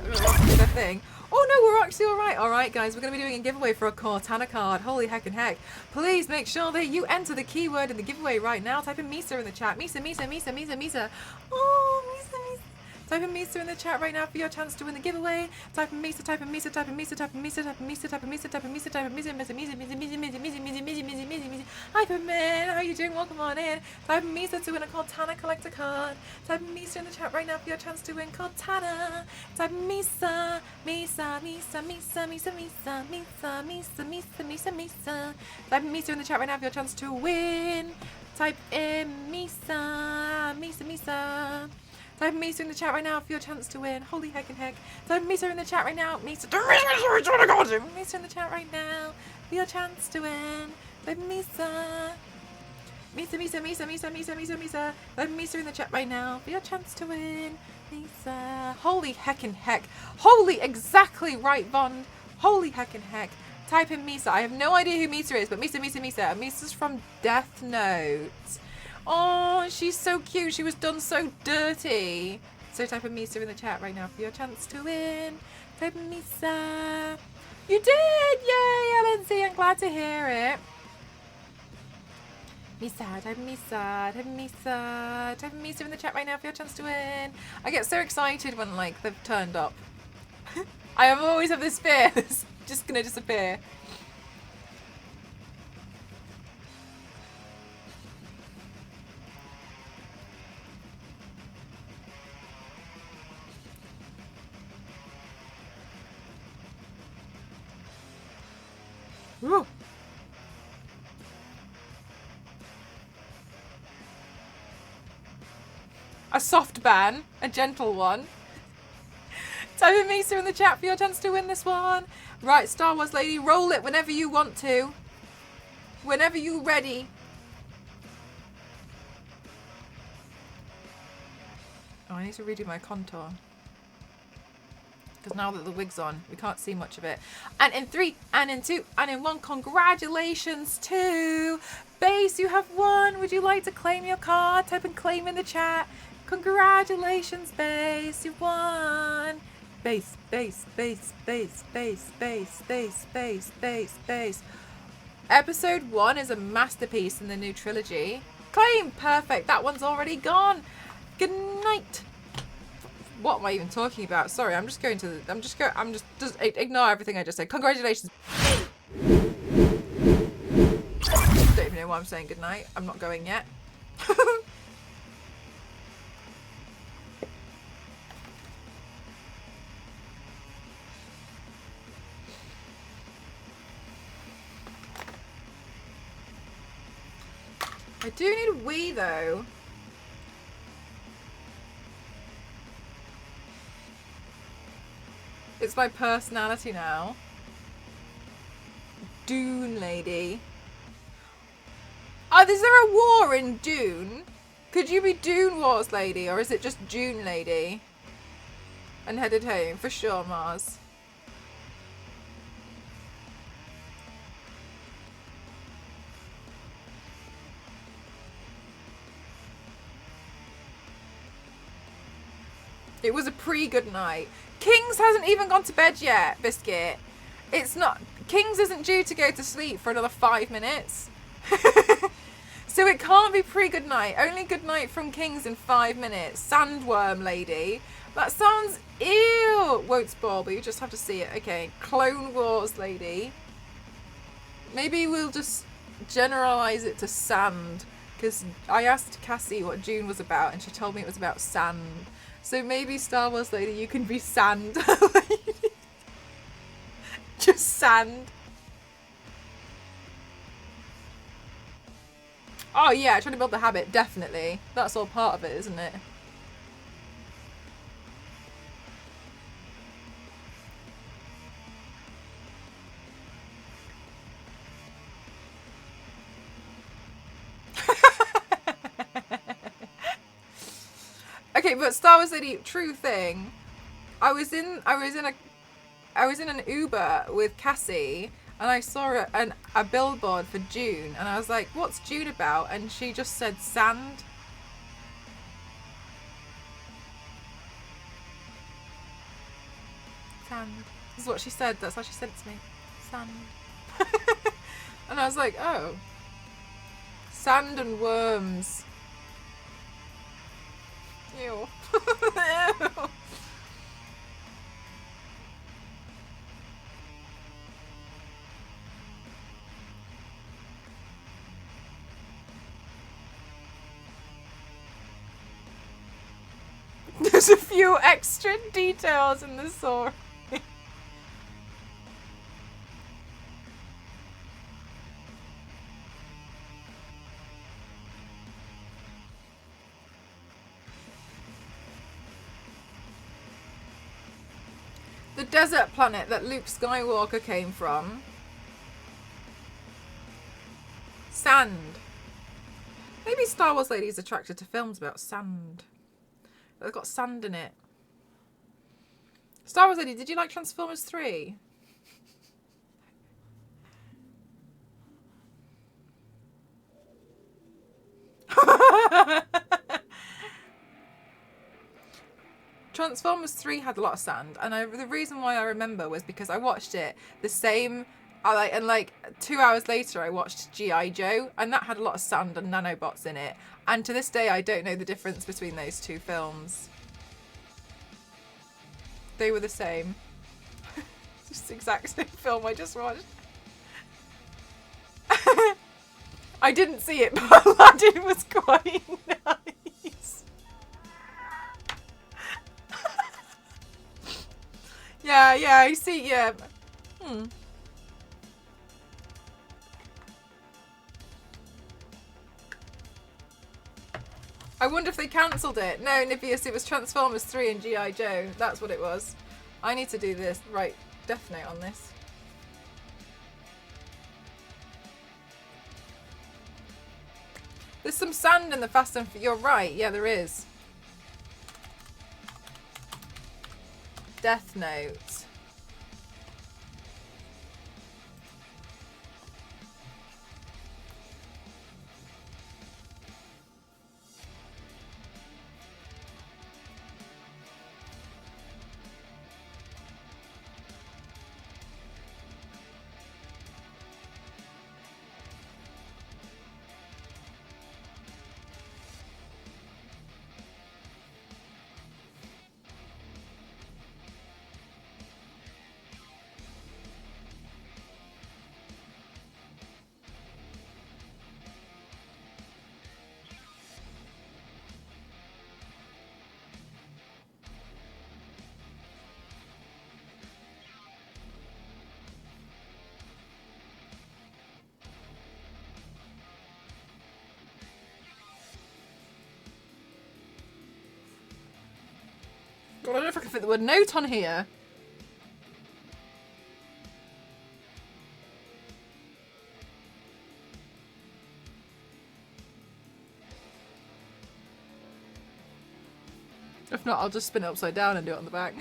thing. Oh no, we're actually alright. Alright guys, we're going to be doing a giveaway for a Cortana card. Holy heck and heck. Please make sure that you enter the keyword in the giveaway right now. Type in MISA in the chat. MISA, MISA, MISA, MISA, MISA. Oh, MISA, MISA. Type in MISA in the chat right now for your chance to win the giveaway. Type in MISA, type in MISA, type in MISA, type in MISA, type in MISA, type in MISA, type in MISA, type in MISA, MISA, MISA, MISA, MISA, MISA, MISA, MISA, MISA, MISA, MISA, MISA. Hi Permin, how you doing? Welcome on in. Type in MISA to win a Cortana collector card. Type in MISA in the chat right now for your chance to win Cortana. Type in MISA, MISA, MISA, MISA, MISA, MISA, MISA, MISA, MISA, MISA, MISA. Type in MISA in the chat right now for your chance to win. Type in MISA, MISA, MISA. Type in MISA in the chat right now for your chance to win. Holy heck and heck. Type in MISA in the chat right now. MISA. MISA in the chat right now. for your chance to win. Type in MISA. MISA, MISA, MISA, MISA, MISA, MISA, MISA. Type in MISA in the chat right now for your chance to win. MISA. Holy heckin' heck. Holy exactly right, Bond. Holy heckin' heck. Type in MISA. I have no idea who MISA is, but MISA, MISA, MISA. MISA's from Death Note. Oh, she's so cute. She was done so dirty. So type in MISA in the chat right now for your chance to win. Type in MISA. You did! Yay, Lindsay. I'm glad to hear it. MISA, type in MISA, type in MISA, type in MISA in the chat right now for your chance to win. I get so excited when, like, they've turned up. I always have this fear that's just gonna disappear. Ooh. A soft ban, a gentle one. Type in MISA in the chat for your chance to win this one. Right, Star Wars lady, roll it whenever you want to. Whenever you're ready. Oh, I need to redo my contour. Because now that the wig's on, we can't see much of it. And in 3, and in 2, and in 1, congratulations to Base, you have won. Would you like to claim your card? Type in claim in the chat. Congratulations, Base, you've won. Base, base, base, base, base, base, base, base, base, base. Episode 1 is a masterpiece in the new trilogy. Claim, perfect. That one's already gone. Good night. What am I even talking about? Sorry, I'm just ignore everything I just said. Congratulations. Don't even know why I'm saying goodnight. I'm not going yet. I do need a wee though. It's my personality now. Dune lady. Oh, is there a war in Dune? Could you be Dune Wars lady, or is it just June lady? And headed home for sure, Mars. It was a pre-good night. Kings hasn't even gone to bed yet, Biscuit. It's not... Kings isn't due to go to sleep for another 5 minutes. So it can't be pre-good night. Only good night from Kings in 5 minutes. Sandworm lady. That sounds... Ew! Won't spoil, but you just have to see it. Okay. Clone Wars lady. Maybe we'll just generalize it to sand. Because I asked Cassie what June was about, and she told me it was about sand. So maybe Star Wars lady, you can be sand lady. Just sand. Oh yeah, trying to build the habit, definitely. That's all part of it, isn't it? Okay, but Star Wars lady, true thing. I was in an Uber with Cassie, and I saw a billboard for June, and I was like, "What's June about?" And she just said sand. Sand. This is what she said. That's what she said to me. Sand. And I was like, "Oh, sand and worms." Ew. Ew. There's a few extra details in the story. The desert planet that Luke Skywalker came from. Sand. Maybe Star Wars Lady is attracted to films about sand. They've got sand in it. Star Wars Lady, did you like Transformers 3? Transformers 3 had a lot of sand, and the reason why I remember was because I watched it the same, and like 2 hours later I watched G.I. Joe, and that had a lot of sand and nanobots in it, and to this day I don't know the difference between those two films. They were the same. Just the exact same film I just watched. I didn't see it, but Aladdin was quite nice. Yeah, I see, yeah. I wonder if they cancelled it. No, Nibius, it was Transformers 3 and G.I. Joe. That's what it was. I need to do this. Right, Death Note on this. There's some sand in the Fast and You're right, yeah, there is. Death Note. God, I don't know if I can fit the word note on here. If not, I'll just spin it upside down and do it on the back.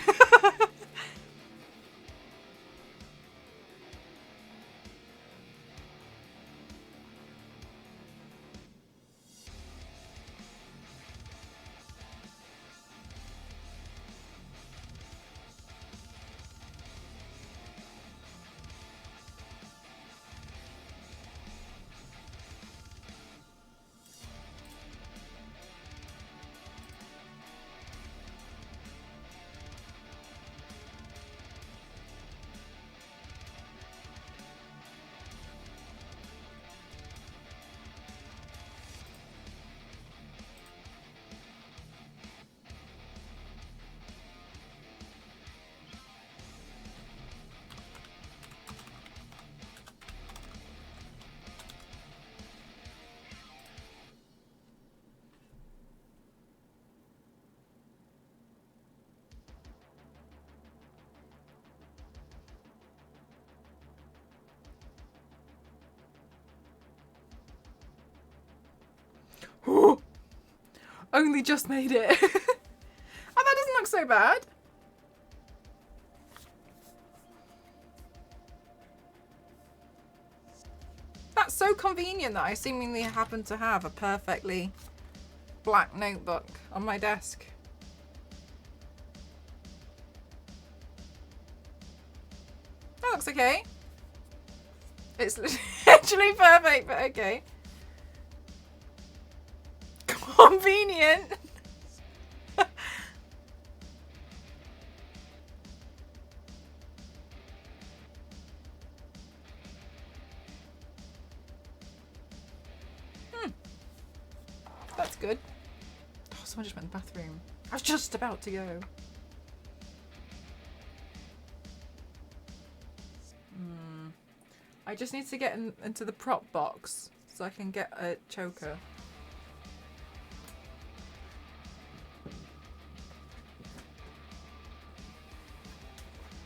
Only just made it. Oh, that doesn't look so bad. That's so convenient that I seemingly happen to have a perfectly black notebook on my desk. That looks okay. It's literally perfect, but okay. Convenient. That's good. Oh, someone just went in the bathroom. I was just about to go. I just need to get into the prop box so I can get a choker.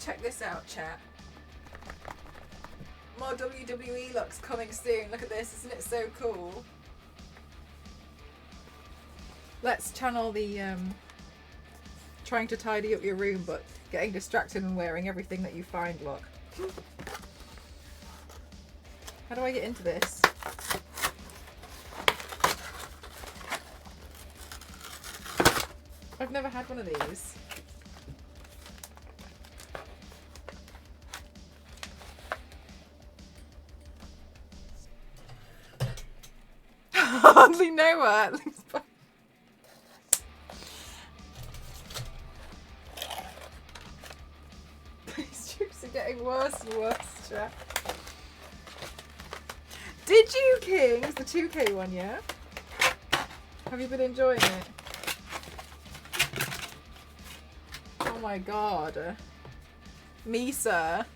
Check this out, chat. More WWE looks coming soon. Look at this, isn't it so cool? Let's channel the trying to tidy up your room but getting distracted and wearing everything that you find look. How do I get into this? I've never had one of these. Hardly know her. These jokes are getting worse and worse, Jack. Did you Kings, the 2K one, yeah? Have you been enjoying it? Oh my god. MISA.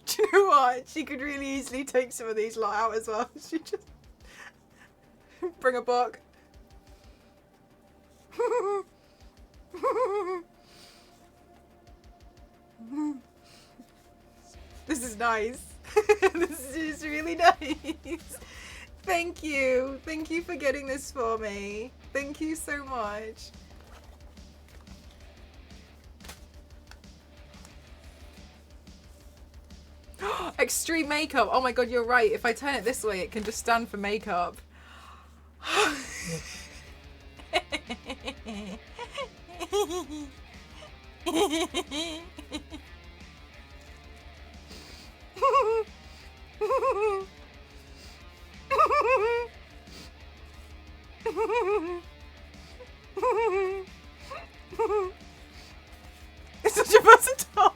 Do you know what? She could really easily take some of these lot out as well. She just bring a book. This is nice. This is really nice. Thank you. Thank you for getting this for me. Thank you so much. Extreme makeup. Oh my god, you're right. If I turn it this way, it can just stand for makeup. It's such a versatile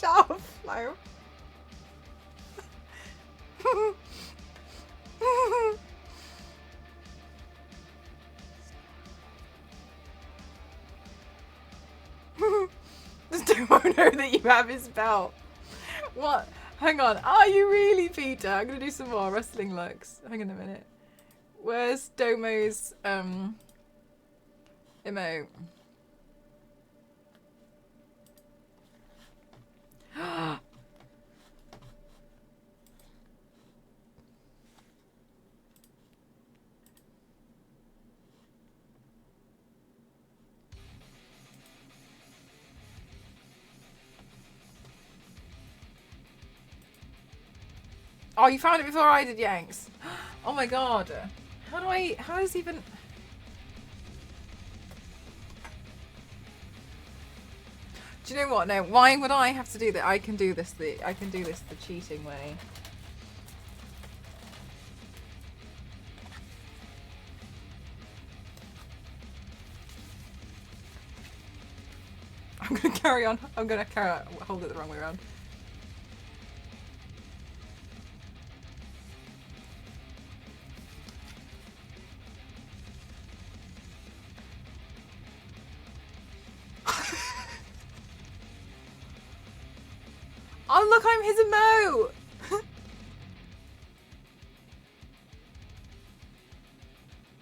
shower flow. Just don't know that you have his belt. What? Hang on. Are you really, Peter? I'm gonna do some more wrestling looks. Hang on a minute. Where's Domo's emote? Oh, you found it before I did, Yanks. Oh my god. How is even... Do you know what? No, why would I have to do that? I can do this the cheating way. I'm gonna carry on. Hold it the wrong way around. Oh look, I'm his emote!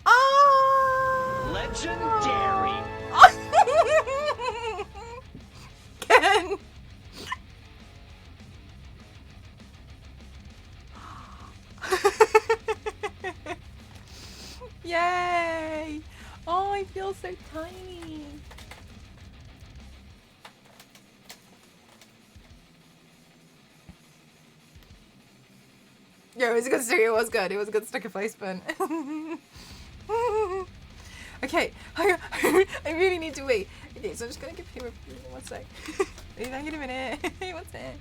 Oh! Legendary! Ken! Yay! Oh, I feel so tiny. Yeah, it was a good sticker. It was good. It was a good sticker placement. Okay, I really need to wait. Okay, so I'm just gonna give him a 1 sec. Wait a minute. 1 sec.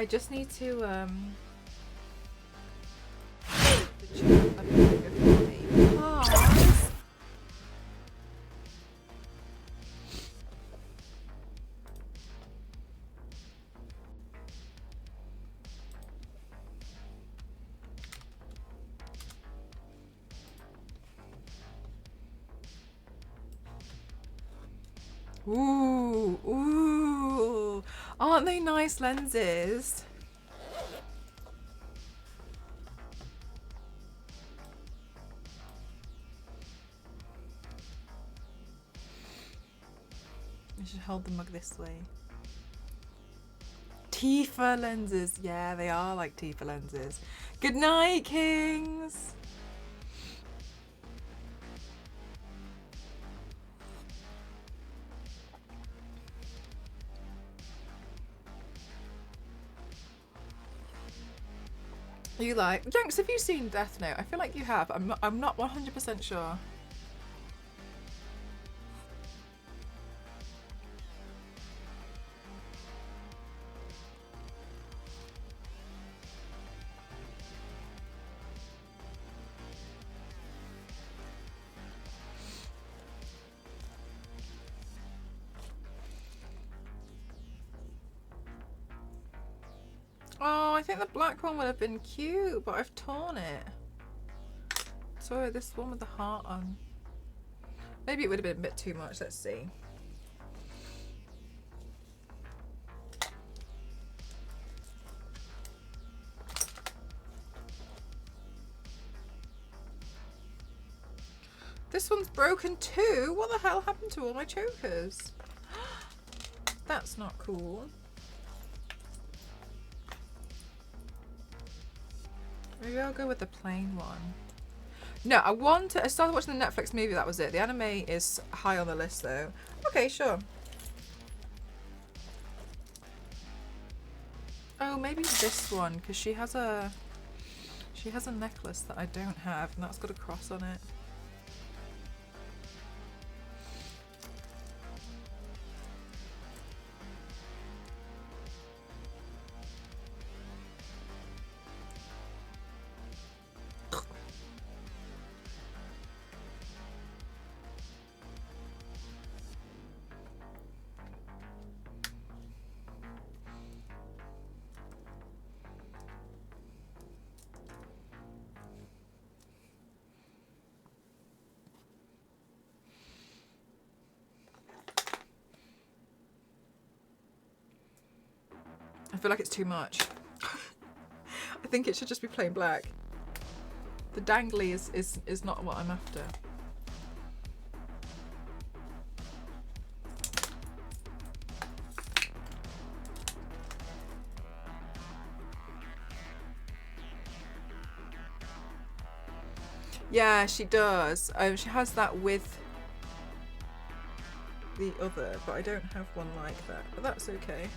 I just need to the chat a bit bigger for me because ooh, aren't they nice lenses? I should hold the mug this way. Tifa lenses. Yeah, they are like Tifa lenses. Good night, kings. You like Yanks? Have you seen Death Note? I feel like you have. I'm not 100% sure. Oh, I think the black one would have been cute, but I've torn it. Sorry, this one with the heart on. Maybe it would have been a bit too much. Let's see. This one's broken too. What the hell happened to all my chokers? That's not cool. Maybe I'll go with the plain one. No, I started watching the Netflix movie, that was it. The anime is high on the list though. Okay, sure. Oh, maybe this one, because she has a necklace that I don't have, and that's got a cross on it. I feel like it's too much. I think it should just be plain black. The dangly is not what I'm after. Yeah, she does. She has that with the other, but I don't have one like that. But that's okay.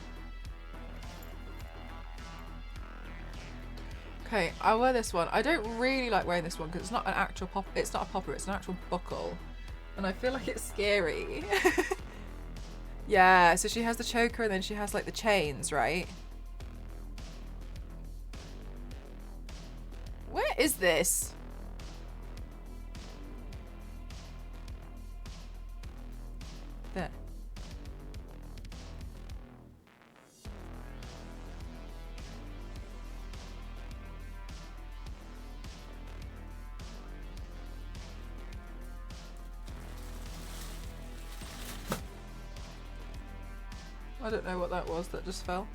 Okay, I'll wear this one. I don't really like wearing this one because it's not an actual pop. It's not a popper. It's an actual buckle, and I feel like it's scary. Yeah. So she has the choker, and then she has like the chains, right? Where is this? There. I don't know what that was that just fell.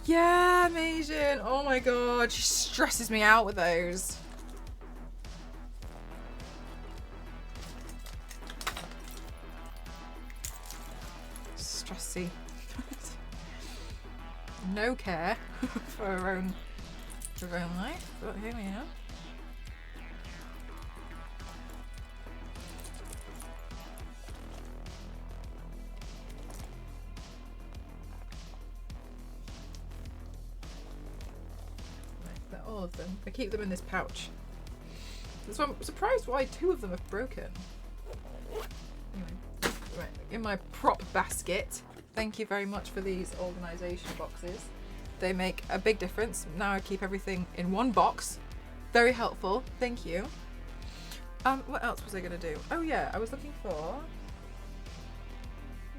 Yeah, Majan. Oh my god, she stresses me out with those. Stressy. No care for her own life, but here we are. all of them. I keep them in this pouch. So I'm surprised why 2 of them have broken. Anyway, right, in my prop basket. Thank you very much for these organisation boxes. They make a big difference. Now I keep everything in one box. Very helpful. Thank you. What else was I going to do? Oh yeah, I was looking for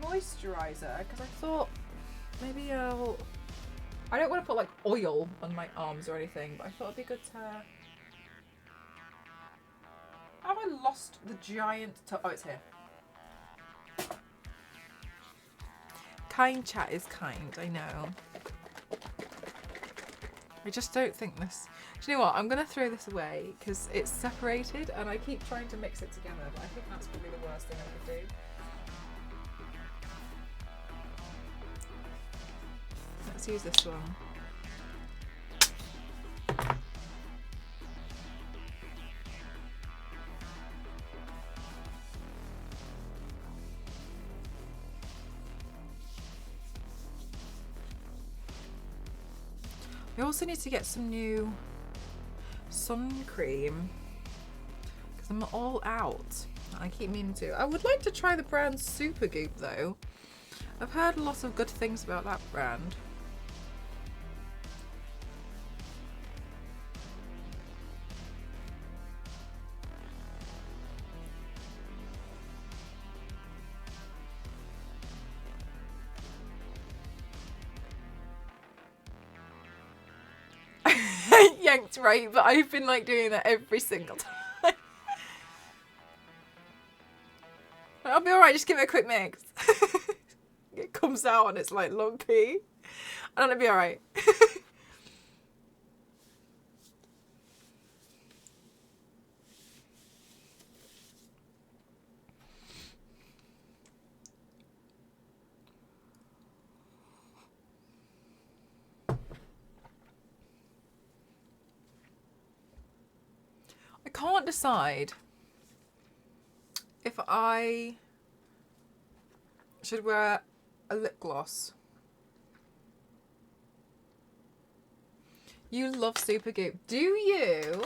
moisturiser because I thought maybe I don't want to put like oil on my arms or anything, but I thought it'd be good to... Have I lost the giant... Oh, it's here. Kind chat is kind, I know. I just don't think this... Do you know what? I'm going to throw this away because it's separated and I keep trying to mix it together, but I think that's probably the worst thing I could do. Let's use this one. I also need to get some new sun cream because I'm all out. I keep meaning to. I would like to try the brand Supergoop though. I've heard lots of good things about that brand. Yanked right, but I've been like doing that every single time. I'll be alright, just give it a quick mix. It comes out and it's like lumpy. And it'll be alright. I can't decide if I should wear a lip gloss. You love Supergoop. Do you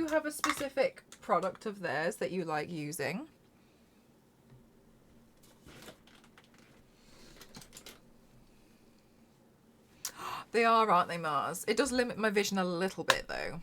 have a specific product of theirs that you like using? They are, aren't they, Mars? It does limit my vision a little bit though.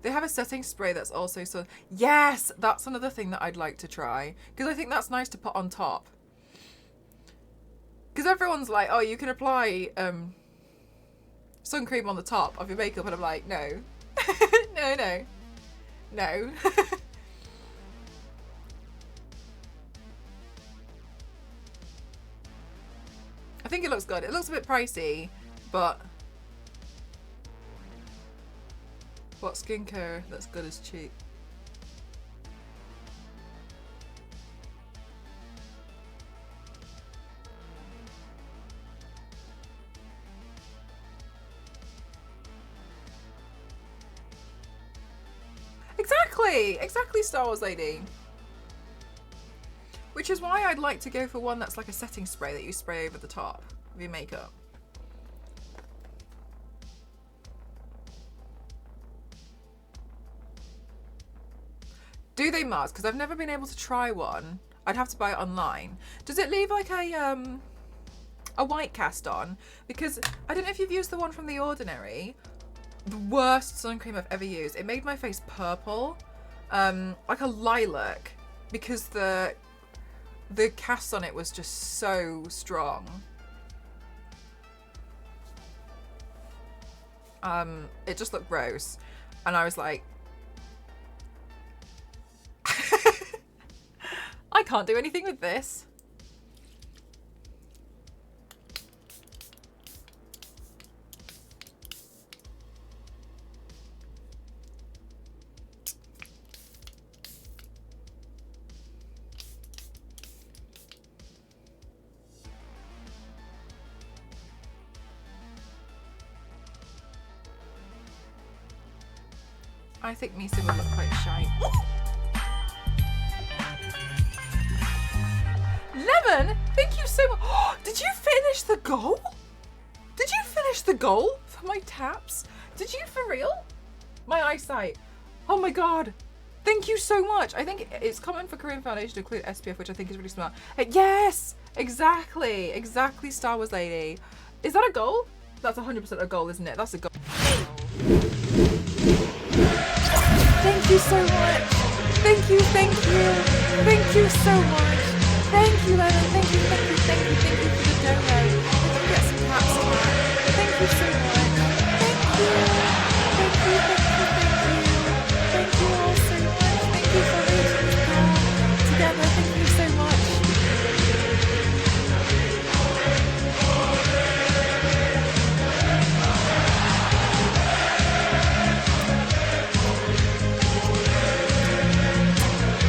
They have a setting spray that's also so... Yes! That's another thing that I'd like to try. Because I think that's nice to put on top. Because everyone's like, oh, you can apply sun cream on the top of your makeup. And I'm like, no. No. No. I think it looks good. It looks a bit pricey, but... What skincare that's good is cheap? Exactly, Star Wars lady. Which is why I'd like to go for one that's like a setting spray that you spray over the top of your makeup. Do they, Mars? Because I've never been able to try one. I'd have to buy it online. Does it leave like a white cast on? Because I don't know if you've used the one from The Ordinary. The worst sun cream I've ever used. It made my face purple, like a lilac, because the cast on it was just so strong. It just looked gross, and I was like, I can't do anything with this. I think Misa would look quite shy. Lemon, thank you so much. Did you finish the goal? Did you finish the goal for my taps? Did you for real? My eyesight. Oh my god. Thank you so much. I think it's common for Korean foundation to include SPF, which I think is really smart. Yes, exactly. Exactly, Star Wars lady. Is that a goal? That's 100% a goal, isn't it? That's a goal. Thank you so much. Thank you, thank you. Thank you so much. Thank you, Lemon. Thank you, thank you, thank you, thank you for the dono. I can get some taps on that. Thank you so much. Thank you. Thank you, thank you, thank you. Thank you all so much. Thank you for reaching this goal together. Thank you so much.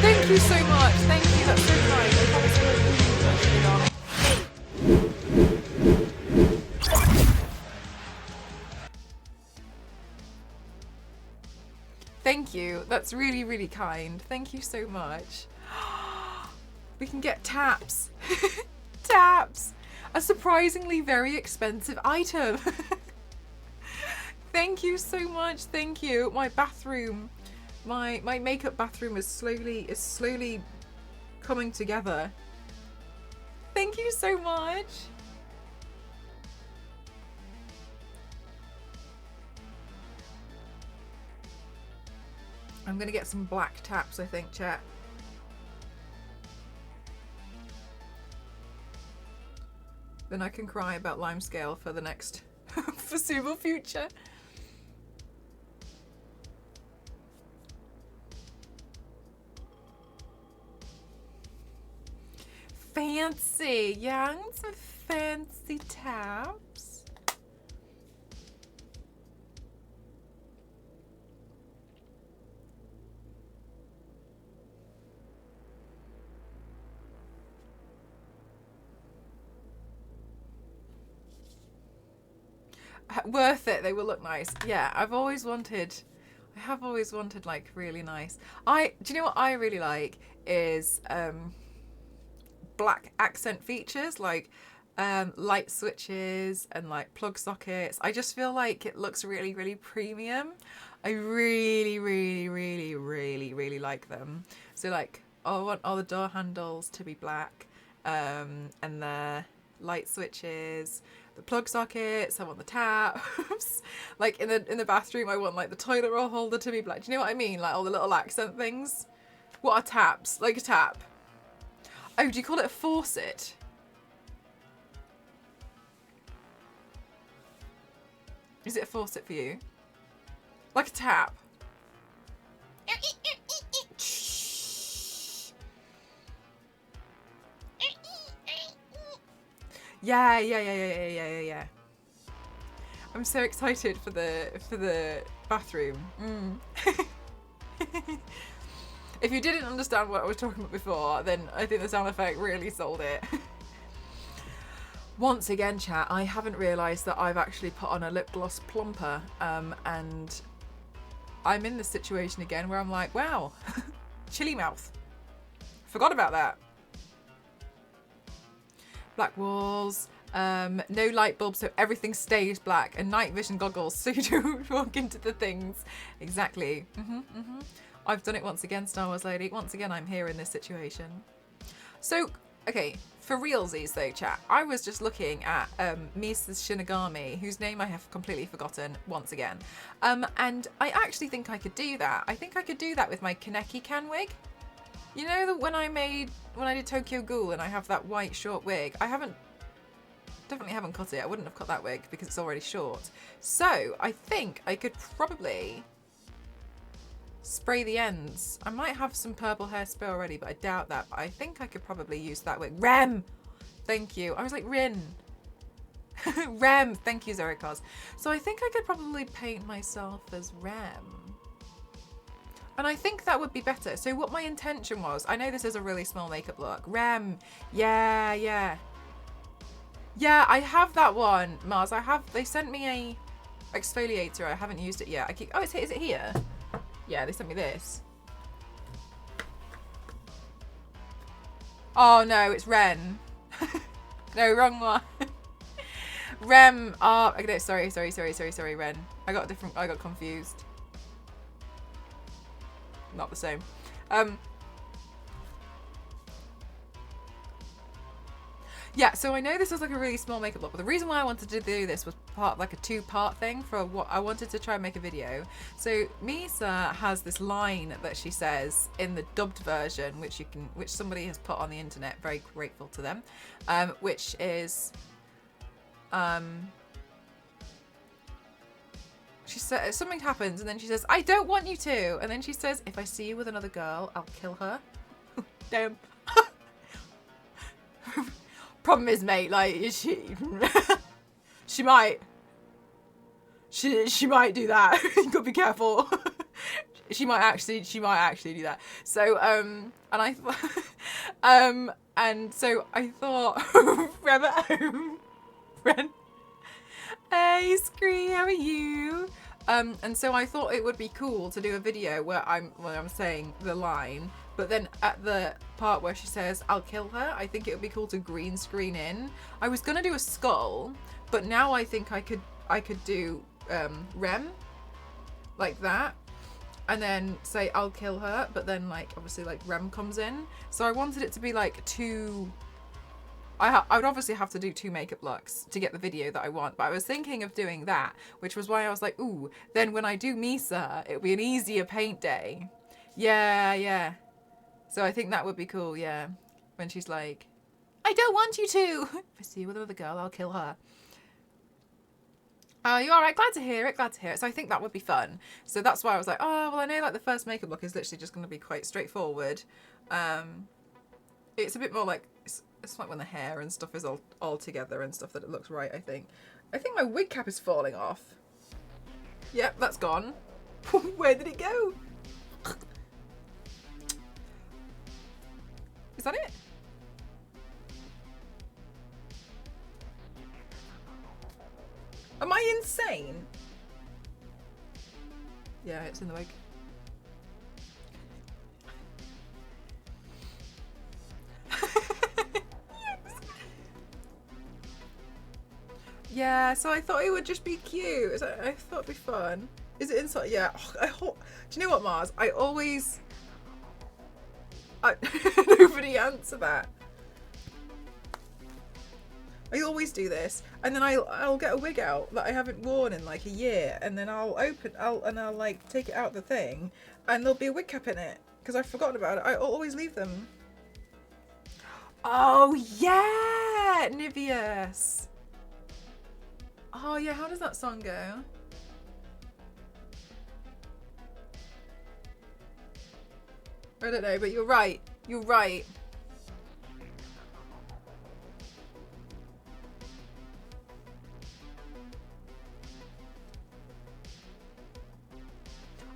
Thank you so much. Thank you. That's so kind. I promise I won't do too much, darling. Thank you. That's really, really kind. Thank you so much. We can get taps. Taps. A surprisingly very expensive item. Thank you so much. Thank you. My bathroom. My makeup bathroom is slowly coming together. Thank you so much. I'm gonna get some black taps, I think, chat. Then I can cry about limescale for the next foreseeable future. Fancy, yeah, I want some fancy taps. Worth it, they will look nice. Yeah, I have always wanted like really nice. Do you know what I really like is black accent features, like light switches and like plug sockets. I just feel like it looks really, really premium. I really, really, really, really, really like them. So like, I want all the door handles to be black, and the light switches, the plug sockets, I want the taps. Like in the bathroom, I want like the toilet roll holder to be black. Do you know what I mean? Like all the little accent things. What are taps? Like a tap. Oh, do you call it a faucet? Is it a faucet for you? Like a tap? Yeah. I'm so excited for the bathroom. If you didn't understand what I was talking about before, then I think the sound effect really sold it. Once again, chat, I haven't realised that I've actually put on a lip gloss plumper, and I'm in this situation again where I'm like, wow, chilly mouth. Forgot about that. Black walls, no light bulbs, so everything stays black, and night vision goggles so you don't walk into the things. Exactly. I've done it once again, Star Wars lady. Once again, I'm here in this situation. So, okay, for realsies though, chat, I was just looking at Misa's Shinigami, whose name I have completely forgotten once again. And I actually think I could do that. I think I could do that with my Kaneki can wig. You know that when I did Tokyo Ghoul and I have that white short wig, definitely haven't cut it. I wouldn't have cut that wig because it's already short. So I think I could probably spray the ends. I might have some purple hairspray already, but I doubt that. But I think I could probably use that wig. Rem! Thank you. I was like, Rin. Rem! Thank you, Zerikos. So I think I could probably paint myself as Rem. And I think that would be better. So what my intention was, I know this is a really small makeup look. Rem. Yeah. Yeah, I have that one, Mars. They sent me a exfoliator. I haven't used it yet. Is it here? Yeah, they sent me this. Oh no, it's Ren. No, wrong one. Rem. Oh, okay, sorry, Ren. I got confused. Not the same. Yeah, so I know this was like a really small makeup look, but the reason why I wanted to do this was like a two-part thing for what I wanted to try and make a video. So MISA has this line that she says in the dubbed version, which somebody has put on the internet. Very grateful to them. Which is, she says something happens, and then she says, "I don't want you to," and then she says, "If I see you with another girl, I'll kill her." Damn. Problem is, mate, like, she might do that. You gotta be careful. she might actually do that. So and so I thought, Ren, hey Scree, how are you? And so I thought it would be cool to do a video where I'm saying the line, but then at the part where she says, "I'll kill her," I think it would be cool to green screen in. I was gonna do a skull, but now I think I could do Rem like that, and then say, "I'll kill her," but then like obviously like Rem comes in. So I wanted it to be like two. I would obviously have to do 2 makeup looks to get the video that I want, but I was thinking of doing that, which was why I was like, ooh, then when I do MISA, it'll be an easier paint day. Yeah. So I think that would be cool, yeah. When she's like, "I don't want you to. If I see you with another girl, I'll kill her." Oh, you alright? Glad to hear it. So I think that would be fun. So that's why I was like, oh, well, I know like the first makeup look is literally just going to be quite straightforward. It's a bit more like, it's like when the hair and stuff is all together and stuff that it looks right, I think. I think my wig cap is falling off. Yep, that's gone. Where did it go? Is that it? Am I insane? Yeah, it's in the wig. Yeah, so I thought it would just be cute. I thought it'd be fun. Is it inside? Yeah. Oh, do you know what, Mars? Nobody answer that. I always do this, and then I'll get a wig out that I haven't worn in like a year, and then I'll like take it out the thing, and there'll be a wig cap in it because I've forgotten about it. I always leave them. Oh yeah, Niveus. Oh yeah, how does that song go? I don't know, but you're right. You're right.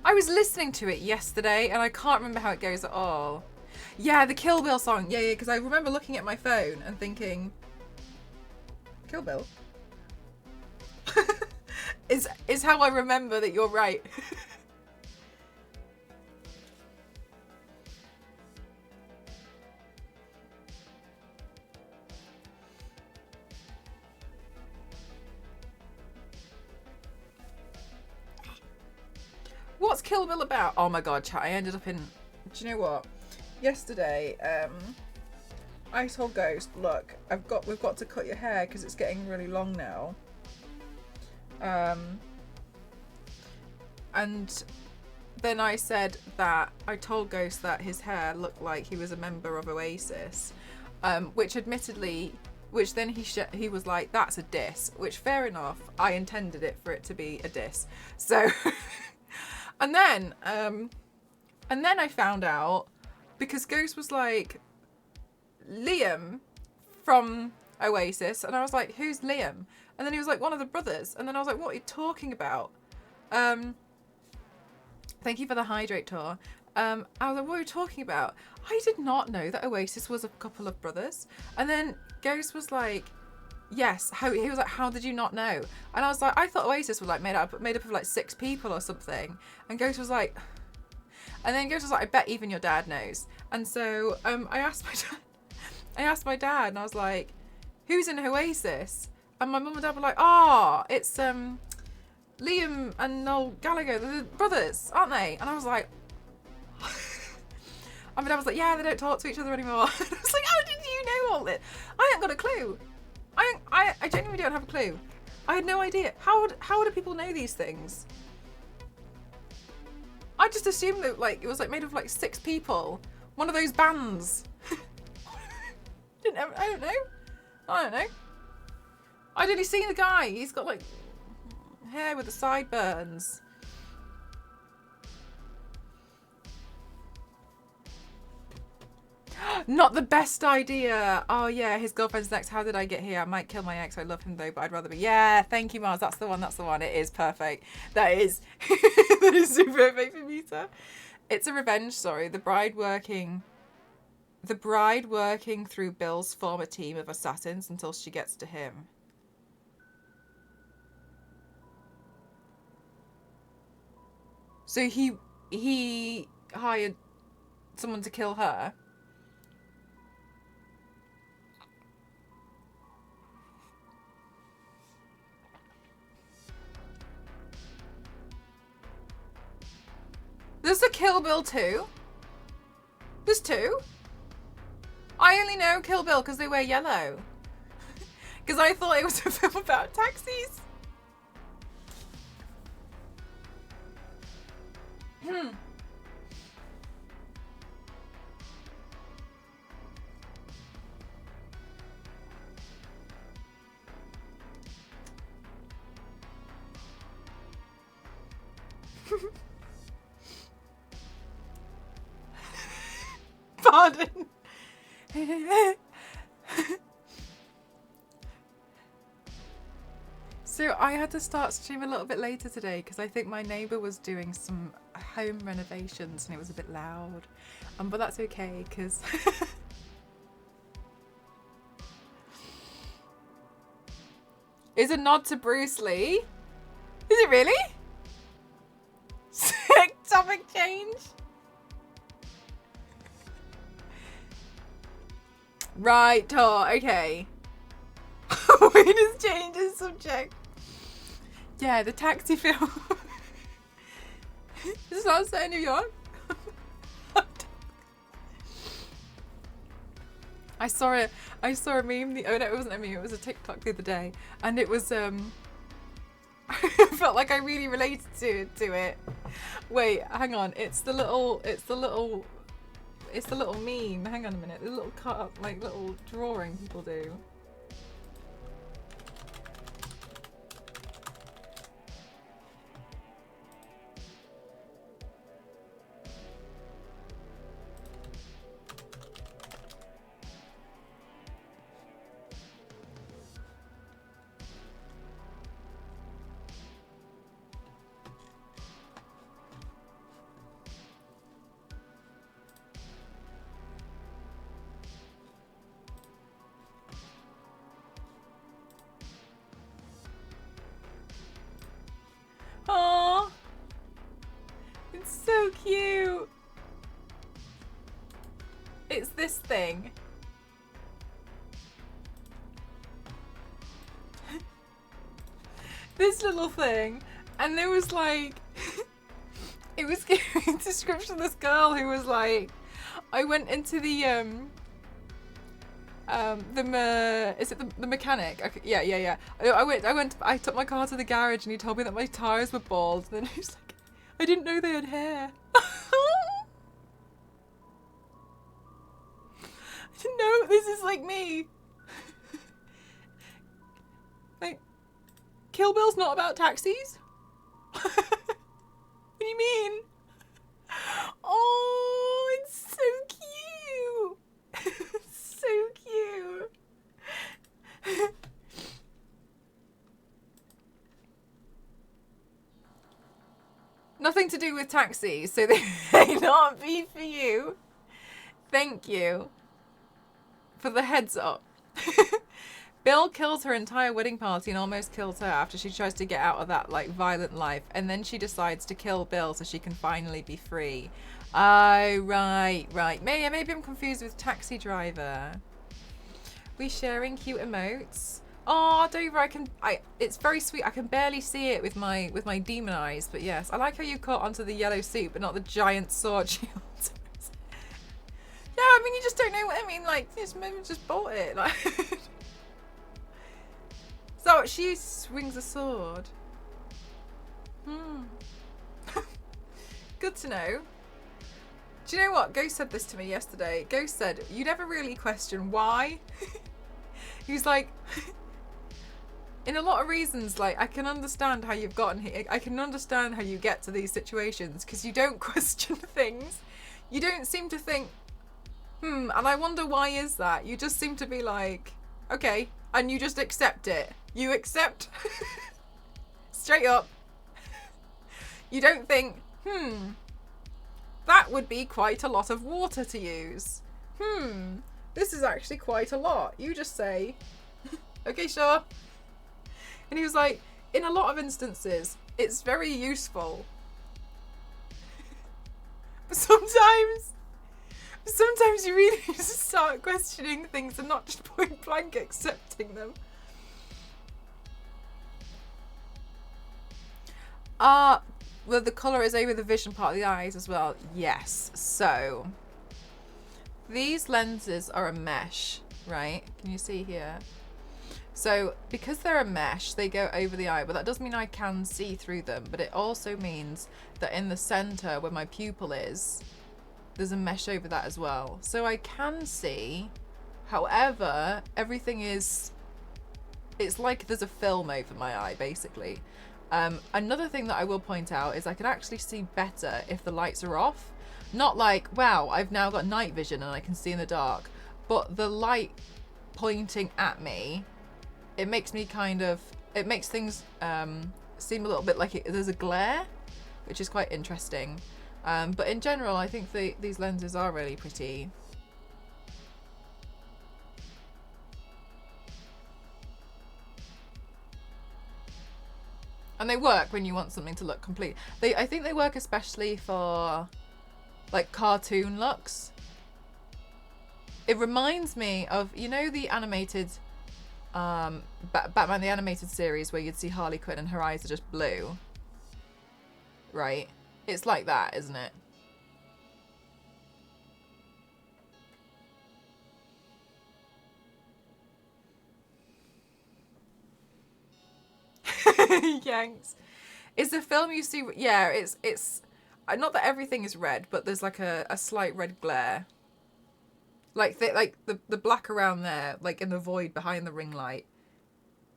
I was listening to it yesterday and I can't remember how it goes at all. Yeah, the Kill Bill song. Yeah, because I remember looking at my phone and thinking, Kill Bill? is how I remember that you're right. What's Kill Bill about? Oh my god, chat, I ended up in... Do you know what? Yesterday, I told Ghost, look, we've got to cut your hair because it's getting really long now. And then I said that I told Ghost that his hair looked like he was a member of Oasis, which then he was like, that's a diss, which fair enough, I intended it for it to be a diss. So, and then I found out, because Ghost was like, Liam from Oasis, and I was like, who's Liam? And then he was like, one of the brothers. And then I was like, what are you talking about? Thank you for the hydrate tour. I was like, what are you talking about? I did not know that Oasis was a couple of brothers. And then Ghost was like, yes. He was like, how did you not know? And I was like, I thought Oasis was like made up of like 6 people or something. And Ghost was like, And then Ghost was like, I bet even your dad knows. And so I asked my dad, and I was like, who's in Oasis? And my mum and dad were like, it's Liam and Noel Gallagher, they're the brothers, aren't they? And I was like, and my dad was like, yeah, they don't talk to each other anymore. And I was like, how did you know all this? I ain't got a clue. I genuinely don't have a clue. I had no idea. How do people know these things? I just assumed that like it was like made of like 6 people. One of those bands. I don't know. I'd only seen the guy. He's got like hair with the sideburns. Not the best idea. Oh yeah, his girlfriend's next. How did I get here? I might kill my ex. I love him though, but I'd rather be. Yeah, thank you, Mars. That's the one. It is perfect. That is super perfect for MISA. It's a revenge story. The bride working through Bill's former team of assassins until she gets to him. So he hired someone to kill her. There's a Kill Bill 2. There's 2. I only know Kill Bill because they wear yellow. Because I thought it was a film about taxis. Pardon. So I had to start stream a little bit later today because I think my neighbour was doing some home renovations and it was a bit loud. But that's okay because it's a nod to Bruce Lee. Is it really? Sick topic change. Right, okay. We just changed the subject. Yeah, the taxi film. Is that set in New York? I saw a meme. Oh no, it wasn't a meme. It was a TikTok the other day, and it was I felt like I really related to it. Wait, hang on. It's the little meme. Hang on a minute. The little cut up, like little drawing people do. Aww. It's so cute. It's this thing. This little thing. And there was like, it was giving a description of this girl who was like, I went into the mechanic? Okay, yeah. I took my car to the garage and he told me that my tires were bald. And then he was like, I didn't know they had hair. I didn't know this is like me. Like, Kill Bill's not about taxis? What do you mean? Oh, it's so cute. So cute. Nothing to do with taxis, so they may not be for you. Thank you for the heads up. Bill kills her entire wedding party and almost kills her after she tries to get out of that like violent life, and then she decides to kill Bill so she can finally be free. Oh, right. Maybe I'm confused with taxi driver. We sharing cute emotes. Oh, Dover, it's very sweet. I can barely see it with my demon eyes, but yes. I like how you caught onto the yellow suit, but not the giant sword shield. Yeah, I mean, you just don't know what I mean. Like, maybe just bought it. Like, so she swings a sword. Good to know. Do you know what? Ghost said this to me yesterday. Ghost said, you never really question why. He's like, in a lot of reasons, like, I can understand how you've gotten here. I can understand how you get to these situations because you don't question things. You don't seem to think, and I wonder why is that? You just seem to be like, okay, and you just accept it. You accept straight up. You don't think, that would be quite a lot of water to use. This is actually quite a lot. You just say, okay, sure. And he was like, in a lot of instances, it's very useful. But sometimes you really just start questioning things and not just point blank accepting them. Well, the colour is over the vision part of the eyes as well. Yes. So, these lenses are a mesh, right? Can you see here? So, because they're a mesh, they go over the eye, but that doesn't mean I can see through them. But it also means that in the centre, where my pupil is, there's a mesh over that as well. So I can see, however, everything is, it's like there's a film over my eye, basically. Another thing that I will point out is I can actually see better if the lights are off. Not like, wow, I've now got night vision and I can see in the dark, but the light pointing at me, it makes me it makes things seem a little bit like there's a glare, which is quite interesting. But in general, I think these lenses are really pretty. And they work when you want something to look complete. I think they work especially for like cartoon looks. It reminds me of, you know, the animated Batman the Animated Series where you'd see Harley Quinn and her eyes are just blue. Right? It's like that, isn't it? Yanks. Is the film you see? Yeah, it's not that everything is red, but there's like a slight red glare. Like the black around there, like in the void behind the ring light,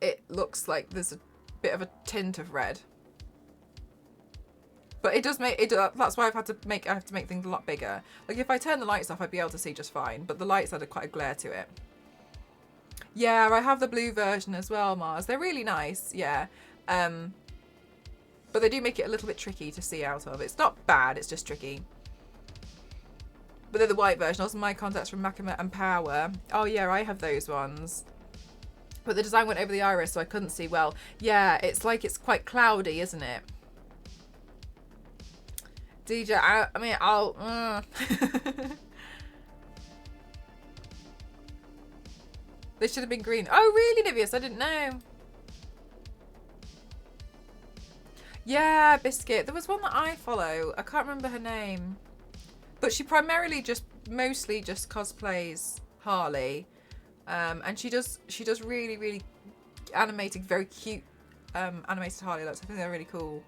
it looks like there's a bit of a tint of red. But it does make it. That's why I have to make things a lot bigger. Like if I turn the lights off, I'd be able to see just fine. But the lights added quite a glare to it. Yeah, I have the blue version as well, Mars. They're really nice. Yeah. But they do make it a little bit tricky to see out of. It's not bad, it's just tricky. But they're the white version. Also, my contacts from Makima and Power. Oh yeah, I have those ones. But the design went over the iris, so I couldn't see well. Yeah, it's like it's quite cloudy, isn't it? DJ, I'll... They should have been green. Oh, really, Nivius? I didn't know. Yeah, Biscuit. There was one that I follow. I can't remember her name. But she mostly just cosplays Harley. And she does really, really animated, very cute animated Harley looks. I think they're really cool.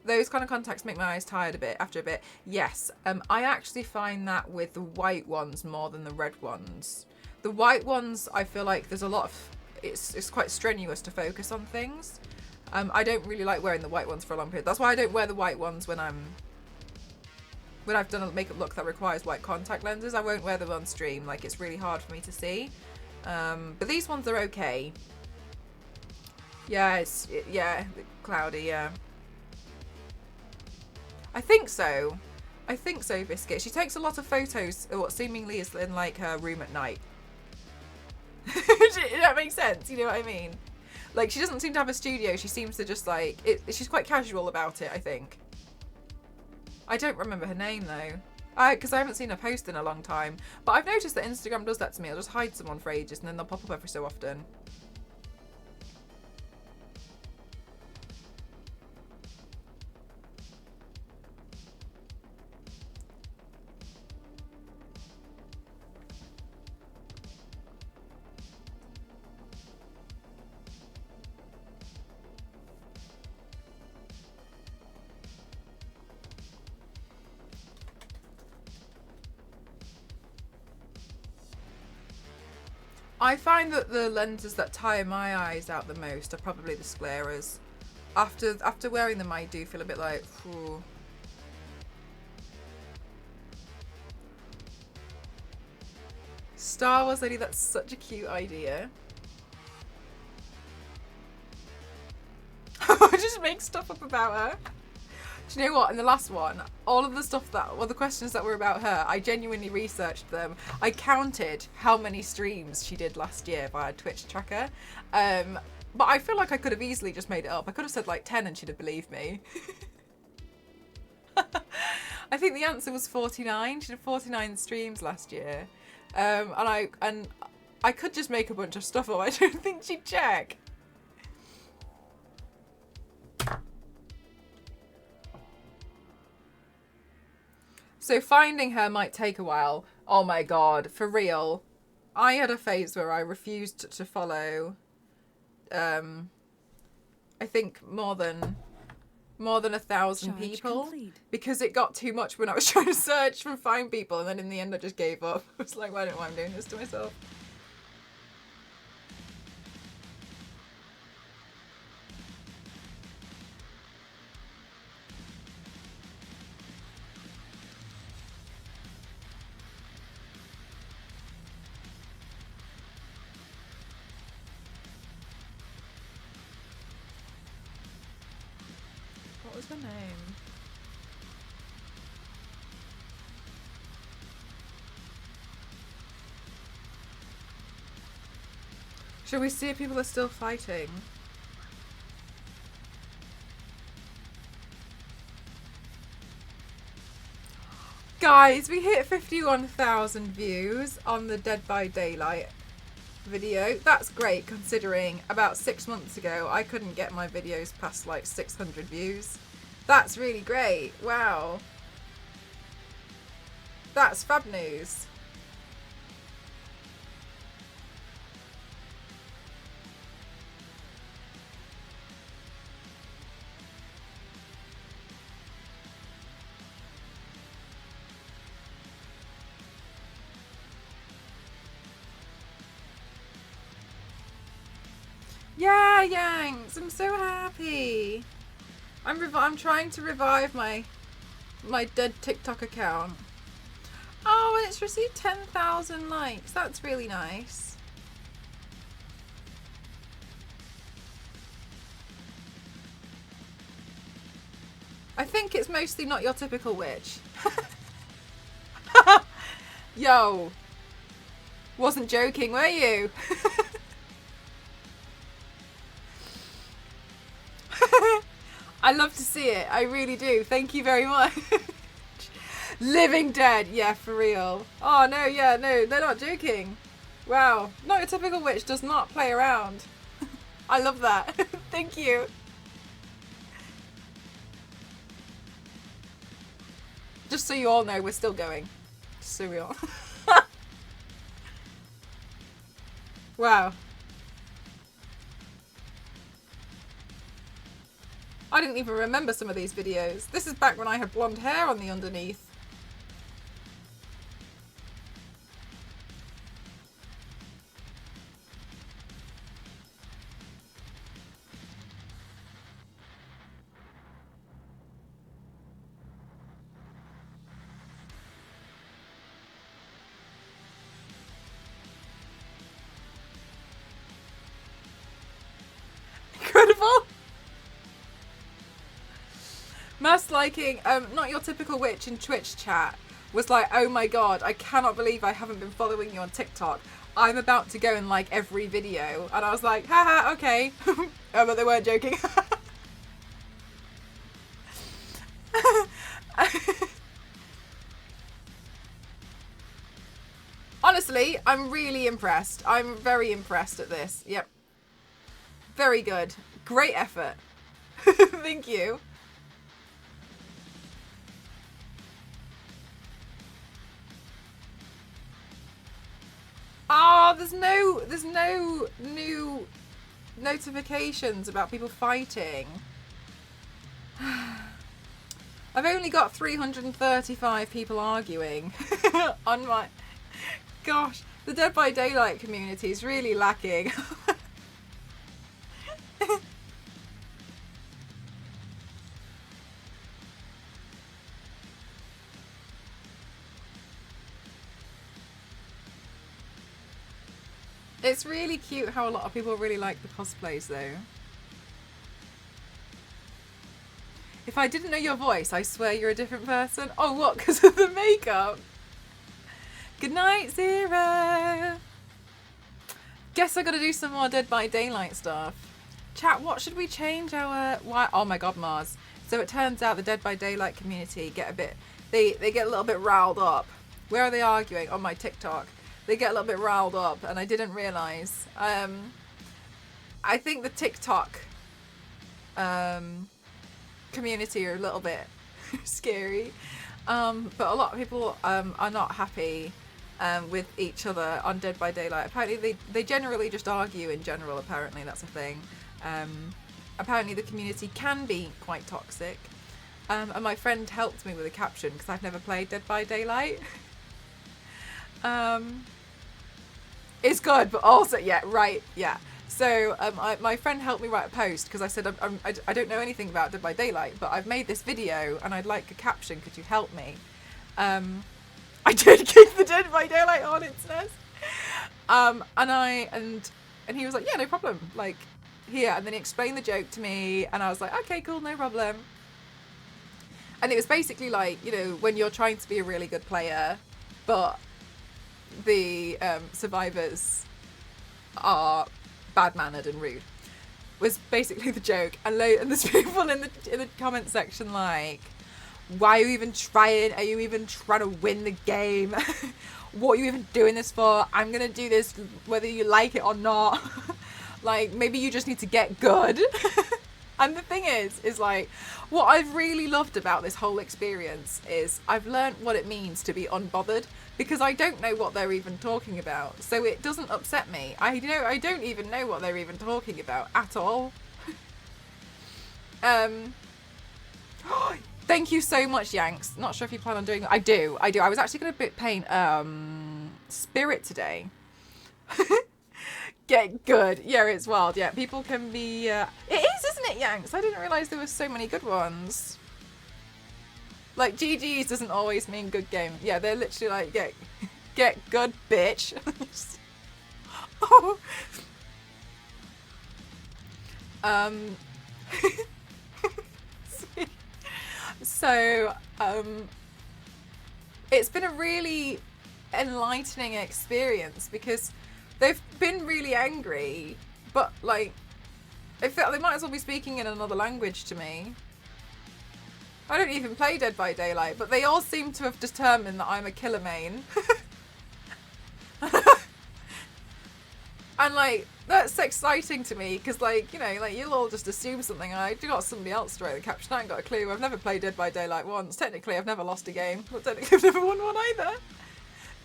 Those kind of contacts make my eyes tired after a bit. Yes, I actually find that with the white ones more than the red ones. The white ones, I feel like there's a lot of... It's quite strenuous to focus on things. I don't really like wearing the white ones for a long period. That's why I don't wear the white ones when I've done a makeup look that requires white contact lenses. I won't wear them on stream. Like, it's really hard for me to see. But these ones are okay. Yeah, cloudy, yeah. I think so, Biscuit. She takes a lot of photos of what seemingly is in, like, her room at night. That makes sense, you know what I mean? Like, she doesn't seem to have a studio. She seems to just, like... she's quite casual about it, I think. I don't remember her name though. Because I haven't seen her post in a long time. But I've noticed that Instagram does that to me. I'll just hide someone for ages and then they'll pop up every so often. I find that the lenses that tire my eyes out the most are probably the scleras. After wearing them, I do feel a bit like, ooh. Star Wars lady, that's such a cute idea. I just make stuff up about her. Do you know what? In the last one, all of the stuff the questions that were about her, I genuinely researched them. I counted how many streams she did last year via Twitch tracker. But I feel like I could have easily just made it up. I could have said like 10 and she'd have believed me. I think the answer was 49. She did 49 streams last year. And I could just make a bunch of stuff up. I don't think she'd check. So finding her might take a while. Oh my god, for real. I had a phase where I refused to follow, I think more than 1,000 people complete. Because it got too much when I was trying to search and find people, and then in the end I just gave up. I was like, why am I doing this to myself? What was her name? Shall we see if people are still fighting? Guys, we hit 51,000 views on the Dead by Daylight video. That's great considering about 6 months ago I couldn't get my videos past like 600 views. That's really great. Wow. That's fab news. Yeah, Yanks, I'm so happy. I'm trying to revive my dead TikTok account. Oh, and it's received 10,000 likes. That's really nice. I think it's mostly not your typical witch. Yo. Wasn't joking, were you? I love to see it. I really do. Thank you very much. Living Dead. Yeah, for real. Oh, no, yeah, no, they're not joking. Wow. Not your typical witch does not play around. I love that. Thank you. Just so you all know, we're still going. Just so we all... Wow. I didn't even remember some of these videos. This is back when I had blonde hair on the underneath. Incredible. Mass liking, not your typical witch in Twitch chat was like, oh my god, I cannot believe I haven't been following you on TikTok. I'm about to go and like every video. And I was like, haha, okay. Oh, but they weren't joking. Honestly, I'm really impressed. I'm very impressed at this. Yep. Very good. Great effort. Thank you. Oh, there's no new notifications about people fighting. I've only got 335 people arguing on my... Gosh, the Dead by Daylight community is really lacking. It's really cute how a lot of people really like the cosplays though. If I didn't know your voice, I swear you're a different person. Oh, what? Because of the makeup? Good night, Zero. Guess I gotta do some more Dead by Daylight stuff. Chat, what should we change our... Why? Oh my god, Mars. So it turns out the Dead by Daylight community get a bit... They get a little bit riled up. Where are they arguing? On my TikTok. They get a little bit riled up, and I didn't realise. I think the TikTok community are a little bit scary, but a lot of people are not happy with each other on Dead by Daylight. Apparently they generally just argue in general. Apparently that's a thing. Apparently the community can be quite toxic, and my friend helped me with a caption because I've never played Dead by Daylight. It's good, but also yeah. So my friend helped me write a post because I said I don't know anything about Dead by Daylight, but I've made this video and I'd like a caption. Could you help me? I did kick the Dead by Daylight on, it says. And he was like, yeah, no problem. Like, here. And then he explained the joke to me, and I was like, okay, cool, no problem. And it was basically like, you know, when you're trying to be a really good player, but the survivors are bad-mannered and rude, was basically the joke. And there's people in the comment section like, why are you even trying? Are you even trying to win the game? What are you even doing this for? I'm gonna do this whether you like it or not. Like, maybe you just need to get good. And the thing is like, what I've really loved about this whole experience is I've learned what it means to be unbothered, because I don't know what they're even talking about. So it doesn't upset me. I don't even know what they're even talking about at all. Thank you so much, Yanks. Not sure if you plan on doing... I do. I was actually going to paint Spirit today. Get good. Yeah, it's wild. Yeah, people can be... It is, isn't it, Yanks? I didn't realise there were so many good ones. Like, GG's doesn't always mean good game. Yeah, they're literally like, get good, bitch. Oh. So, it's been a really enlightening experience because they've been really angry, but like, I feel they might as well be speaking in another language to me. I don't even play Dead by Daylight, but they all seem to have determined that I'm a killer main. And like, that's exciting to me because, like, you know, like, you'll all just assume something. I do got somebody else to write the caption. I ain't got a clue. I've never played Dead by Daylight once. Technically, I've never lost a game. But technically, I've never won one either.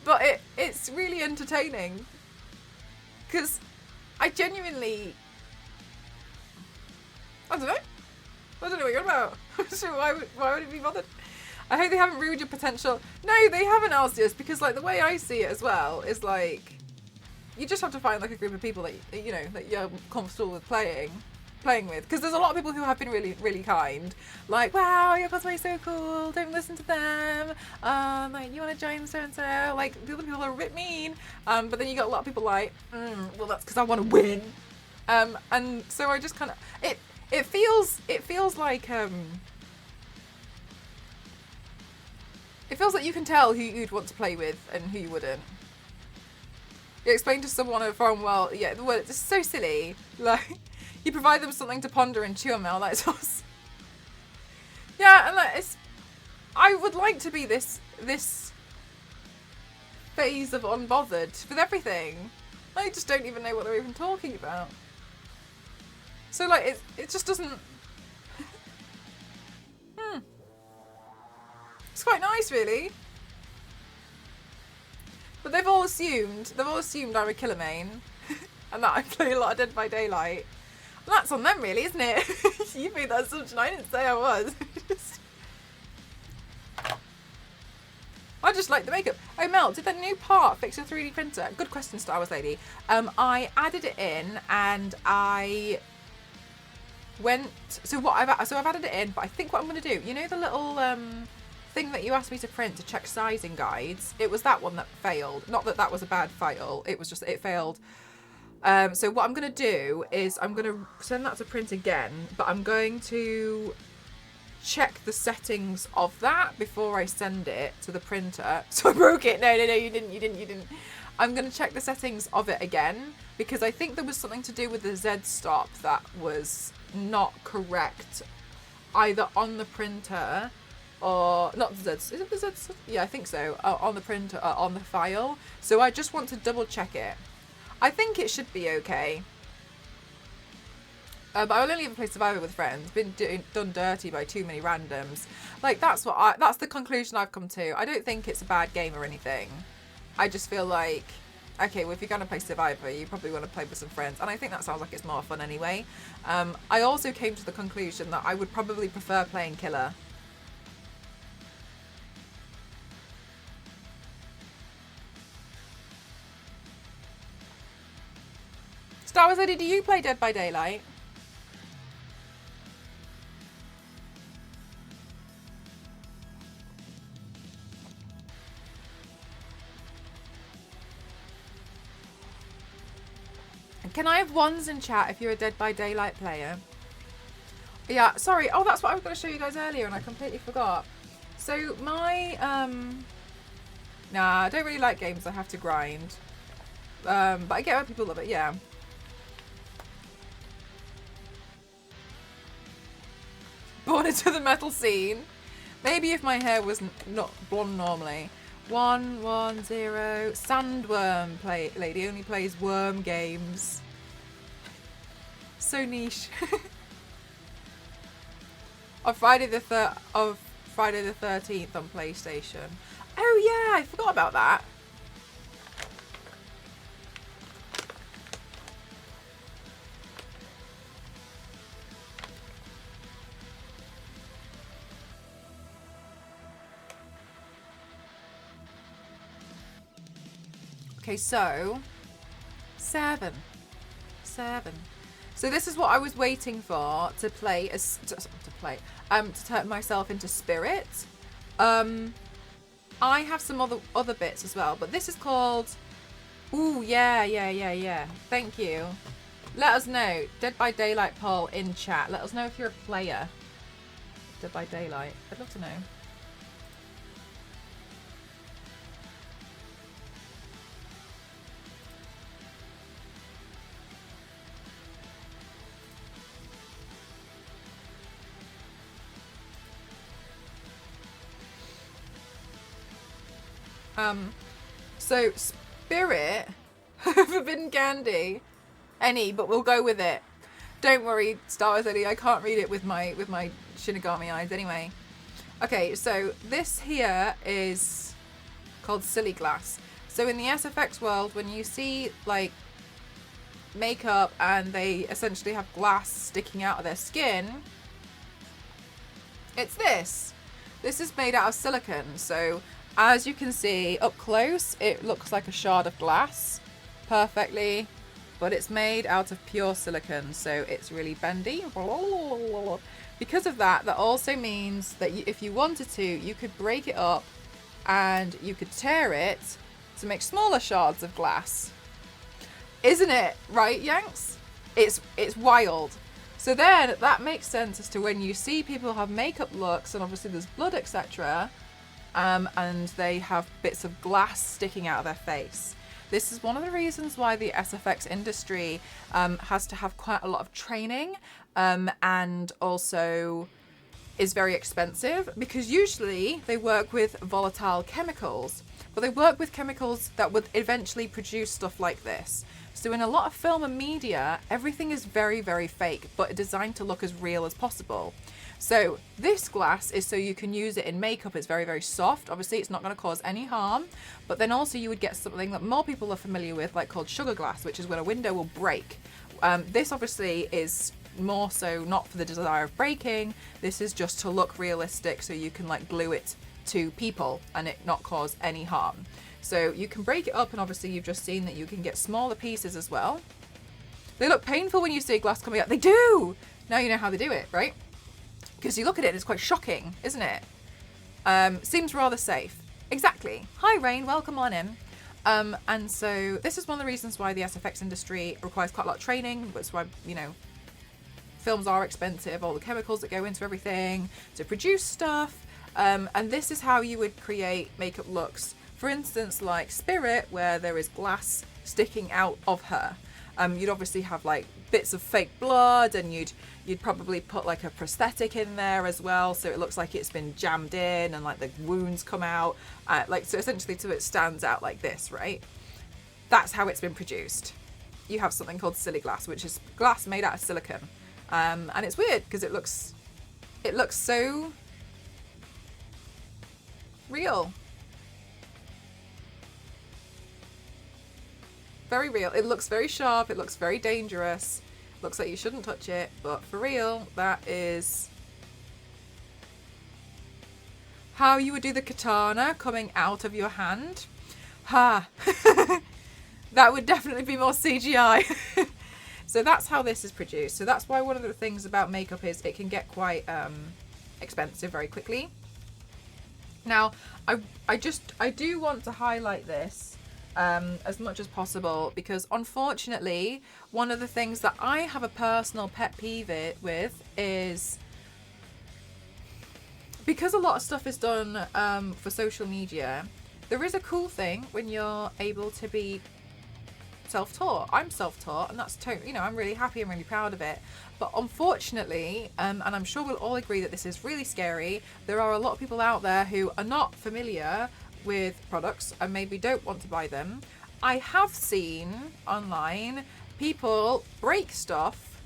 But it's really entertaining because I genuinely... I don't know what you're on about. So why would it be bothered? I hope they haven't ruined your potential. No, they haven't, Alcius, because, like, the way I see it as well is, like, you just have to find, like, a group of people that, you know, that you're comfortable with playing with. Because there's a lot of people who have been really, really kind. Like, wow, your cosplay's so cool, don't listen to them. Like, you want to join so-and-so. Like, the other people are a bit mean. But then you got a lot of people like, well, that's because I want to win. And so I just kind of... It feels like it feels like you can tell who you'd want to play with and who you wouldn't. You explain to someone at a foreign world, yeah, well, it's so silly. Like, you provide them something to ponder and chew on. That's awesome. Yeah, and like, I would like to be this phase of unbothered with everything. I just don't even know what they're even talking about. So like it just doesn't. It's quite nice, really. But they've all assumed I'm a killer main, and that I play a lot of Dead by Daylight. And that's on them, really, isn't it? You made that assumption. I didn't say I was. I just like the makeup. Oh, Mel, did that new part fix your 3D printer? Good question, Star Wars lady. I added it in, and I went. I've added it in, but I think what I'm going to do. You know the little thing that you asked me to print to check sizing guides? It was that one that failed. Not that that was a bad file. It was just it failed. So what I'm going to do is I'm going to send that to print again, but I'm going to check the settings of that before I send it to the printer. So I broke it. No, you didn't. I'm going to check the settings of it again, because I think there was something to do with the Z stop that was not correct, either on the printer or not the Z. Is it the Z stop? Yeah, I think so. On the printer, on the file. So I just want to double check it. I think it should be okay. But I will only ever play Survivor with friends. Been done dirty by too many randoms. Like that's the conclusion I've come to. I don't think it's a bad game or anything. I just feel like, okay, well if you're gonna play Survivor, you probably want to play with some friends, and I think that sounds like it's more fun anyway. I also came to the conclusion that I would probably prefer playing Killer. Star Wars Lady, do you play Dead by Daylight? Can I have ones in chat if you're a Dead by Daylight player? Yeah, sorry. Oh, that's what I was going to show you guys earlier and I completely forgot. So my, nah, I don't really like games I have to grind. But I get why people love it, yeah. Born into the metal scene. Maybe if my hair was not blonde normally. 110. Sandworm lady only plays worm games. So niche. Of Friday the 13th on PlayStation. Oh yeah, I forgot about that. Okay, so 7. So this is what I was waiting for to play to turn myself into Spirit. I have some other bits as well, but this is called. Ooh, yeah. Thank you. Let us know. Dead by Daylight poll in chat. Let us know if you're a player. Dead by Daylight. I'd love to know. So Spirit, Forbidden Candy, any, but we'll go with it. Don't worry, Star Wars Lady, I can't read it with my Shinigami eyes anyway. Okay, so this here is called Silly Glass. So in the SFX world, when you see like makeup and they essentially have glass sticking out of their skin, it's this. This is made out of silicone, so as you can see up close, it looks like a shard of glass perfectly, but it's made out of pure silicone, so it's really bendy. Because of that, that also means that if you wanted to, you could break it up and you could tear it to make smaller shards of glass. Isn't it right, Yanks? It's wild. So then that makes sense as to when you see people have makeup looks and obviously there's blood, etc., and they have bits of glass sticking out of their face. This is one of the reasons why the SFX industry has to have quite a lot of training and also is very expensive because usually they work with volatile chemicals, but they work with chemicals that would eventually produce stuff like this. So in a lot of film and media, everything is very, very fake, but designed to look as real as possible. So this glass is so you can use it in makeup. It's very, very soft. Obviously, it's not going to cause any harm. But then also you would get something that more people are familiar with, like called sugar glass, which is when a window will break. This obviously is more so not for the desire of breaking. This is just to look realistic, so you can like glue it to people and it not cause any harm. So you can break it up, and obviously you've just seen that you can get smaller pieces as well. They look painful when you see glass coming out. They do! Now you know how they do it, right? Because you look at it and it's quite shocking, isn't it? Seems rather safe. Exactly. Hi Rain, welcome on in. And so this is one of the reasons why the SFX industry requires quite a lot of training. That's why, you know, films are expensive, all the chemicals that go into everything to produce stuff. And this is how you would create makeup looks. For instance, like Spirit, where there is glass sticking out of her. You'd obviously have like bits of fake blood, and you'd probably put like a prosthetic in there as well, so it looks like it's been jammed in and like the wounds come out, like, so essentially so it stands out like this, right? That's how it's been produced. You have something called silly glass, which is glass made out of silicone, and it's weird because it looks so real. Very real. It looks very sharp. It looks very dangerous. Looks like you shouldn't touch it, but for real, that is how you would do the katana coming out of your hand. Ha! That would definitely be more CGI. So that's how this is produced. So that's why one of the things about makeup is it can get quite expensive very quickly. Now, I do want to highlight this as much as possible, because unfortunately one of the things that I have a personal pet peeve with is, because a lot of stuff is done for social media, there is a cool thing when you're able to be self-taught. I'm self-taught, and that's totally, you know, I'm really happy and really proud of it. But unfortunately, and I'm sure we'll all agree that this is really scary, there are a lot of people out there who are not familiar with products and maybe don't want to buy them. I have seen online people break stuff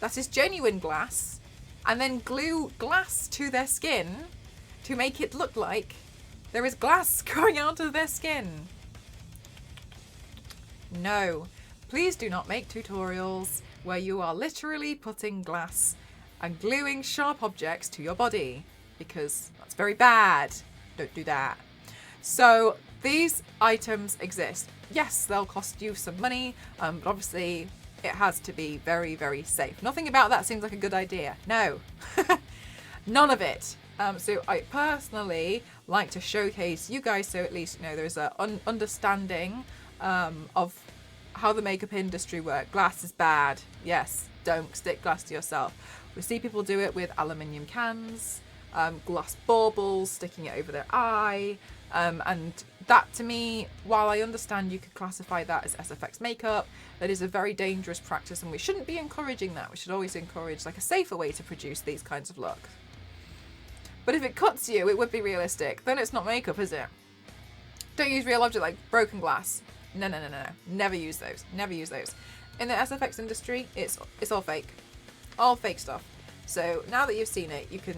that is genuine glass and then glue glass to their skin to make it look like there is glass growing out of their skin. No, please do not make tutorials where you are literally putting glass and gluing sharp objects to your body, because that's very bad. Don't do that. So these items exist. Yes, they'll cost you some money, but obviously it has to be very, very safe. Nothing about that seems like a good idea. No, none of it. So I personally like to showcase you guys, so at least, you know, there's an understanding of how the makeup industry works. Glass is bad. Yes, don't stick glass to yourself. We see people do it with aluminium cans, glass baubles, sticking it over their eye. And that, to me, while I understand you could classify that as SFX makeup, that is a very dangerous practice, and we shouldn't be encouraging that. We should always encourage like a safer way to produce these kinds of looks. But if it cuts you, it would be realistic. Then it's not makeup, is it? Don't use real object like broken glass. No. Never use those. Never use those. In the SFX industry, it's all fake. All fake stuff. So now that you've seen it, you can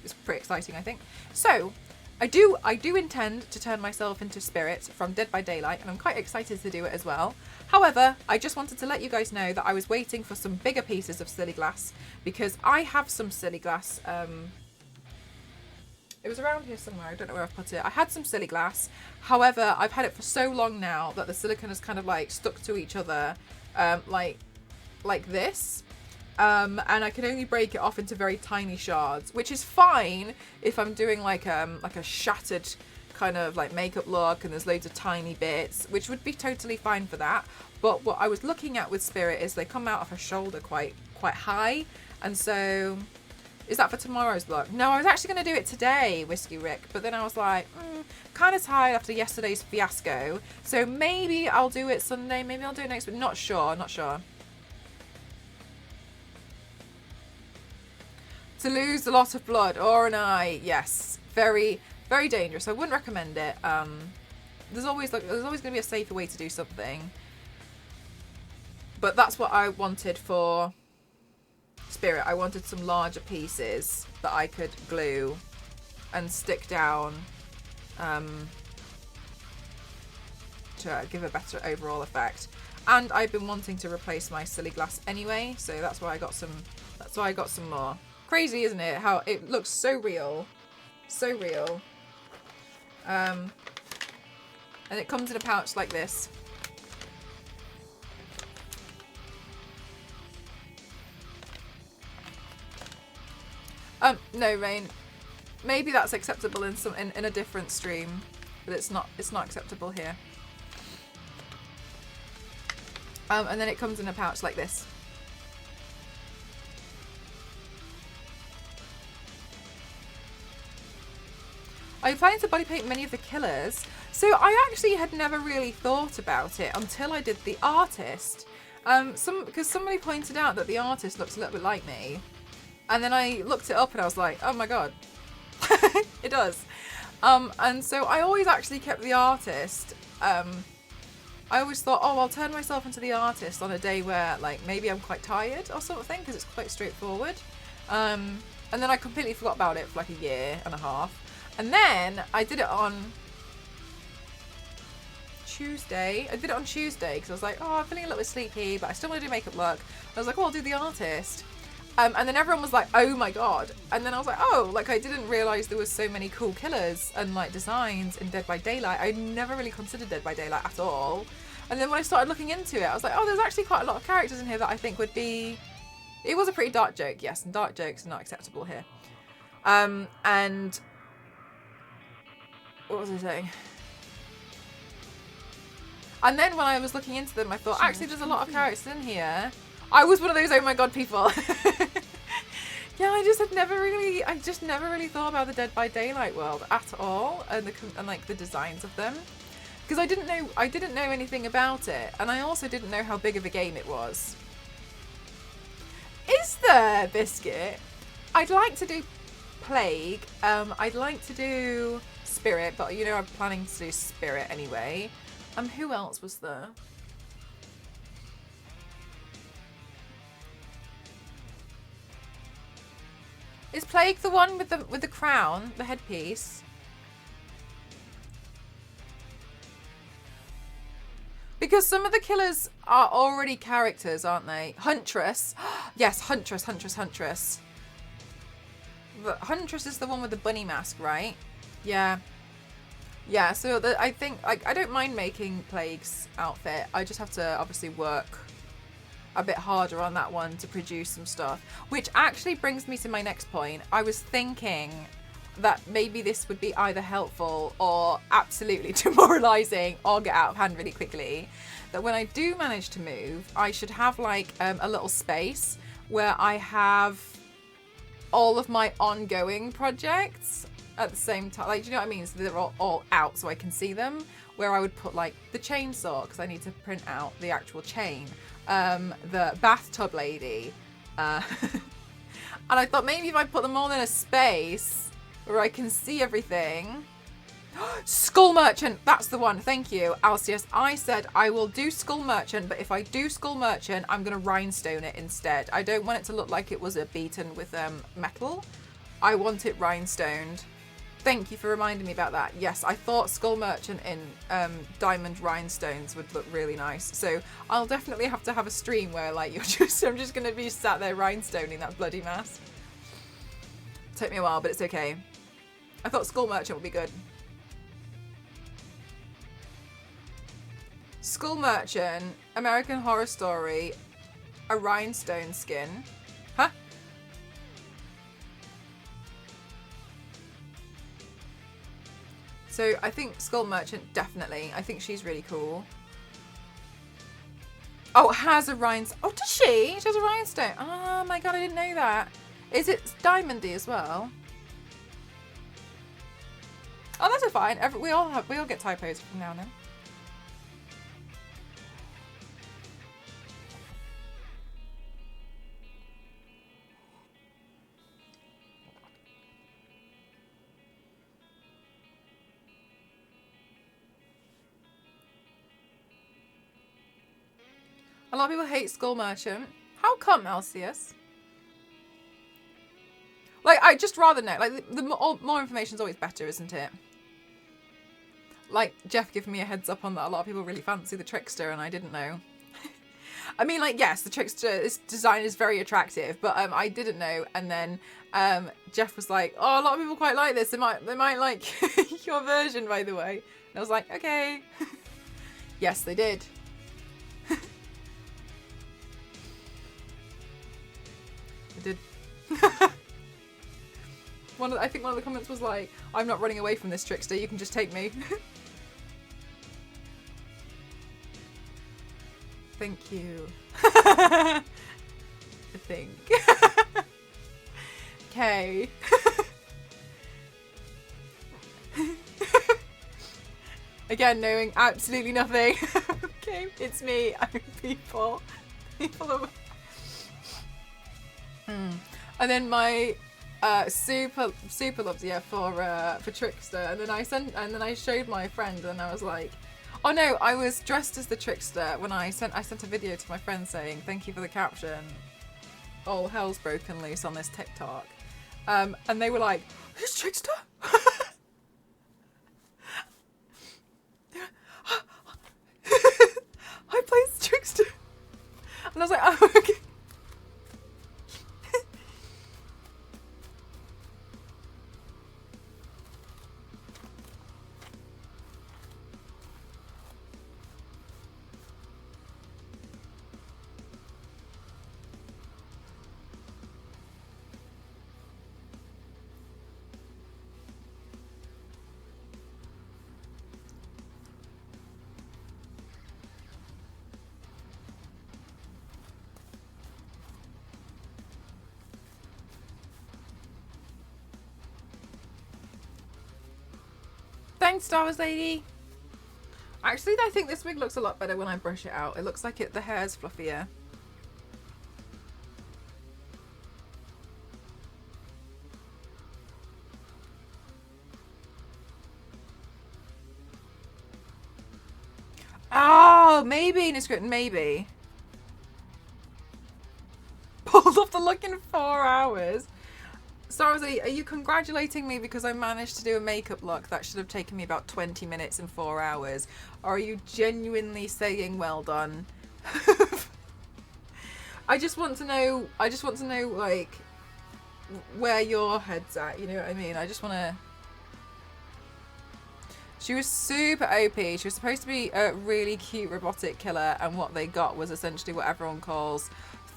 it's pretty exciting, I think. So I do intend to turn myself into Spirit from Dead by Daylight, and I'm quite excited to do it as well. However, I just wanted to let you guys know that I was waiting for some bigger pieces of silly glass, because I have some silly glass. It was around here somewhere. I don't know where I've put it. I had some silly glass. However, I've had it for so long now that the silicone has kind of like stuck to each other, like this. And I can only break it off into very tiny shards, which is fine if I'm doing like a shattered kind of like makeup look and there's loads of tiny bits, which would be totally fine for that. But what I was looking at with Spirit is they come out of her shoulder quite high, and so is that for tomorrow's look? No, I was actually going to do it today, Whiskey Rick, but then I was like, kind of tired after yesterday's fiasco, so maybe I'll do it Sunday, maybe I'll do it next week, not sure. To lose a lot of blood or an eye, yes, very, very dangerous. I wouldn't recommend it. There's always going to be a safer way to do something. But that's what I wanted for Spirit. I wanted some larger pieces that I could glue and stick down to give a better overall effect. And I've been wanting to replace my silly glass anyway, so that's why I got some. That's why I got some more. Crazy, isn't it? How it looks so real, so real. And it comes in a pouch like this. No, Rain. Maybe that's acceptable in in a different stream, but it's not acceptable here. And then it comes in a pouch like this. Are you planning to body paint many of the killers? So I actually had never really thought about it until I did the artist. Because somebody pointed out that the artist looks a little bit like me. And then I looked it up and I was like, oh my god. It does. And so I always actually kept the artist. I always thought, oh, I'll turn myself into the artist on a day where, like, maybe I'm quite tired or something, because it's quite straightforward. And then I completely forgot about it for like a year and a half. And then I did it on Tuesday. I did it on Tuesday because I was like, oh, I'm feeling a little bit sleepy, but I still want to do makeup look. I was like, oh, I'll do the artist. And then everyone was like, oh my god. And then I was like, oh, like I didn't realise there was so many cool killers and like designs in Dead by Daylight. I never really considered Dead by Daylight at all. And then when I started looking into it, I was like, oh, there's actually quite a lot of characters in here that I think would be... It was a pretty dark joke, yes, and dark jokes are not acceptable here. And... What was I saying? And then when I was looking into them, I thought, actually, there's a lot of characters in here. I was one of those oh my god people. Yeah, I just never really thought about the Dead by Daylight world at all, and like the designs of them, because I didn't know anything about it, and I also didn't know how big of a game it was. Is there, Biscuit? I'd like to do Plague. I'd like to do Spirit, but you know I'm planning to do Spirit anyway. Who else was there? Is Plague the one with the crown, the headpiece? Because some of the killers are already characters, aren't they? Huntress. Yes, Huntress. But Huntress is the one with the bunny mask, right? Yeah. Yeah, so I think I don't mind making Plague's outfit. I just have to obviously work a bit harder on that one to produce some stuff. Which actually brings me to my next point. I was thinking that maybe this would be either helpful or absolutely demoralizing or get out of hand really quickly. That when I do manage to move, I should have like a little space where I have all of my ongoing projects at the same time. Like, do you know what I mean? So they're all out so I can see them. Where I would put like the chainsaw, because I need to print out the actual chain. The bathtub lady. And I thought maybe if I put them all in a space where I can see everything. Skull Merchant, that's the one. Thank you, Alcius. I said I will do Skull Merchant, but if I do Skull Merchant, I'm going to rhinestone it instead. I don't want it to look like it was beaten with metal. I want it rhinestoned. Thank you for reminding me about that. Yes, I thought Skull Merchant in diamond rhinestones would look really nice. So I'll definitely have to have a stream where like I'm just going to be sat there rhinestoning that bloody mask. Took me a while, but it's okay. I thought Skull Merchant would be good. Skull Merchant, American Horror Story, a rhinestone skin. Huh? So I think Skull Merchant, definitely. I think she's really cool. Oh, has a rhinestone. Oh, does she? She has a rhinestone. Oh my god, I didn't know that. Is it diamondy as well? Oh, that's fine. We all get typos from now and then. A lot of people hate Skull Merchant. How come, Alcius? Like, I just rather know. Like, the more information is always better, isn't it? Like, Jeff giving me a heads up on that. A lot of people really fancy the Trickster, and I didn't know. I mean, like, yes, the Trickster's design is very attractive, but I didn't know. And then Jeff was like, "Oh, a lot of people quite like this. They might like your version, by the way." And I was like, "Okay." Yes, they did. They did. I think one of the comments was like, "I'm not running away from this Trickster. You can just take me." Thank you. I think. Okay. Again, knowing absolutely nothing. Okay, it's me. I'm people. People are. And then my super loves for Trickster, and then I showed my friend, and I was like, oh no, I was dressed as the Trickster when I sent a video to my friend saying thank you for the caption. All hell's broken loose on this TikTok, and they were like, who's Trickster? I played Trickster, and I was like, oh okay. Thanks, Star Wars Lady. Actually, I think this wig looks a lot better when I brush it out. It looks like the hair's fluffier. Oh, maybe, Niscript, maybe. Pulled off the look in 4 hours. Star Wars Lady, are you congratulating me because I managed to do a makeup look that should have taken me about 20 minutes and 4 hours? Or are you genuinely saying well done? I just want to know, like, where your head's at, you know what I mean? I just want to... She was super OP. She was supposed to be a really cute robotic killer, and what they got was essentially what everyone calls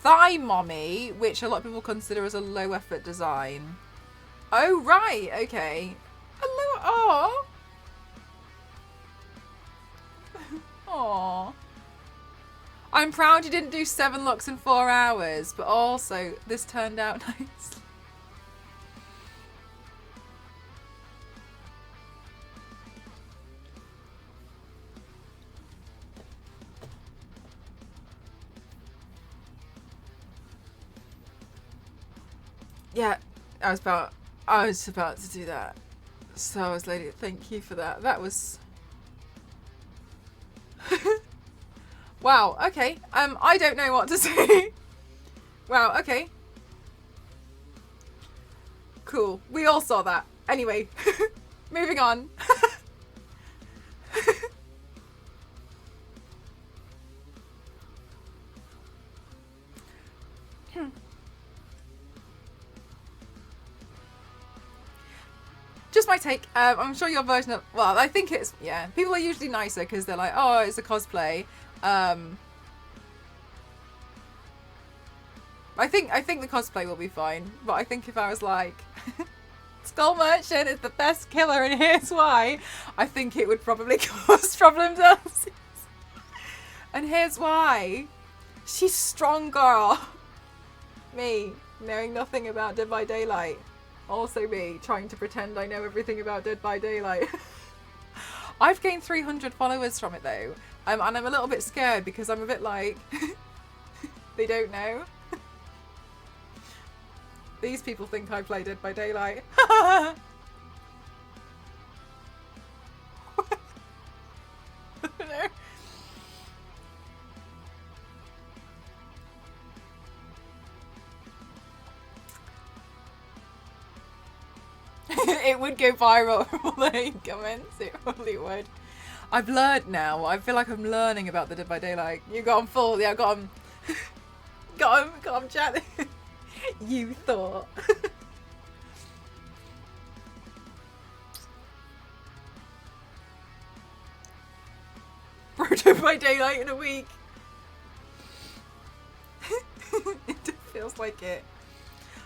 Thigh Mommy, which a lot of people consider as a low effort design. Oh, right, okay. Hello, aww. I'm proud you didn't do 7 looks in 4 hours, but also this turned out nice. Yeah, I was about to do that. Star Wars Lady, thank you for that. That was... Wow, okay. I don't know what to say. Wow, okay. Cool. We all saw that. Anyway, moving on. Just my take. I'm sure your version of... Well, I think it's... Yeah. People are usually nicer because they're like, oh, it's a cosplay. I think the cosplay will be fine. But I think if I was like... Skull Merchant is the best killer and here's why. I think it would probably cause problems. And here's why. She's strong, girl. Me, knowing nothing about Dead by Daylight. Also me, trying to pretend I know everything about Dead by Daylight. I've gained 300 followers from it though. And I'm a little bit scared because I'm a bit like... they don't know. These people think I play Dead by Daylight. It would go viral from all the comments. It probably would. I've learned now. I feel like I'm learning about the Dead by Daylight. You got on full. Yeah, got on. got on chat. You thought. Bro, Dead by Daylight in a week. It feels like it.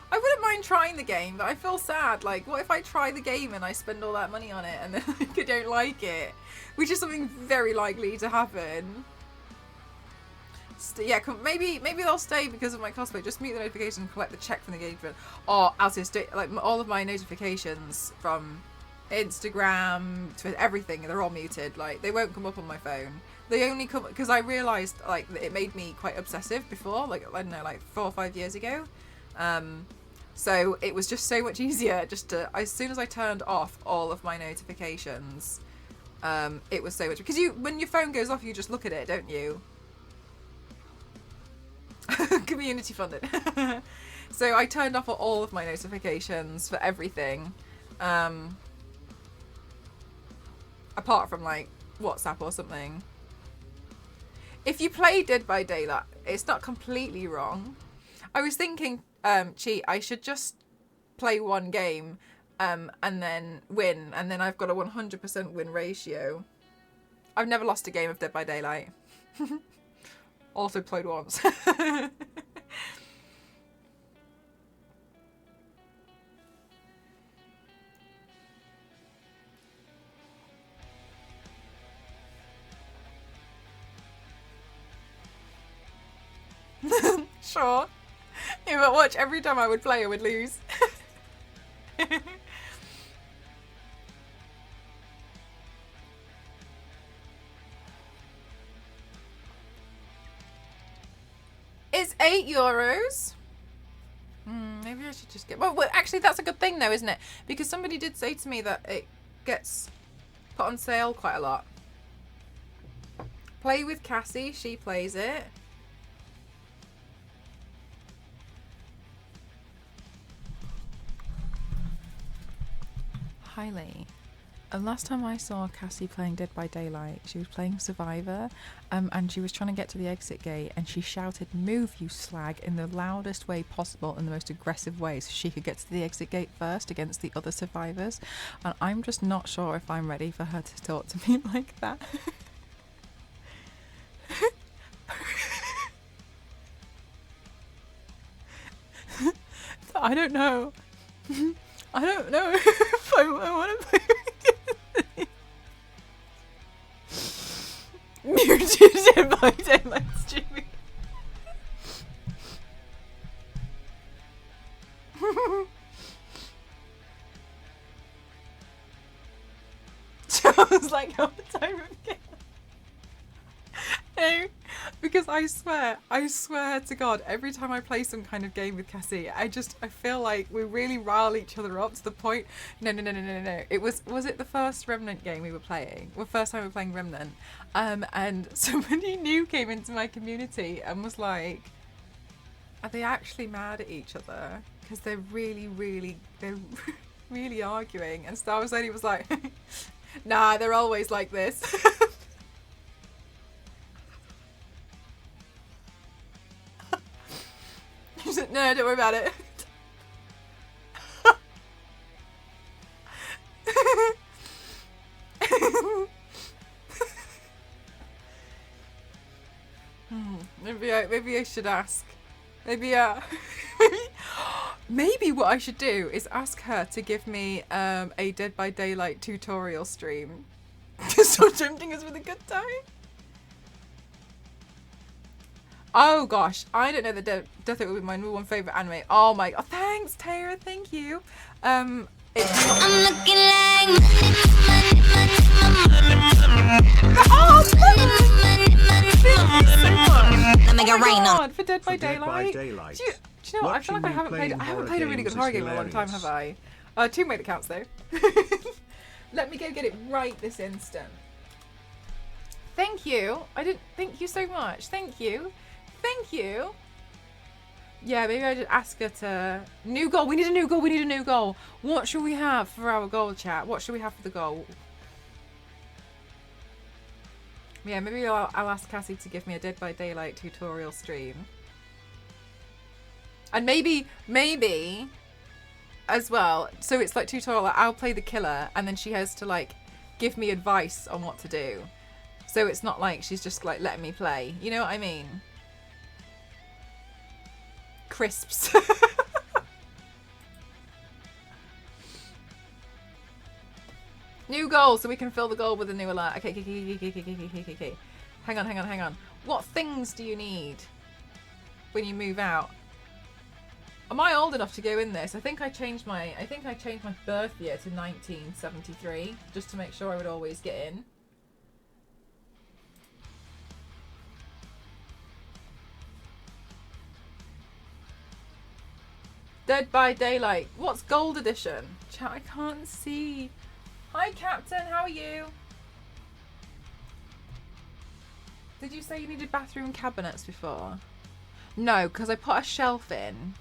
I wouldn't mind trying the game, but I feel sad. Like, what if I try the game and I spend all that money on it and then I don't like it? Which is something very likely to happen. Yeah, maybe they'll stay because of my cosplay. Just mute the notification and collect the check from the engagement. Or Altis, like all of my notifications from Instagram to everything, they're all muted. Like, they won't come up on my phone. They only come because I realised like it made me quite obsessive before. Like, I don't know, like 4 or 5 years ago. So it was just so much easier just to, as soon as I turned off all of my notifications, it was so much, because when your phone goes off, you just look at it, don't you? Community funded. So I turned off all of my notifications for everything, apart from like WhatsApp or something. If you play Dead by Daylight, it's not completely wrong. I was thinking, cheat, I should just play one game and then win, and then I've got a 100% win ratio. I've never lost a game of Dead by Daylight. Also played once. Sure. Yeah, but watch, every time I would play, I would lose. It's €8. Maybe I should just get... Well, actually, that's a good thing, though, isn't it? Because somebody did say to me that it gets put on sale quite a lot. Play with Cassie. She plays it. Highly. And last time I saw Cassie playing Dead by Daylight, she was playing Survivor, and she was trying to get to the exit gate, and she shouted, "Move, you slag," in the loudest way possible and the most aggressive way, so she could get to the exit gate first against the other survivors. And I'm just not sure if I'm ready for her to talk to me like that. I don't know. I don't know if I want to play. Muted Dead by Daylight streaming. Sounds like how the time of game. No, because I swear to God, every time I play some kind of game with Cassie, I feel like we really rile each other up to the point. No. It was it the first Remnant game we were playing? Well, first time we were playing Remnant, and somebody new came into my community and was like, "Are they actually mad at each other? Because they're really arguing." And Star Wars Lady was like, "Nah, they're always like this." No, don't worry about it. Maybe I should ask. Maybe what I should do is ask her to give me a Dead by Daylight tutorial stream. Stop tempting us with a good time. Oh gosh, I don't know that Death Note would be my number one favourite anime. Oh my, oh thanks Tara, thank you. I'm looking like God, for Dead by Daylight. Do you know what? I feel like I haven't played a really good horror game in a long time, have I? 2 made accounts though. Let me go get it right this instant. Thank you. Thank you so much. Thank you. Thank you. Yeah, maybe I just ask her to... New goal. We need a new goal. We need a new goal. What should we have for our goal, chat? What should we have for the goal? Yeah, maybe I'll ask Cassie to give me a Dead by Daylight tutorial stream. And maybe, as well, so it's like tutorial, like I'll play the killer and then she has to like give me advice on what to do. So it's not like she's just like letting me play. You know what I mean? Crisps. New goal, so we can fill the goal with a new alert. Okay. Hang on. What things do you need when you move out? Am I old enough to go in this? I think I changed my birth year to 1973 just to make sure I would always get in. Dead by Daylight. What's gold edition? Chat, I can't see. Hi, Captain. How are you? Did you say you needed bathroom cabinets before? No, because I put a shelf in.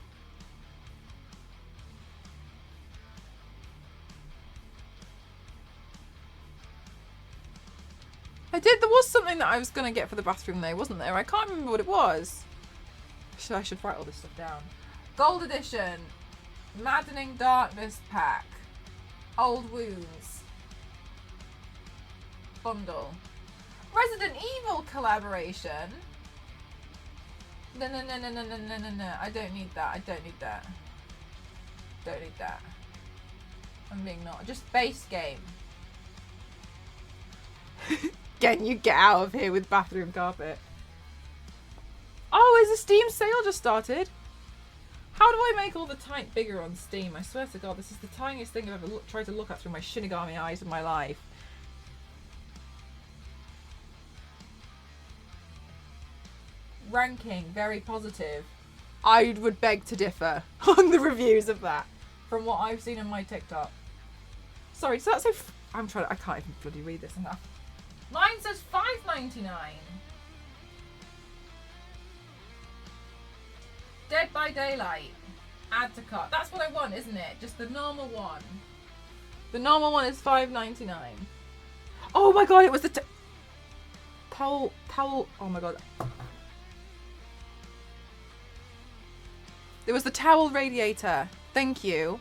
I did. There was something that I was going to get for the bathroom though, wasn't there? I can't remember what it was. I should write all this stuff down. Gold edition. Maddening Darkness pack. Old Wounds. Bundle. Resident Evil collaboration. No. I don't need that. Don't need that. I'm being not. Just base game. Can you get out of here with bathroom carpet? Oh, is a Steam sale just started? How do I make all the type bigger on Steam? I swear to God, this is the tiniest thing I've ever tried to look at through my Shinigami eyes in my life. Ranking, very positive. I would beg to differ on the reviews of that from what I've seen on my TikTok. Sorry, so that's so... I can't even bloody read this enough. Mine says $5.99. Dead by Daylight. Add to cart. That's what I want, isn't it? Just the normal one. The normal one is $5.99. Oh my God, it was the towel. Oh my God. It was the towel radiator. Thank you.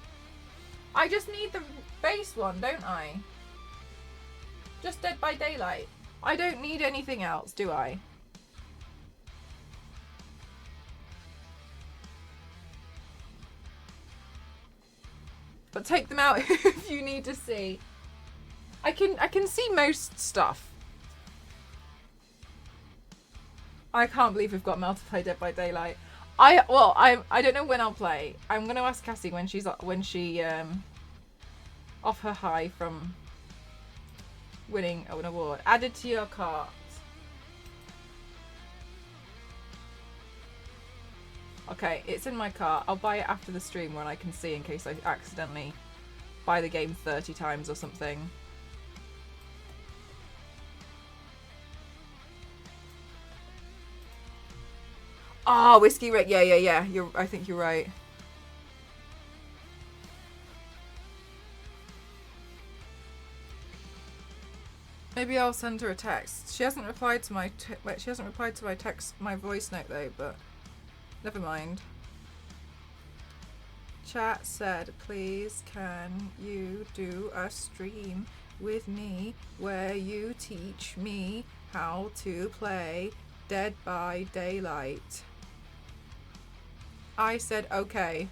I just need the base one, don't I? Just Dead by Daylight. I don't need anything else, do I? But take them out if you need to see. I can see most stuff. I can't believe we've got Mel to play Dead by Daylight. I don't know when I'll play. I'm gonna ask Cassie when she off her high from winning an award. Added to your cart. Okay, it's in my cart. I'll buy it after the stream when I can see in case I accidentally buy the game 30 times or something. Oh, Whiskey Rick. Yeah. I think you're right. Maybe I'll send her a text. She hasn't replied to my text, my voice note though, but never mind. Chat said, please can you do a stream with me where you teach me how to play Dead by Daylight? I said okay.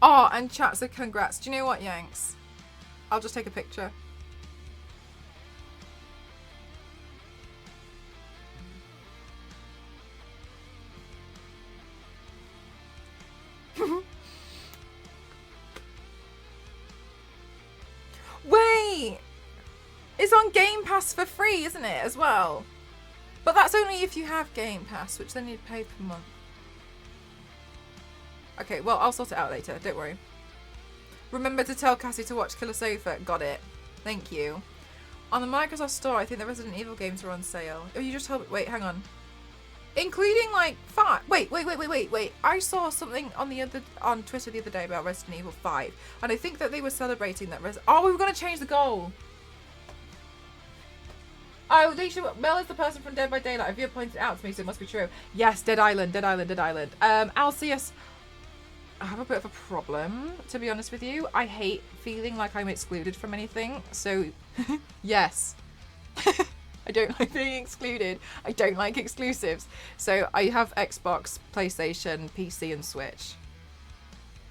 Oh, and chat said congrats. Do you know what, Yanks? I'll just take a picture. Wait! It's on Game Pass for free, isn't it, as well? But that's only if you have Game Pass, which then you'd pay per month. Okay, well, I'll sort it out later. Don't worry. Remember to tell Cassie to watch Killer Sofa. Got it. Thank you. On the Microsoft Store, I think the Resident Evil games are on sale. Oh, you just told me. Wait, hang on. Including like 5. Wait. I saw something on Twitter the other day about Resident Evil 5, and I think that they were celebrating that. Oh, we were gonna change the goal. Oh, Alicia, Mel is the person from Dead by Daylight. Have you pointed it out to me, so it must be true. Yes, Dead Island. Alcius, I have a bit of a problem, to be honest with you. I hate feeling like I'm excluded from anything. So, yes. I don't like being excluded. I don't like exclusives. So I have Xbox, PlayStation, PC, and Switch.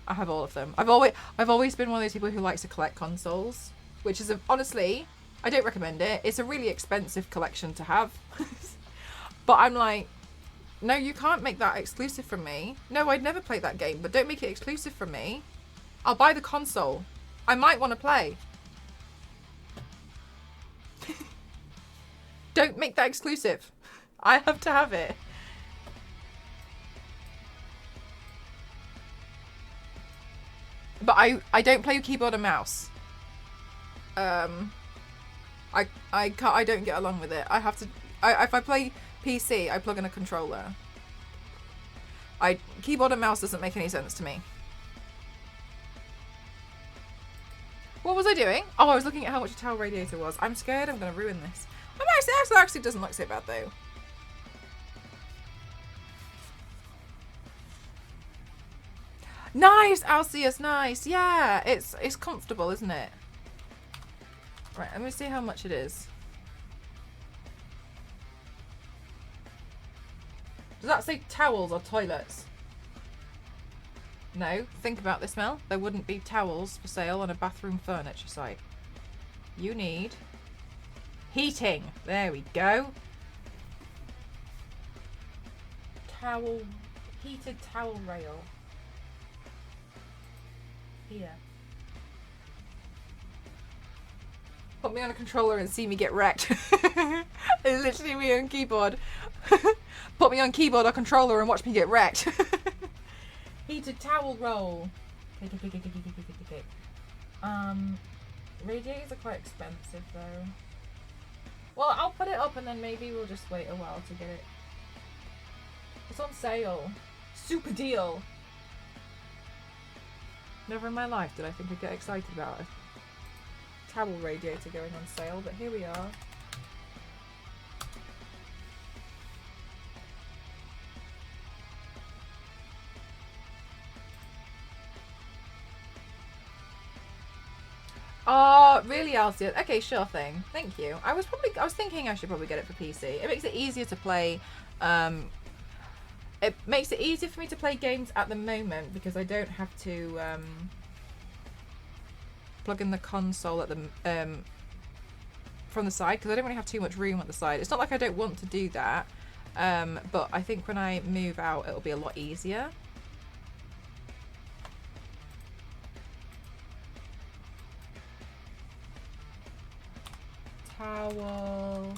I have all of them. I've always been one of those people who likes to collect consoles, which is honestly, I don't recommend it. It's a really expensive collection to have. But I'm like, no, you can't make that exclusive from me. No, I'd never play that game, but don't make it exclusive from me. I'll buy the console. I might want to play. Don't make that exclusive. I have to have it. But I don't play with keyboard and mouse. I don't get along with it. I have to. If I play PC, I plug in a controller. Keyboard and mouse doesn't make any sense to me. What was I doing? Oh, I was looking at how much a towel radiator was. I'm scared I'm going to ruin this. It actually doesn't look so bad though. Nice, Alcius, nice. Yeah, it's comfortable, isn't it? Right, let me see how much it is. Does that say towels or toilets? No, think about this, Mel. There wouldn't be towels for sale on a bathroom furniture site. You need heating. There we go. Heated towel rail. Here. Put me on a controller and see me get wrecked. It's literally me on keyboard. Put me on keyboard or controller and watch me get wrecked. Heated towel roll. Okay. Radiators are quite expensive though. Well, I'll put it up and then maybe we'll just wait a while to get it. It's on sale. Super deal. Never in my life did I think I'd get excited about a towel radiator going on sale, but here we are. Oh, really, Alcia? Okay, sure thing. Thank you. I was thinking I should probably get it for PC. It makes it easier to play. It makes it easier for me to play games at the moment because I don't have to plug in the console at the from the side because I don't really have too much room at the side. It's not like I don't want to do that, but I think when I move out, it'll be a lot easier. Towel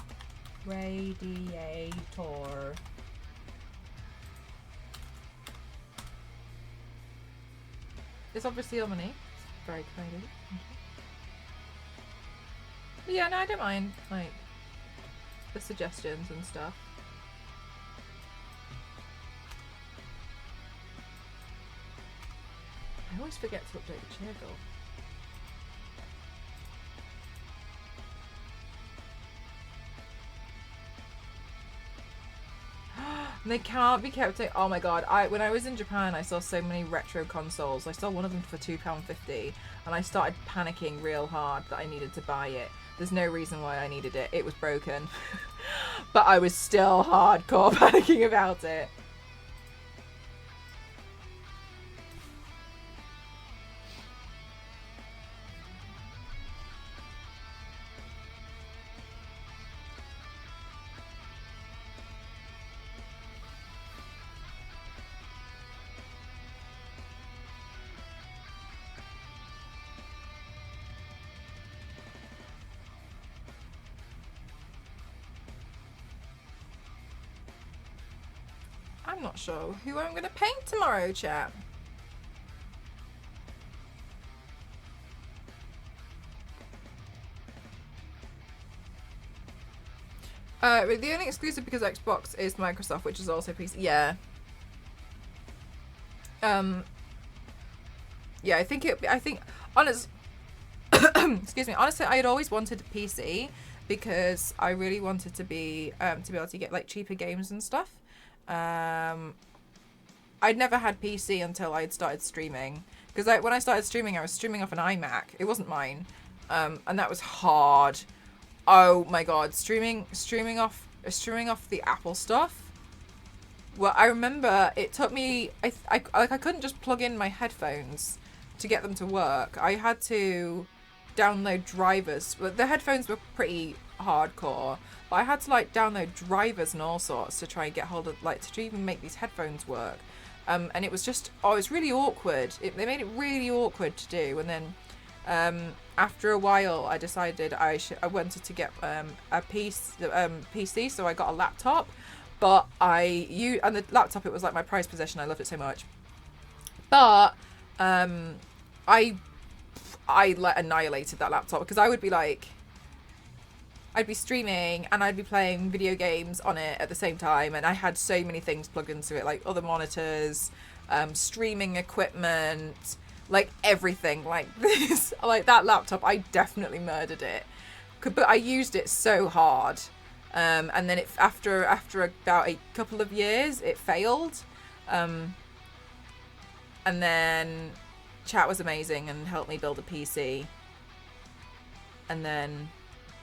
radiator. It's obviously on money. It's very kind of it. But yeah, no, I don't mind like the suggestions and stuff. I always forget to update the chair goal. They can't be kept. Oh my god! When I was in Japan, I saw so many retro consoles. I saw one of them for £2.50, and I started panicking real hard that I needed to buy it. There's no reason why I needed it. It was broken, but I was still hardcore panicking about it. not sure who I'm going to paint tomorrow, chat. The only exclusive because Xbox is Microsoft, which is also PC. Yeah. Yeah, I think honest. Excuse me. Honestly, I had always wanted a PC because I really wanted to be able to get like cheaper games and stuff. I'd never had PC until I'd started streaming, because when I started streaming, I was streaming off an iMac. It wasn't mine, and that was hard. Oh my god, streaming off the Apple stuff. Well, I remember it took me. I couldn't just plug in my headphones to get them to work. I had to download drivers. The headphones were pretty hardcore, but I had to like download drivers and all sorts to try and get hold of, like, to even make these headphones work. And it was just, it's really awkward. They made it really awkward to do. And then after a while, I decided I wanted to get a PC, so I got a laptop. But and the laptop, it was like my prized possession. I loved it so much. But I annihilated that laptop, because I would be like, I'd be streaming and I'd be playing video games on it at the same time, and I had so many things plugged into it, like other monitors, streaming equipment, like everything like this. Like that laptop, I definitely murdered it, but I used it so hard, and then after about a couple of years it failed, and then chat was amazing and helped me build a PC, and then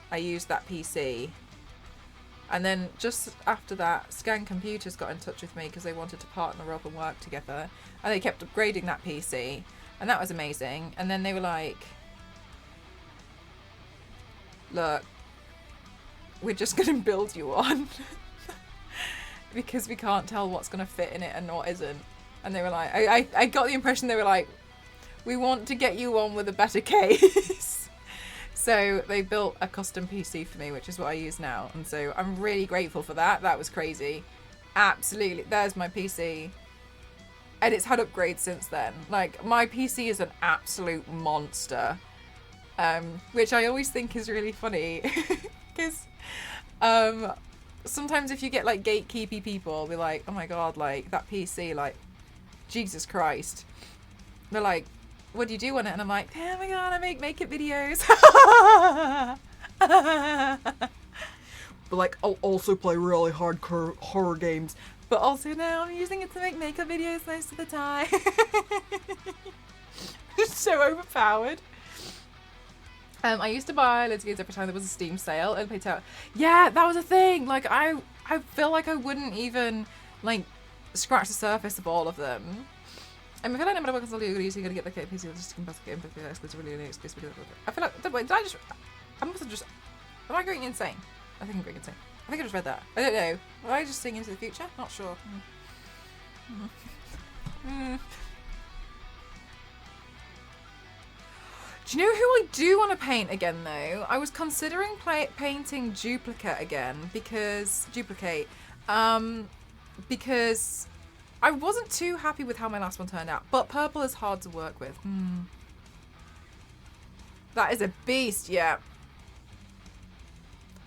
I used that PC, and then just after that, Scan Computers got in touch with me because they wanted to partner up and work together, and they kept upgrading that PC, and that was amazing. And then they were like, look, we're just going to build you one because we can't tell what's going to fit in it and what isn't. And they were like, I got the impression they were like, we want to get you one with a better case. So they built a custom PC for me, which is what I use now. And so I'm really grateful for that. That was crazy. Absolutely. There's my PC. And it's had upgrades since then. Like, my PC is an absolute monster. Which I always think is really funny. Because sometimes if you get, like, gatekeepy people, they're like, oh my god, like, that PC, like, Jesus Christ. They're like, what do you do on it? And I'm like, oh my god, I make makeup videos. But like, I'll also play really hardcore horror games. But also now I'm using it to make makeup videos most of the time. It's so overpowered. I used to buy loads of games every time there was a Steam sale and pay out. Yeah, that was a thing. Like, I feel like I wouldn't even like scratch the surface of all of them. I feel like no matter what console you're going to get the PC just to compare the game exclusively and exclusively. I feel like, wait, I must have just, am I going insane? I think I'm going insane. I think I just read that. I don't know. Am I just seeing into the future? Not sure. Do you know who I do want to paint again, though? I was considering painting Duplicate again, because I wasn't too happy with how my last one turned out, but purple is hard to work with. That is a beast, yeah.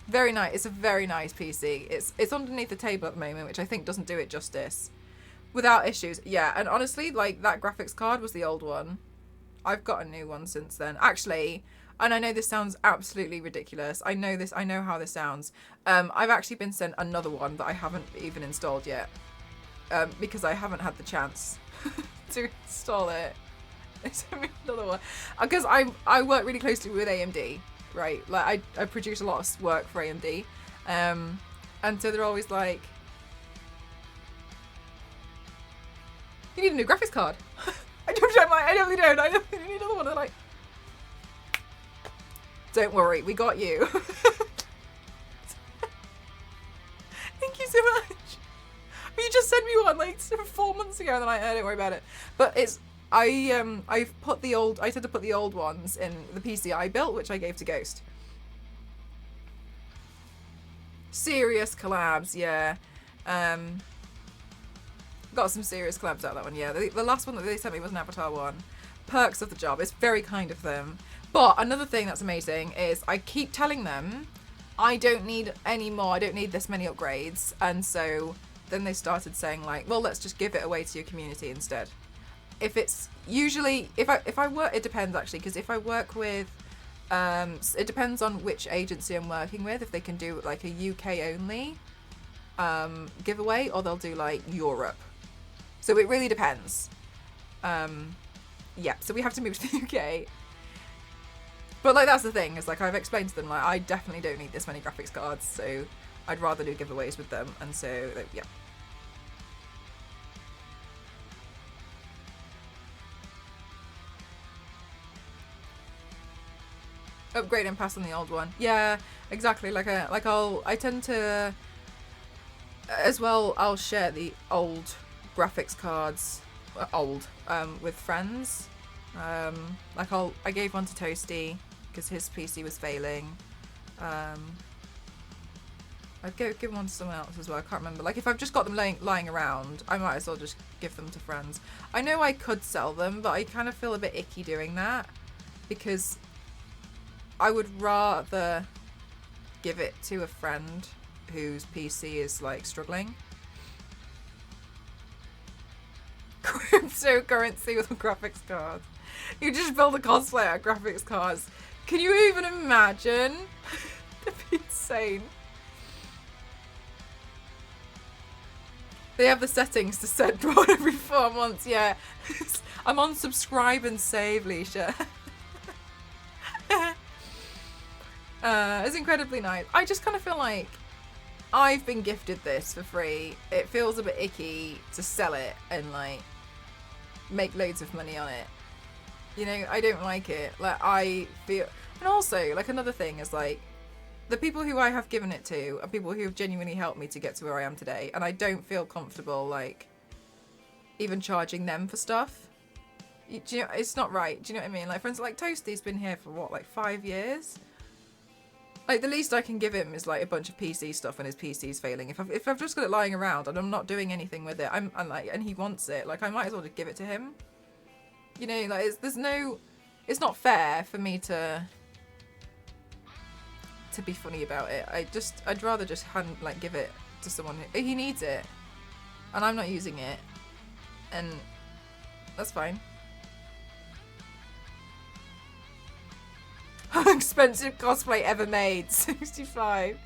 Very nice. It's a very nice PC. It's underneath the table at the moment, which I think doesn't do it justice. Without issues, yeah. And honestly, like, that graphics card was the old one. I've got a new one since then. Actually, and I know this sounds absolutely ridiculous. I know how this sounds. I've actually been sent another one that I haven't even installed yet. Because I haven't had the chance to install it. They sent me another one. Because I work really closely with AMD, right? Like, I produce a lot of work for AMD. And so they're always like, you need a new graphics card. I definitely don't. I definitely need another one. They're like, don't worry, we got you. Thank you so much. You just sent me one like 4 months ago, and then I don't worry about it. But it's I tend to put the old ones in the PC I built, which I gave to Ghost. Serious collabs, yeah. Got some serious collabs out of that one, yeah. The last one that they sent me was an Avatar one. Perks of the job. It's very kind of them. But another thing that's amazing is I keep telling them I don't need any more. I don't need this many upgrades. And so then they started saying like, well, let's just give it away to your community instead. If it's usually, if I work, it depends actually, because if I work with, it depends on which agency I'm working with, if they can do like a UK only giveaway, or they'll do like Europe. So it really depends. Yeah, so we have to move to the UK. But like that's the thing, is like I've explained to them like I definitely don't need this many graphics cards, so I'd rather do giveaways with them, and so yeah. Upgrade and pass on the old one. Yeah, exactly. I tend to as well. I'll share the old graphics cards, with friends. I gave one to Toasty because his PC was failing. I'd give one to someone else as well. I can't remember. Like if I've just got them lying around, I might as well just give them to friends. I know I could sell them, but I kind of feel a bit icky doing that because I would rather give it to a friend whose PC is like struggling. Cryptocurrency with graphics cards. You just build a cosplay out of graphics cards. Can you even imagine? That'd be insane. They have the settings to set one every 4 months, yeah. I'm on subscribe and save, Leisha. It's incredibly nice. I just kind of feel like I've been gifted this for free. It feels a bit icky to sell it and like make loads of money on it. You know, I don't like it. Like I feel, and also like another thing is like the people who I have given it to are people who have genuinely helped me to get to where I am today, and I don't feel comfortable like even charging them for stuff. Do you know, it's not right. Do you know what I mean? Like for instance, like Toasty's been here for what, like 5 years. Like the least I can give him is like a bunch of PC stuff when his PC's failing. If I've just got it lying around and I'm not doing anything with it, I'm like, and he wants it, like I might as well just give it to him. You know, like it's not fair for me to be funny about it. I'd rather just give it to someone he needs it, and I'm not using it, and that's fine. Expensive cosplay ever made. 65.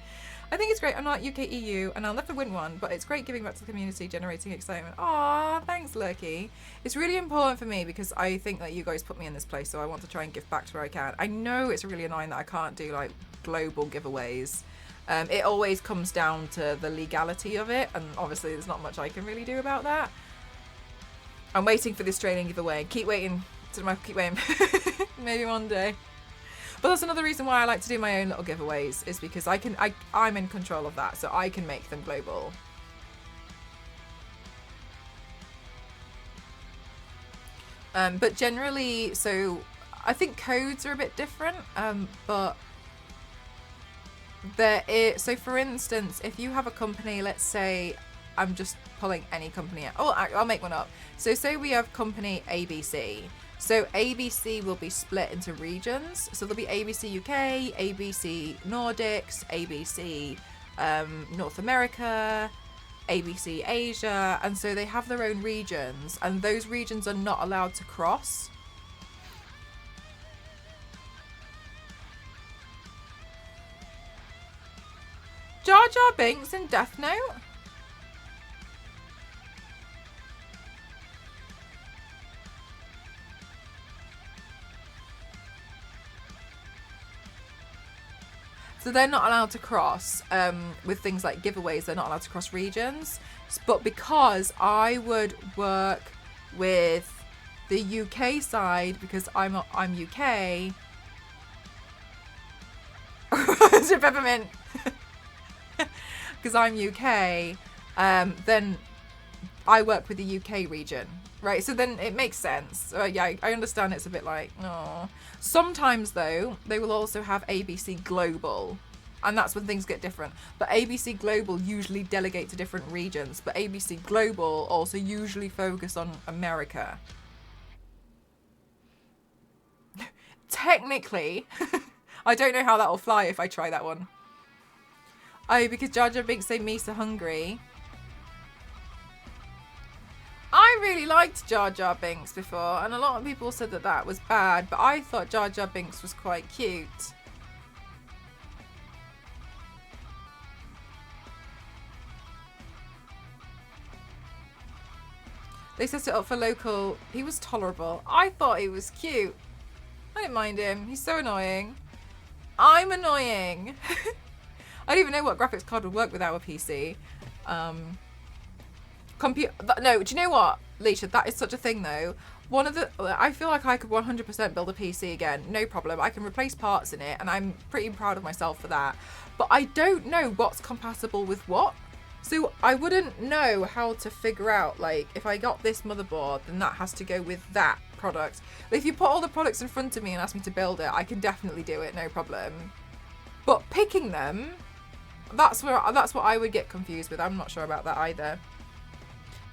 I think it's great. I'm not UK EU and I'll never win one, but it's great giving back to the community, generating excitement. Aw, thanks, Lurky. It's really important for me because I think that you guys put me in this place, so I want to try and give back to where I can. I know it's really annoying that I can't do like global giveaways. It always comes down to the legality of it, and obviously there's not much I can really do about that. I'm waiting for the Australian giveaway. Keep waiting. Keep waiting. Maybe one day. But that's another reason why I like to do my own little giveaways, is because I'm in control of that, so I can make them global. But generally, so I think codes are a bit different, but so for instance, if you have a company, let's say, I'm just pulling any company out. Oh, I'll make one up. So say we have company ABC. So ABC will be split into regions. So there'll be ABC UK, ABC Nordics, ABC North America, ABC Asia, and so they have their own regions, and those regions are not allowed to cross. Jar Jar Binks in Death Note? So they're not allowed to cross, with things like giveaways, they're not allowed to cross regions. But because I would work with the UK side, because I'm UK. Is it peppermint? Because I'm UK, then I work with the UK region. Right, so then it makes sense. Yeah, I understand it's a bit like, oh. Sometimes, though, they will also have ABC Global. And that's when things get different. But ABC Global usually delegate to different regions. But ABC Global also usually focus on America. Technically, I don't know how that will fly if I try that one. Oh, because Jar Jar Binks say MISA hungry. I really liked Jar Jar Binks before, and a lot of people said that that was bad, but I thought Jar Jar Binks was quite cute. They set it up for local. He was tolerable. I thought he was cute. I didn't mind him. He's so annoying. I'm annoying. I don't even know what graphics card would work with our PC. No, do you know what, Leisha? That is such a thing, though. I feel like I could 100% build a PC again. No problem. I can replace parts in it, and I'm pretty proud of myself for that. But I don't know what's compatible with what. So I wouldn't know how to figure out, like, if I got this motherboard, then that has to go with that product. But if you put all the products in front of me and ask me to build it, I can definitely do it, no problem. But picking them, that's what I would get confused with. I'm not sure about that either.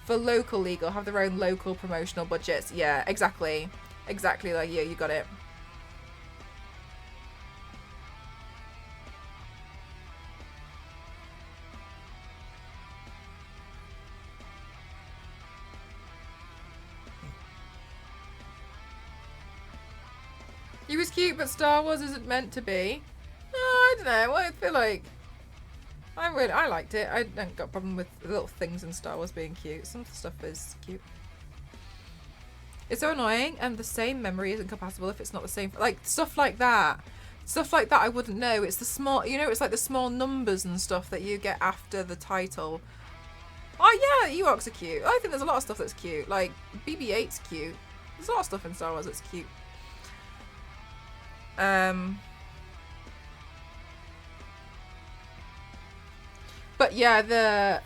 For local legal, have their own local promotional budgets. Yeah, exactly. Exactly, like, yeah, you got it. He was cute, but Star Wars isn't meant to be. Oh, I don't know. I feel like I liked it. I don't got a problem with little things in Star Wars being cute. Some stuff is cute. It's so annoying, and the same memory isn't compatible if it's not the same. Like stuff like that. Stuff like that I wouldn't know. It's the small, it's like the small numbers and stuff that you get after the title. Oh yeah, Ewoks are cute. I think there's a lot of stuff that's cute. Like BB-8's cute. There's a lot of stuff in Star Wars that's cute. But yeah,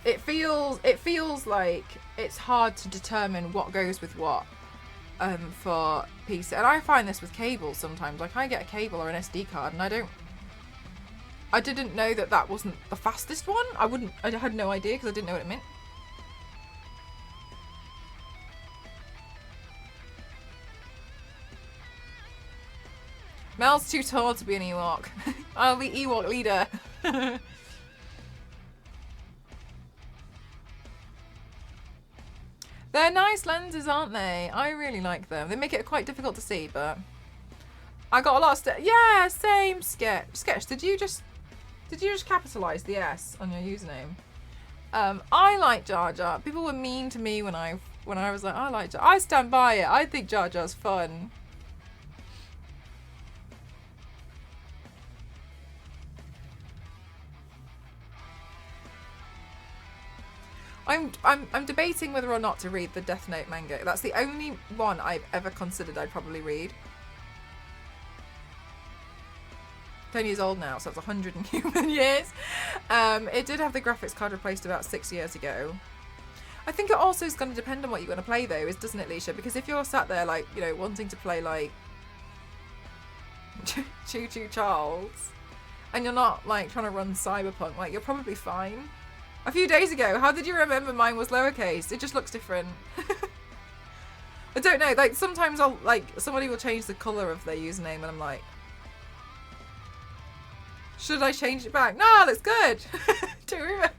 it feels like it's hard to determine what goes with what for PC. And I find this with cables sometimes. Like I get a cable or an SD card and I didn't know that wasn't the fastest one. I had no idea because I didn't know what it meant. Mel's too tall to be an Ewok. I'll be Ewok leader. They're nice lenses, aren't they? I really like them. They make it quite difficult to see, but I got a lot of yeah, same. Sketch. Did you just capitalize the S on your username? I like Jar Jar. People were mean to me when I was like, I like Jar. I stand by it. I think Jar Jar's fun. I'm debating whether or not to read the Death Note manga. That's the only one I've ever considered I'd probably read. 10 years old now, so it's 100 in human years. It did have the graphics card replaced about 6 years ago. I think it also is going to depend on what you're going to play though, doesn't it, Leisha? Because if you're sat there like, wanting to play like Choo Choo Charles and you're not like trying to run Cyberpunk, like you're probably fine. A few days ago, how did you remember mine was lowercase? It just looks different. I don't know, like sometimes somebody will change the colour of their username and I'm like, should I change it back? No, that's good. Don't remember.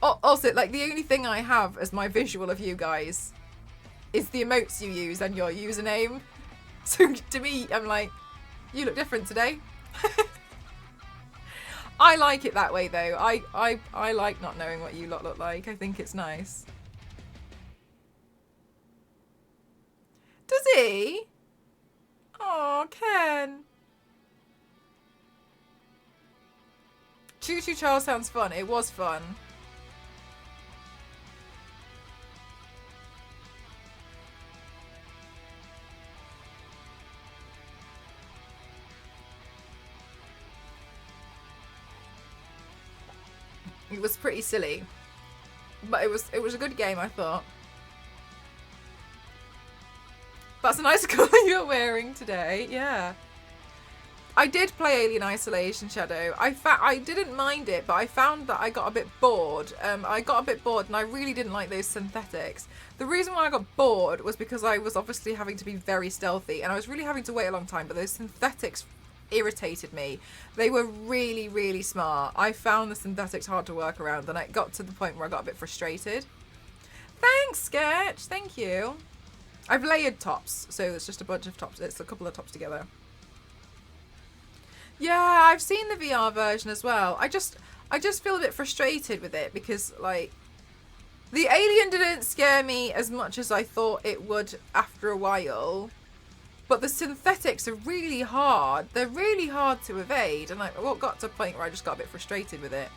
Also, like the only thing I have as my visual of you guys is the emotes you use and your username. So to me, I'm like, you look different today. I like it that way though. I like not knowing what you lot look like. I think it's nice. Does he? Oh, Ken. Choo Choo Charles sounds fun. It was fun. It was pretty silly, but it was a good game, I thought. That's a nice colour you're wearing today. Yeah. I did play Alien Isolation Shadow. I didn't mind it, but I found that I got a bit bored. I got a bit bored and I really didn't like those synthetics. The reason why I got bored was because I was obviously having to be very stealthy and I was really having to wait a long time, but those synthetics irritated me. They were really, really smart. I found the synthetics hard to work around and it got to the point where I got a bit frustrated. Thanks, Sketch. Thank you. I've layered tops, so it's just a bunch of tops. It's a couple of tops together. Yeah, I've seen the VR version as well. I just feel a bit frustrated with it because, like, the alien didn't scare me as much as I thought it would after a while. But the synthetics are really hard. They're really hard to evade. And I got to a point where I just got a bit frustrated with it.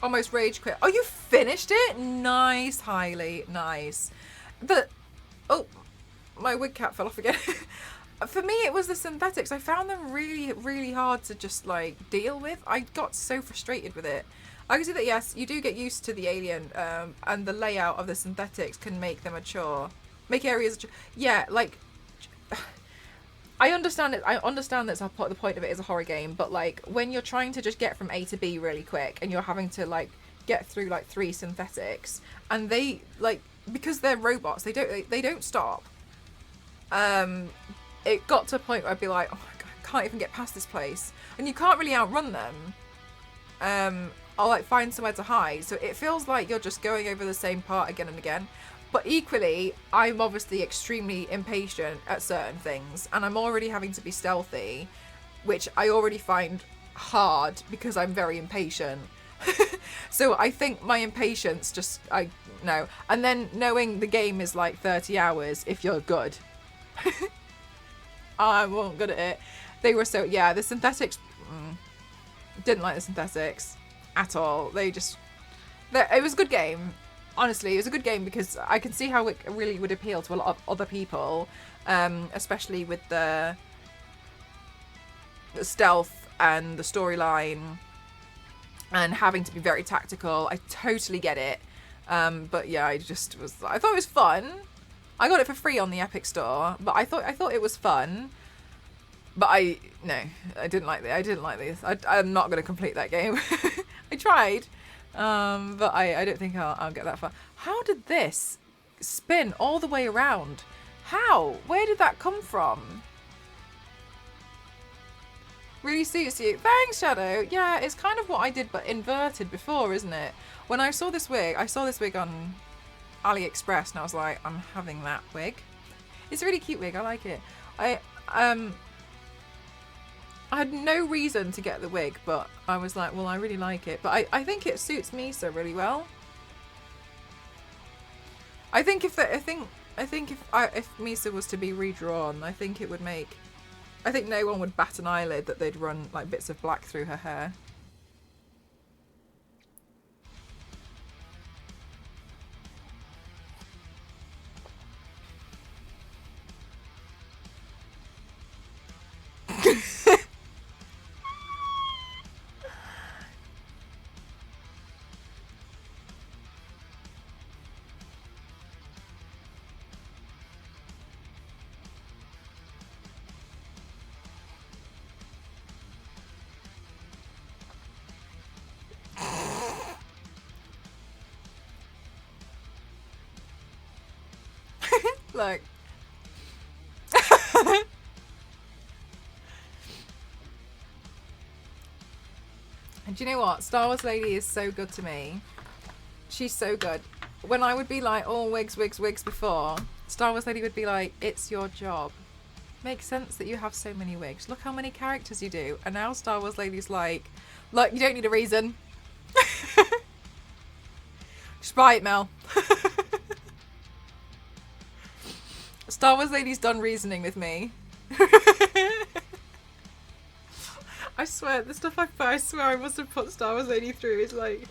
Almost rage quit. Oh, you finished it? Nice, Hailey. Nice. Oh, my wig cap fell off again. For me, it was the synthetics. I found them really, really hard to just, like, deal with. I got so frustrated with it. I can see that, yes, you do get used to the alien, and the layout of the synthetics can make them mature. Make areas... Yeah, like... I understand it. I understand that's the point of it is a horror game, but like when you're trying to just get from A to B really quick and you're having to like get through like 3 synthetics and they like because they're robots, they don't stop. It got to a point where I'd be like, oh my god, I can't even get past this place, and you can't really outrun them. I'll like find somewhere to hide, so it feels like you're just going over the same part again and again. But equally, I'm obviously extremely impatient at certain things, and I'm already having to be stealthy, which I already find hard because I'm very impatient. So I think my impatience just, I know. And then knowing the game is like 30 hours if you're good. I wasn't good at it. They were so, yeah, the synthetics, didn't like the synthetics at all. It was a good game. Honestly, it was a good game because I can see how it really would appeal to a lot of other people, especially with the stealth and the storyline and having to be very tactical. I totally get it. But yeah, I thought it was fun. I got it for free on the Epic Store, but I thought it was fun. But I didn't like this. I'm not going to complete that game. I tried. But I don't think I'll get that far. How did this spin all the way around? How? Where did that come from? Really suits you. Thanks, Shadow. Yeah, it's kind of what I did, but inverted before, isn't it? When I saw this wig on AliExpress, and I was like, I'm having that wig. It's a really cute wig. I like it. I had no reason to get the wig, but I was like, well, I really like it. But I think it suits MISA really well. I think if MISA was to be redrawn, I think it would make... I think no one would bat an eyelid that they'd run like bits of black through her hair. Like... And do you know what? Star Wars Lady is so good to me. She's so good. When I would be like, oh, wigs before, Star Wars Lady would be like, it's your job. Makes sense that you have so many wigs. Look how many characters you do. And now Star Wars Lady's like, look, you don't need a reason. Just buy it, Mel. Star Wars Lady's done reasoning with me. I swear, the stuff I put, I swear I must have put Star Wars Lady through. It's like...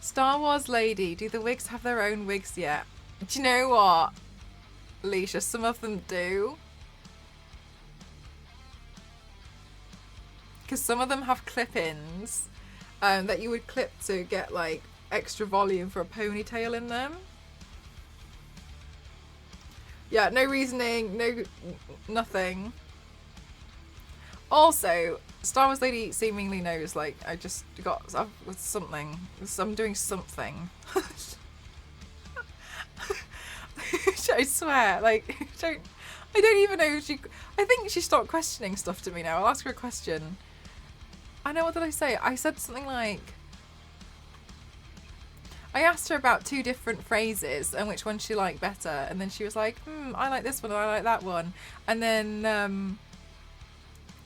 Star Wars Lady, do the wigs have their own wigs yet? Do you know what, Alicia? Some of them do. because some of them have clip-ins that you would clip to get like extra volume for a ponytail in them. Yeah, no reasoning, nothing. Also, Star Wars Lady seemingly knows, like, I just got with something. I'm doing something. I swear, like, I don't even know if I think she stopped questioning stuff to me now. I'll ask her a question. I know, what did I say? I said something like, I asked her about 2 different phrases and which one she liked better, and then she was like, I like this one and I like that one. And then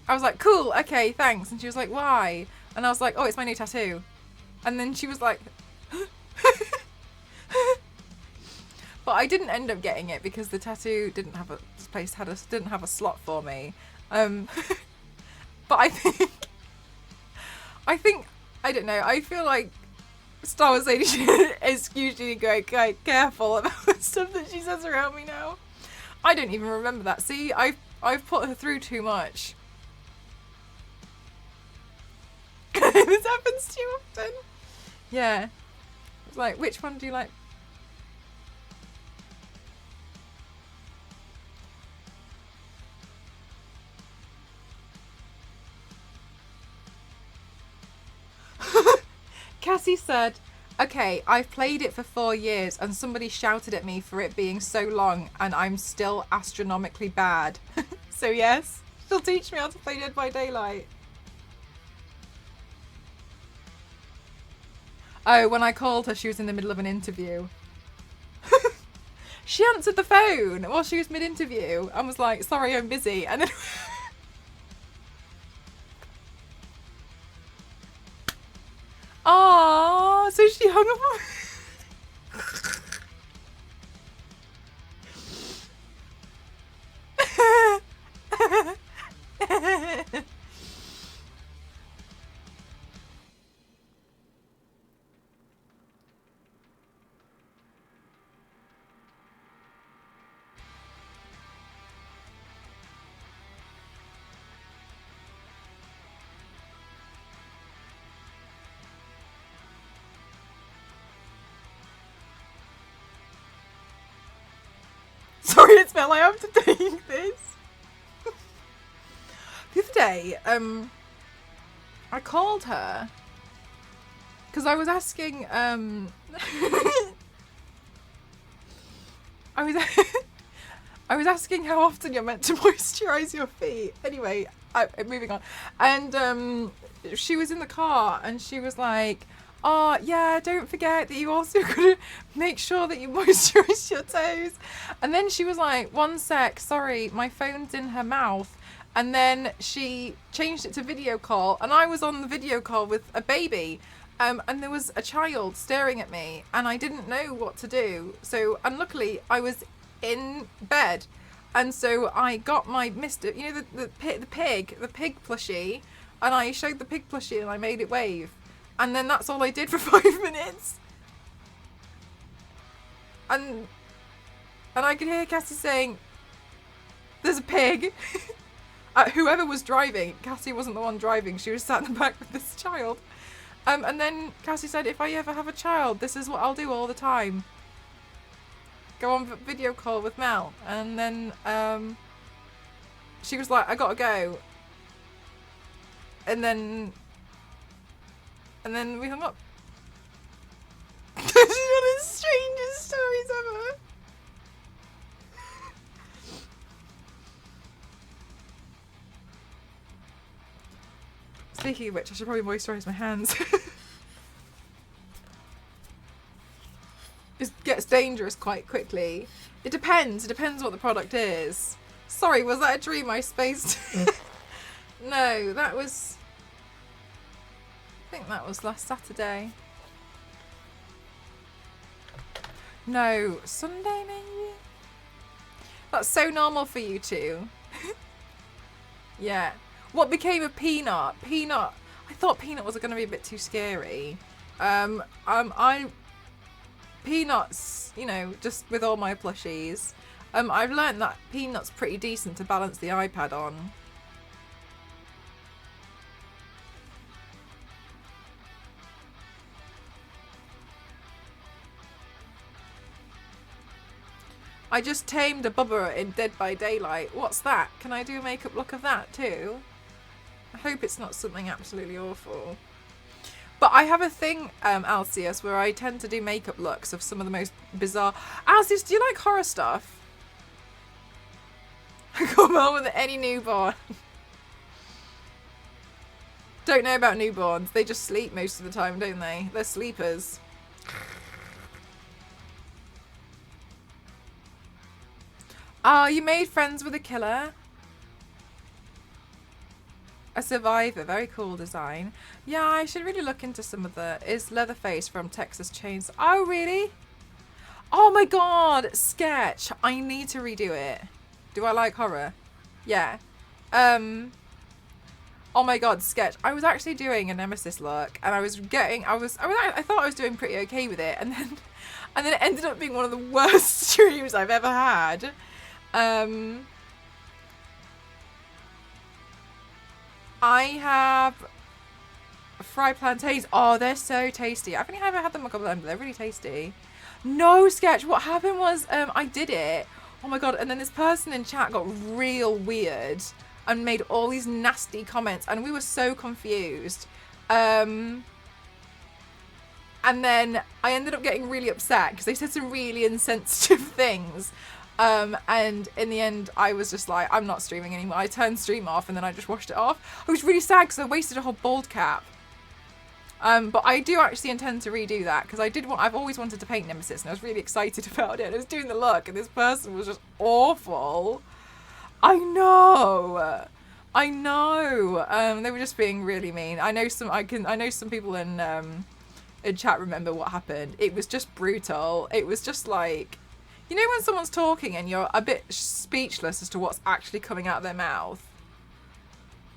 I was like, cool, okay, thanks. And she was like, why? And I was like, oh, it's my new tattoo. And then she was like, but I didn't end up getting it because the tattoo didn't have a slot for me. But I don't know, I feel like Star Wars Lady is usually going quite careful about the stuff that she says around me now. I don't even remember that. See, I've put her through too much. This happens too often. Yeah. It's like, which one do you like? Cassie said, okay, I've played it for 4 years and somebody shouted at me for it being so long and I'm still astronomically bad. So yes, she'll teach me how to play Dead by Daylight. Oh, when I called her, she was in the middle of an interview. She answered the phone while she was mid-interview and was like, sorry, I'm busy. And then... Aww, so she hung up. Sorry, it smelled like I have to take this. The other day, I called her because I was asking, I was asking how often you're meant to moisturize your feet. Anyway, moving on. And she was in the car and she was like, oh, yeah, don't forget that you also got to make sure that you moisturize your toes. And then she was like, one sec, sorry, my phone's in her mouth. And then she changed it to video call. And I was on the video call with a baby. And there was a child staring at me. And I didn't know what to do. So, and luckily, I was in bed. And so I got my Mr. You know, the pig plushie. And I showed the pig plushie and I made it wave. And then that's all I did for 5 minutes. And I could hear Cassie saying, there's a pig. Whoever was driving, Cassie wasn't the one driving. She was sat in the back with this child. And then Cassie said, if I ever have a child, this is what I'll do all the time. Go on video call with Mel. And then she was like, I gotta go. And then we hung up. This is one of the strangest stories ever. Speaking of which, I should probably moisturise my hands. It gets dangerous quite quickly. It depends. It depends what the product is. Sorry, was that a dream I spaced? No, that was... I think that was last Saturday. No, Sunday maybe? That's so normal for you two. Yeah. What became of Peanut? Peanut, I thought Peanut was going to be a bit too scary. Peanut's, you know, just with all my plushies. I've learned that Peanut's pretty decent to balance the iPad on. I just tamed a bubba in Dead by Daylight. What's that? Can I do a makeup look of that too? I hope it's not something absolutely awful. But I have a thing, Alcius, where I tend to do makeup looks of some of the most bizarre... Alcius, do you like horror stuff? Come on with any newborn. Don't know about newborns. They just sleep most of the time, don't they? They're sleepers. Oh, you made friends with a killer? A survivor. Very cool design. Yeah, I should really look into some of the... Is Leatherface from Texas Chainsaw... Oh, really? Oh my god! Sketch! I need to redo it. Do I like horror? Yeah. Oh my god, Sketch. I was actually doing a Nemesis look, and I thought I was doing pretty okay with it, and then it ended up being one of the worst streams I've ever had. I have fried plantains. Oh, they're so tasty. I think I've had them a couple of times, but they're really tasty. No, Sketch. What happened was I did it. Oh my god, and then this person in chat got real weird and made all these nasty comments, and we were so confused. And then I ended up getting really upset because they said some really insensitive things. And in the end, I was just like, I'm not streaming anymore. I turned stream off and then I just washed it off. I was really sad because I wasted a whole bald cap. But I do actually intend to redo that because I've always wanted to paint Nemesis and I was really excited about it. I was doing the look and this person was just awful. I know. They were just being really mean. I know some people in chat remember what happened. It was just brutal. It was just like, you know when someone's talking and you're a bit speechless as to what's actually coming out of their mouth?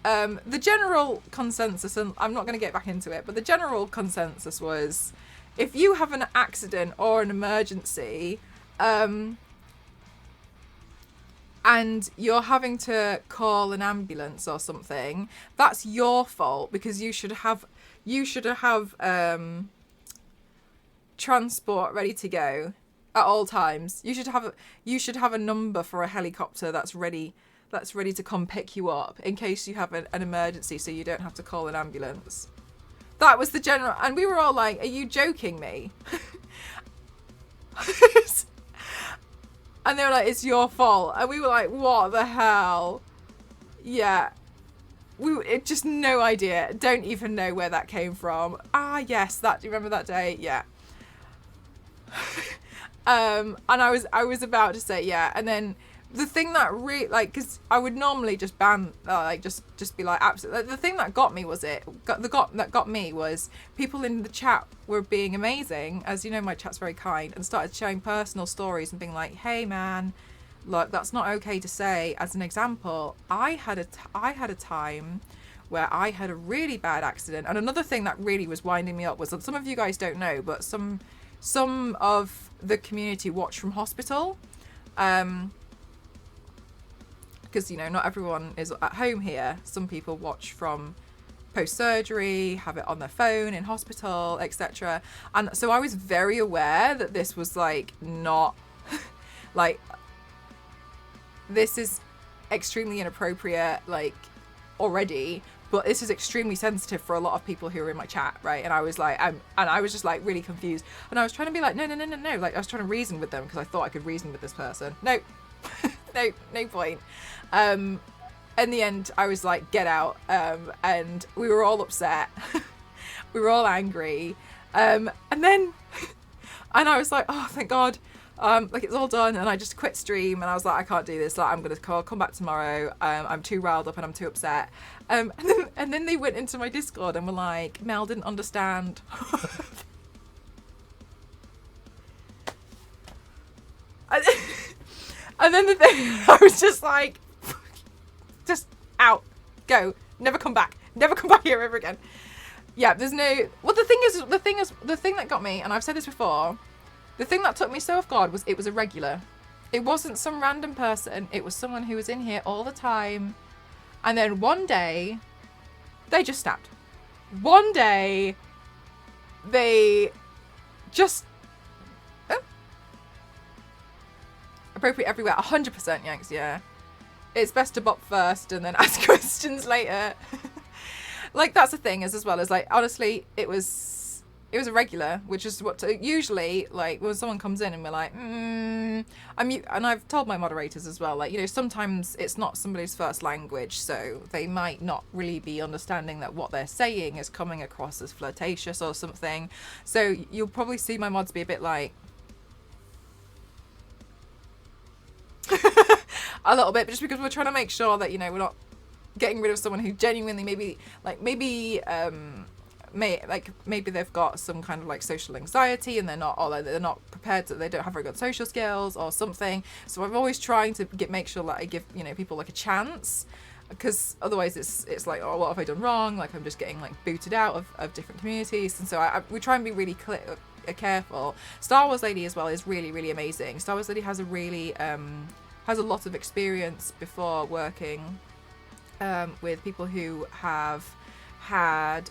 The general consensus, and I'm not going to get back into it, but the general consensus was if you have an accident or an emergency, and you're having to call an ambulance or something, that's your fault because you should have transport ready to go at all times. You should have a number for a helicopter that's ready to come pick you up in case you have an emergency, so you don't have to call an ambulance. That was the general, and we were all like, "Are you joking me?" And they were like, "It's your fault," and we were like, "What the hell?" Yeah, just no idea. Don't even know where that came from. Ah, yes, do you remember that day? Yeah. And I was about to say yeah, and then the thing that really, like, because I would normally just ban, just be like, absolutely. The thing that got me was people in the chat were being amazing, as you know, my chat's very kind, and started sharing personal stories and being like, hey man, look, that's not okay to say. As an example, I had a time where I had a really bad accident, and another thing that really was winding me up was that some of you guys don't know, but some of the community watch from hospital. Because, you know, not everyone is at home here. Some people watch from post-surgery, have it on their phone in hospital, etc. And so I was very aware that this was, like, not... like, this is extremely inappropriate, like, already. But this is extremely sensitive for a lot of people who are in my chat, right? And I was like, and I was just, like, really confused. And I was trying to be like, no. Like, I was trying to reason with them because I thought I could reason with this person. No. no point. In the end, I was like, get out. And we were all upset. We were all angry. And then, and I was like, oh, thank God. Like, it's all done. And I just quit stream. And I was like, I can't do this. Like, I'm going to come back tomorrow. I'm too riled up and I'm too upset. And then they went into my Discord and were like, Mel didn't understand. And then the thing, I was just like, just out, go, never come back here ever again. Yeah, there's no, well, the thing that got me, and I've said this before, the thing that took me so off guard was it was a regular. It wasn't some random person, it was someone who was in here all the time. And then one day, they just snapped. One day, they just, Appropriate everywhere. 100% Yanks, yeah. It's best to bop first and then ask questions later. Like, that's the thing as well as, like, honestly, it was a regular, which is what usually, like, when someone comes in and we're like, and I've told my moderators as well, like, you know, sometimes it's not somebody's first language, so they might not really be understanding that what they're saying is coming across as flirtatious or something. So you'll probably see my mods be a bit like, a little bit, but just because we're trying to make sure that, you know, we're not getting rid of someone who genuinely maybe they've got some kind of like social anxiety and they're not prepared to, they don't have very good social skills or something. So I'm always trying to make sure that I give, you know, people like a chance, because otherwise it's like, oh, what have I done wrong? Like, I'm just getting like booted out of different communities. And so we try and be really careful. Star Wars Lady as well is really, really amazing. Star Wars Lady has a really has a lot of experience before working with people who have had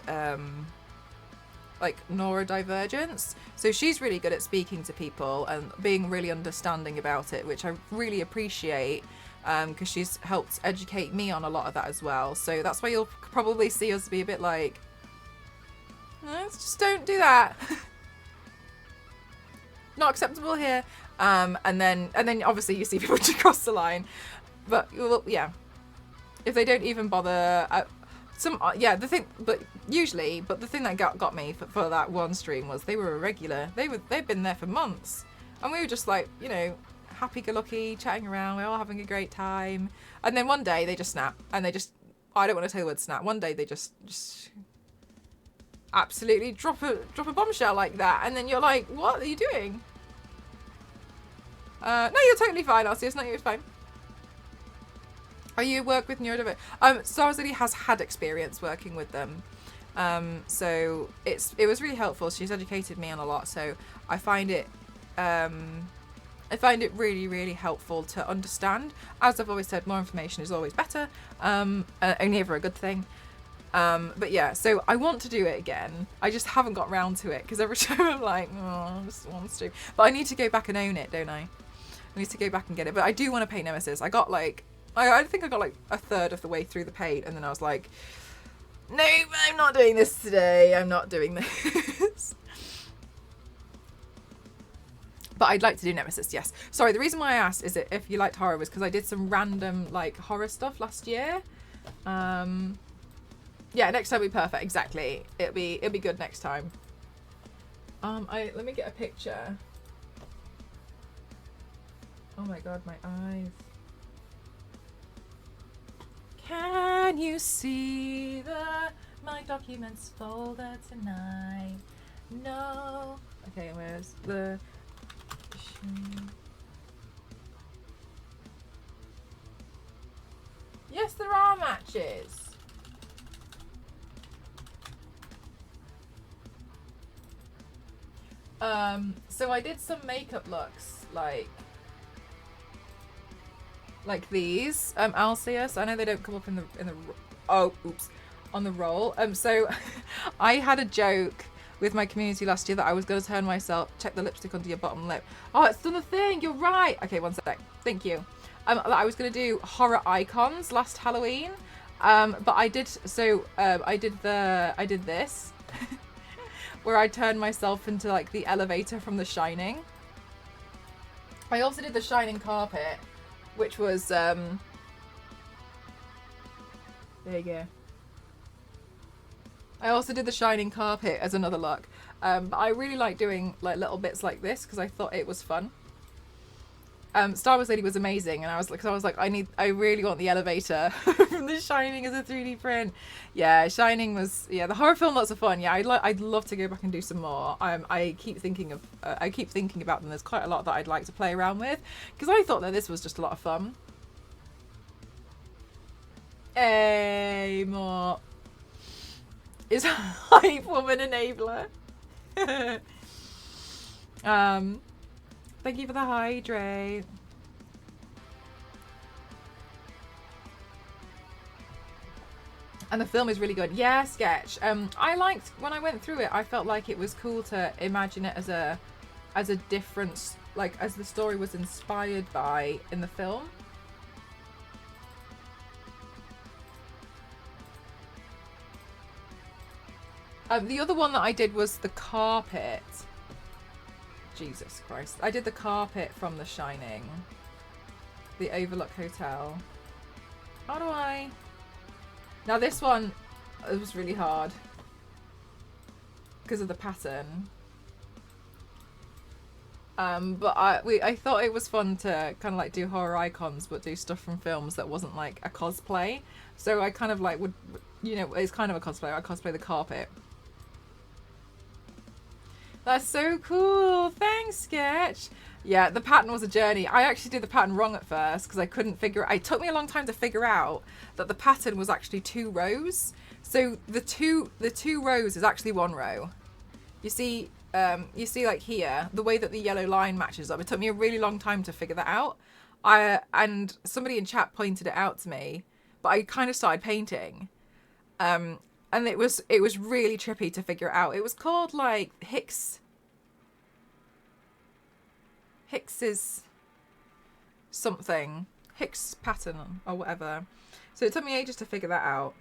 like neurodivergence. So she's really good at speaking to people and being really understanding about it, which I really appreciate, because she's helped educate me on a lot of that as well. So that's why you'll probably see us be a bit like, just don't do that. Not acceptable here. And then obviously you see people to cross the line. But yeah, if they don't even bother, the thing that got me for that one stream was they were a regular. They'd been there for months, and we were just like, you know, happy-go-lucky, chatting around. We're all having a great time, and then one day they just snap, and I don't want to say the word snap. One day they just absolutely drop a bombshell like that, and then you're like, what are you doing? No, you're totally fine, Arceus. No, you're fine. Are you work with neurodivergent? Star Wars Lady has had experience working with them, so it was really helpful. She's educated me on a lot, so I find it really, really helpful to understand. As I've always said, more information is always better, only ever a good thing. But yeah, so I want to do it again. I just haven't got round to it because every time I'm like, oh, I just want to. But I need to go back and own it, don't I? I need to go back and get it. But I do want to paint Nemesis. I think I got like a third of the way through the paint, and then I was like, no, I'm not doing this today. I'm not doing this. But I'd like to do Nemesis, yes. Sorry, the reason why I asked is that if you liked horror was because I did some random like horror stuff last year. Yeah, next time will be perfect. Exactly. It'll be good next time. Let me get a picture. Oh my god, my eyes. Can you see my documents folder tonight? No. Okay, where's the... Yes, there are matches. So I did some makeup looks like these. Alcius, I know they don't come up in the on the roll. So I had a joke with my community last year that I was going to turn myself, check the lipstick under your bottom lip. Oh, it's done a thing. You're right. Okay, one sec. Thank you. I was going to do horror icons last Halloween. But I did. So I did this. Where I turned myself into like the elevator from The Shining. I also did the Shining carpet, which was there you go. I also did the Shining carpet as another look. But I really like doing like little bits like this because I thought it was fun. Star Wars Lady was amazing, and I was like, I really want the elevator from The Shining as a 3D print. Yeah, Shining was, the horror film, lots of fun. Yeah, I'd love to go back and do some more. I keep thinking about them. There's quite a lot that I'd like to play around with because I thought that this was just a lot of fun. Hey, more is hype woman enabler. Thank you for the hydrate. And the film is really good. Yeah, Sketch. I liked when I went through it. I felt like it was cool to imagine it as a different, like as the story was inspired by in the film. The other one that I did was the carpet. Jesus Christ. I did the carpet from The Shining. The Overlook Hotel. How do I... Now this one, it was really hard. Because of the pattern. But I thought it was fun to kind of like do horror icons, but do stuff from films that wasn't like a cosplay. So I kind of like would, you know, it's kind of a cosplay. I cosplay the carpet. That's so cool. Thanks, Sketch. Yeah, the pattern was a journey. I actually did the pattern wrong at first because I couldn't figure it. It took me a long time to figure out that the pattern was actually 2 rows. So the two rows is actually 1 row. You see like here, the way that the yellow line matches up. It took me a really long time to figure that out. And somebody in chat pointed it out to me, but I kind of started painting. And it was really trippy to figure it out. It was called like Hicks's something. Hicks pattern or whatever. So it took me ages to figure that out.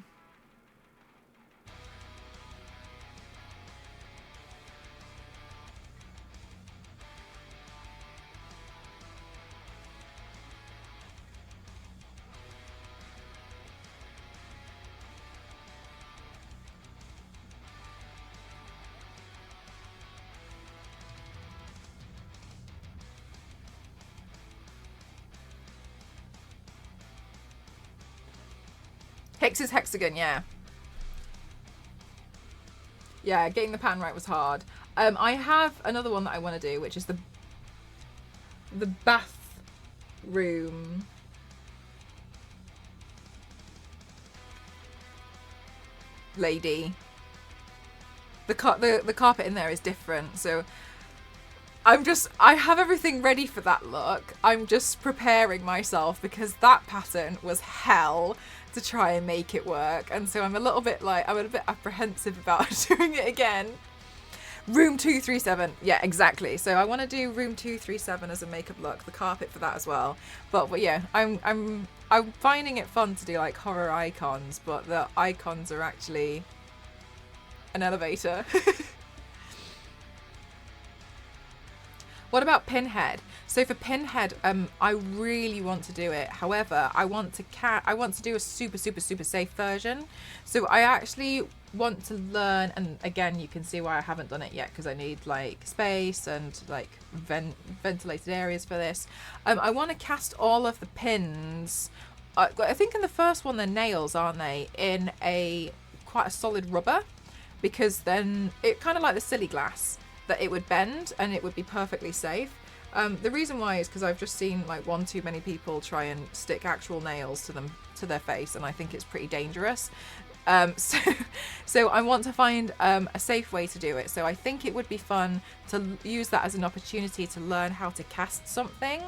Hicks's hexagon, yeah. Yeah, getting the pattern right was hard. I have another one that I want to do, which is the bathroom. Lady. The carpet in there is different, so I have everything ready for that look. I'm just preparing myself because that pattern was hell to try and make it work. And so I'm a little bit apprehensive about doing it again. Room 237. Yeah, exactly. So I want to do room 237 as a makeup look, the carpet for that as well. But yeah, I'm finding it fun to do like horror icons, but the icons are actually an elevator. What about Pinhead? So for Pinhead, I really want to do it. However, I want to do a super safe version. So I actually want to learn, and again, you can see why I haven't done it yet because I need like space and like ventilated areas for this. I want to cast all of the pins. I think in the first one they're nails, aren't they? In quite a solid rubber, because then it kind of like the silly glass, that it would bend and it would be perfectly safe. The reason why is because I've just seen like one too many people try and stick actual nails to their face, and I think it's pretty dangerous. So I want to find a safe way to do it. So I think it would be fun to use that as an opportunity to learn how to cast something.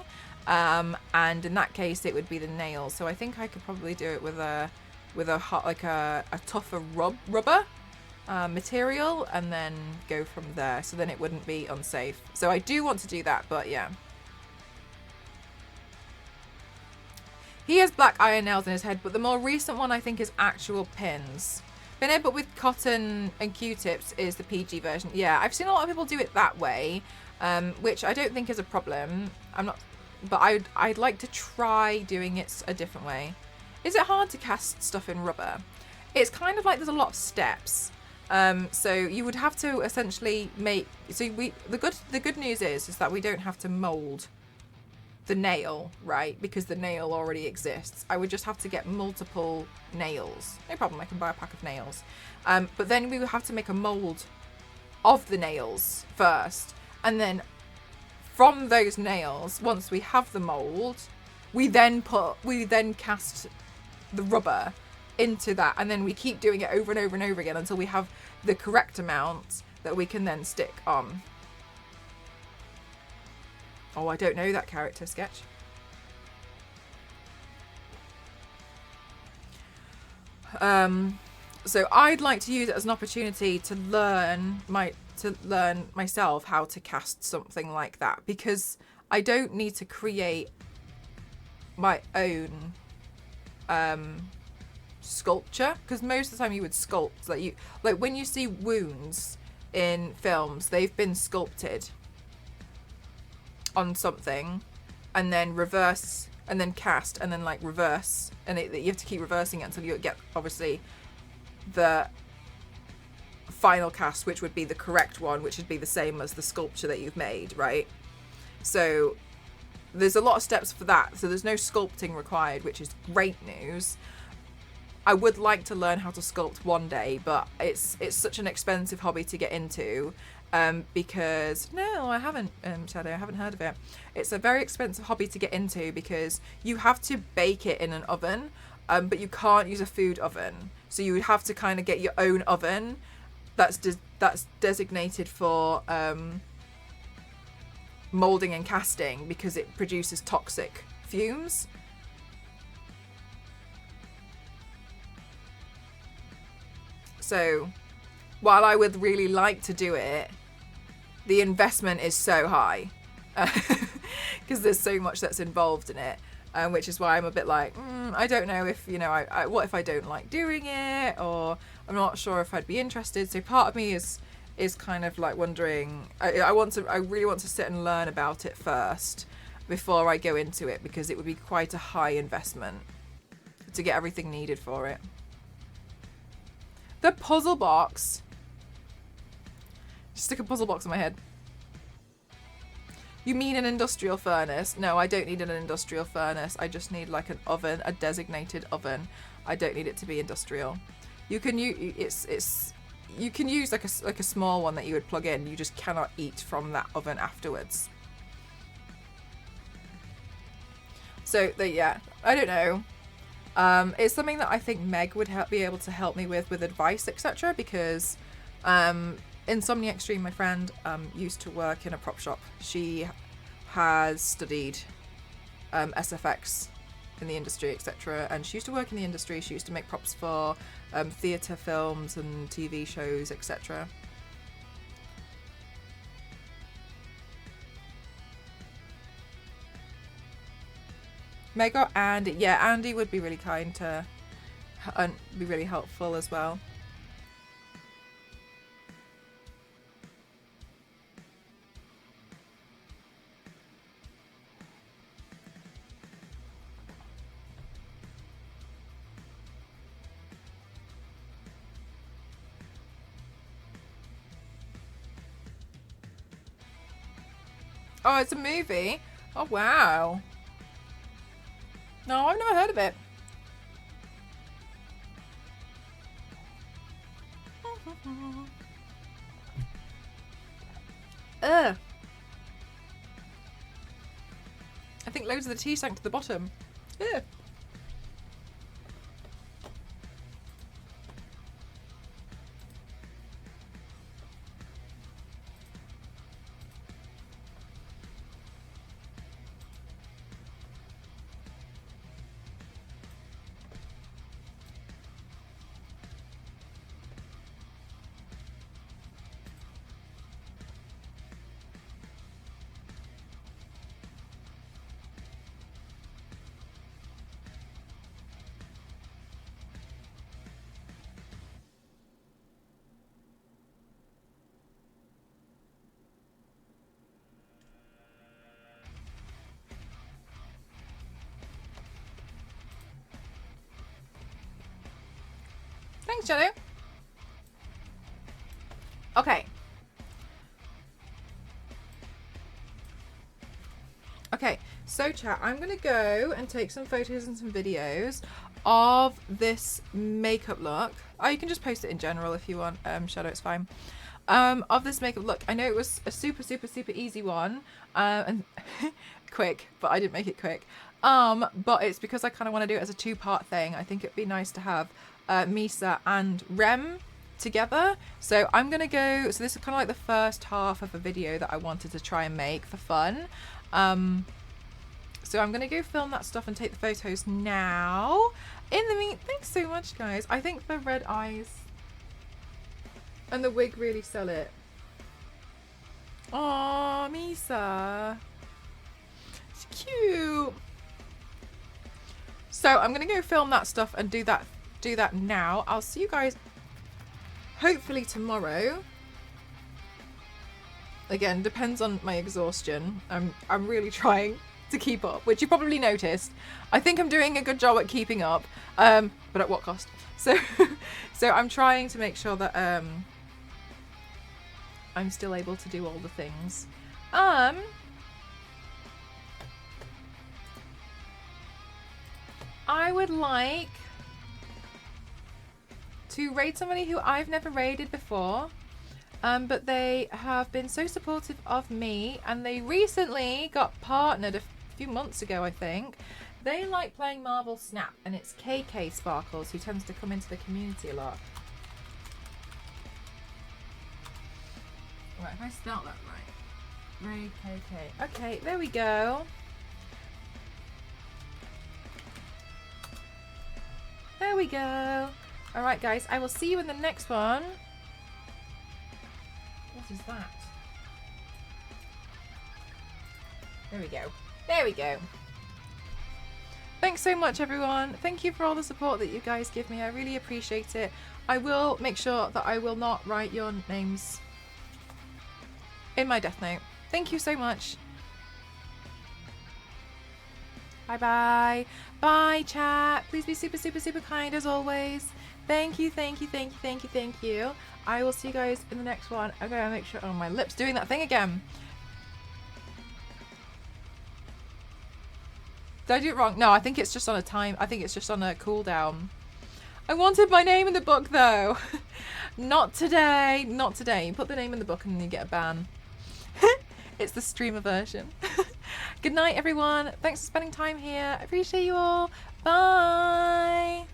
And in that case, it would be the nails. So I think I could probably do it with a tougher rubber material, and then go from there, so then it wouldn't be unsafe. So I do want to do that, but yeah. He has black iron nails in his head, but the more recent one I think is actual pins. Pinhead, but with cotton and Q-tips, is the PG version. Yeah, I've seen a lot of people do it that way, which I don't think is a problem. But I'd like to try doing it a different way. Is it hard to cast stuff in rubber? It's kind of like there's a lot of steps. So you would have to essentially make. So the good news is that we don't have to mold the nail, right? Because the nail already exists. I would just have to get multiple nails. No problem. I can buy a pack of nails. But then we would have to make a mold of the nails first, and then from those nails, once we have the mold, we then cast the rubber into that, and then we keep doing it over and over and over again until we have the correct amount that we can then stick on. Oh, I don't know that character, Sketch. So I'd like to use it as an opportunity to learn myself how to cast something like that, because I don't need to create my own sculpture, because most of the time you would sculpt, like when you see wounds in films, they've been sculpted on something and then reverse and then cast and then like reverse, and you have to keep reversing it until you get obviously the final cast, which would be the correct one, which would be the same as the sculpture that you've made, right? So there's a lot of steps for that, so there's no sculpting required, which is great news. I would like to learn how to sculpt one day, but it's such an expensive hobby to get into, because no, I haven't, Shadow, I haven't heard of it. It's a very expensive hobby to get into because you have to bake it in an oven, but you can't use a food oven, so you would have to kind of get your own oven that's designated for molding and casting, because it produces toxic fumes. So while I would really like to do it, the investment is so high because there's so much that's involved in it, which is why I'm a bit like, I don't know if, you know, I what if I don't like doing it, or I'm not sure if I'd be interested. So part of me is kind of like wondering, I really want to sit and learn about it first before I go into it, because it would be quite a high investment to get everything needed for it. The puzzle box. Just stick a puzzle box in my head. You mean an industrial furnace? No, I don't need an industrial furnace. I just need like an oven, a designated oven. I don't need it to be industrial. You can use you can use like a small one that you would plug in. You just cannot eat from that oven afterwards. So yeah, I don't know. It's something that I think Meg would be able to help me with advice, etc. Because Insomnia Extreme, my friend, used to work in a prop shop. She has studied SFX in the industry, etc. And she used to work in the industry. She used to make props for theatre, films and TV shows, etc. Meg or Andy. Yeah, Andy would be really kind to and be really helpful as well. Oh, it's a movie? Oh, wow. No, I've never heard of it. Ugh. I think loads of the tea sank to the bottom. Ugh. Thanks, Shadow. Okay. Okay, so chat, I'm going to go and take some photos and some videos of this makeup look. Oh, you can just post it in general if you want, Shadow, it's fine. Of this makeup look. I know it was a super easy one, and quick, but I didn't make it quick. But it's because I kind of want to do it as a two-part thing. I think it'd be nice to have MISA and Rem together. So I'm gonna go, so this is kind of like the first half of a video that I wanted to try and make for fun. So I'm gonna go film that stuff and take the photos now. In the mean, thanks so much, guys. I think the red eyes and the wig really sell it. Aw, MISA. cute. So I'm gonna go film that stuff and do that now. I'll see you guys hopefully tomorrow. Again, depends on my exhaustion. I'm really trying to keep up, which you probably noticed. I think I'm doing a good job at keeping up, but at what cost? So I'm trying to make sure that I'm still able to do all the things. I would like to raid somebody who I've never raided before, but they have been so supportive of me, and they recently got partnered a few months ago, I think. They like playing Marvel Snap, and it's KK Sparkles, who tends to come into the community a lot. Right, if I spelled that right. Raid KK. Okay, there we go. There we go. Alright guys, I will see you in the next one. What is that? There we go. There we go. Thanks so much everyone. Thank you for all the support that you guys give me. I really appreciate it. I will make sure that I will not write your names in my death note. Thank you so much. Bye bye. Bye chat. Please be super, super, super kind as always. Thank you, thank you, thank you, thank you, thank you. I will see you guys in the next one. I'm gonna make sure. Oh, my lips doing that thing again. Did I do it wrong? No, I think it's just on a time. I think it's just on a cooldown. I wanted my name in the book though. Not today. Not today. You put the name in the book and then you get a ban. It's the streamer version. Good night, everyone. Thanks for spending time here. I appreciate you all. Bye.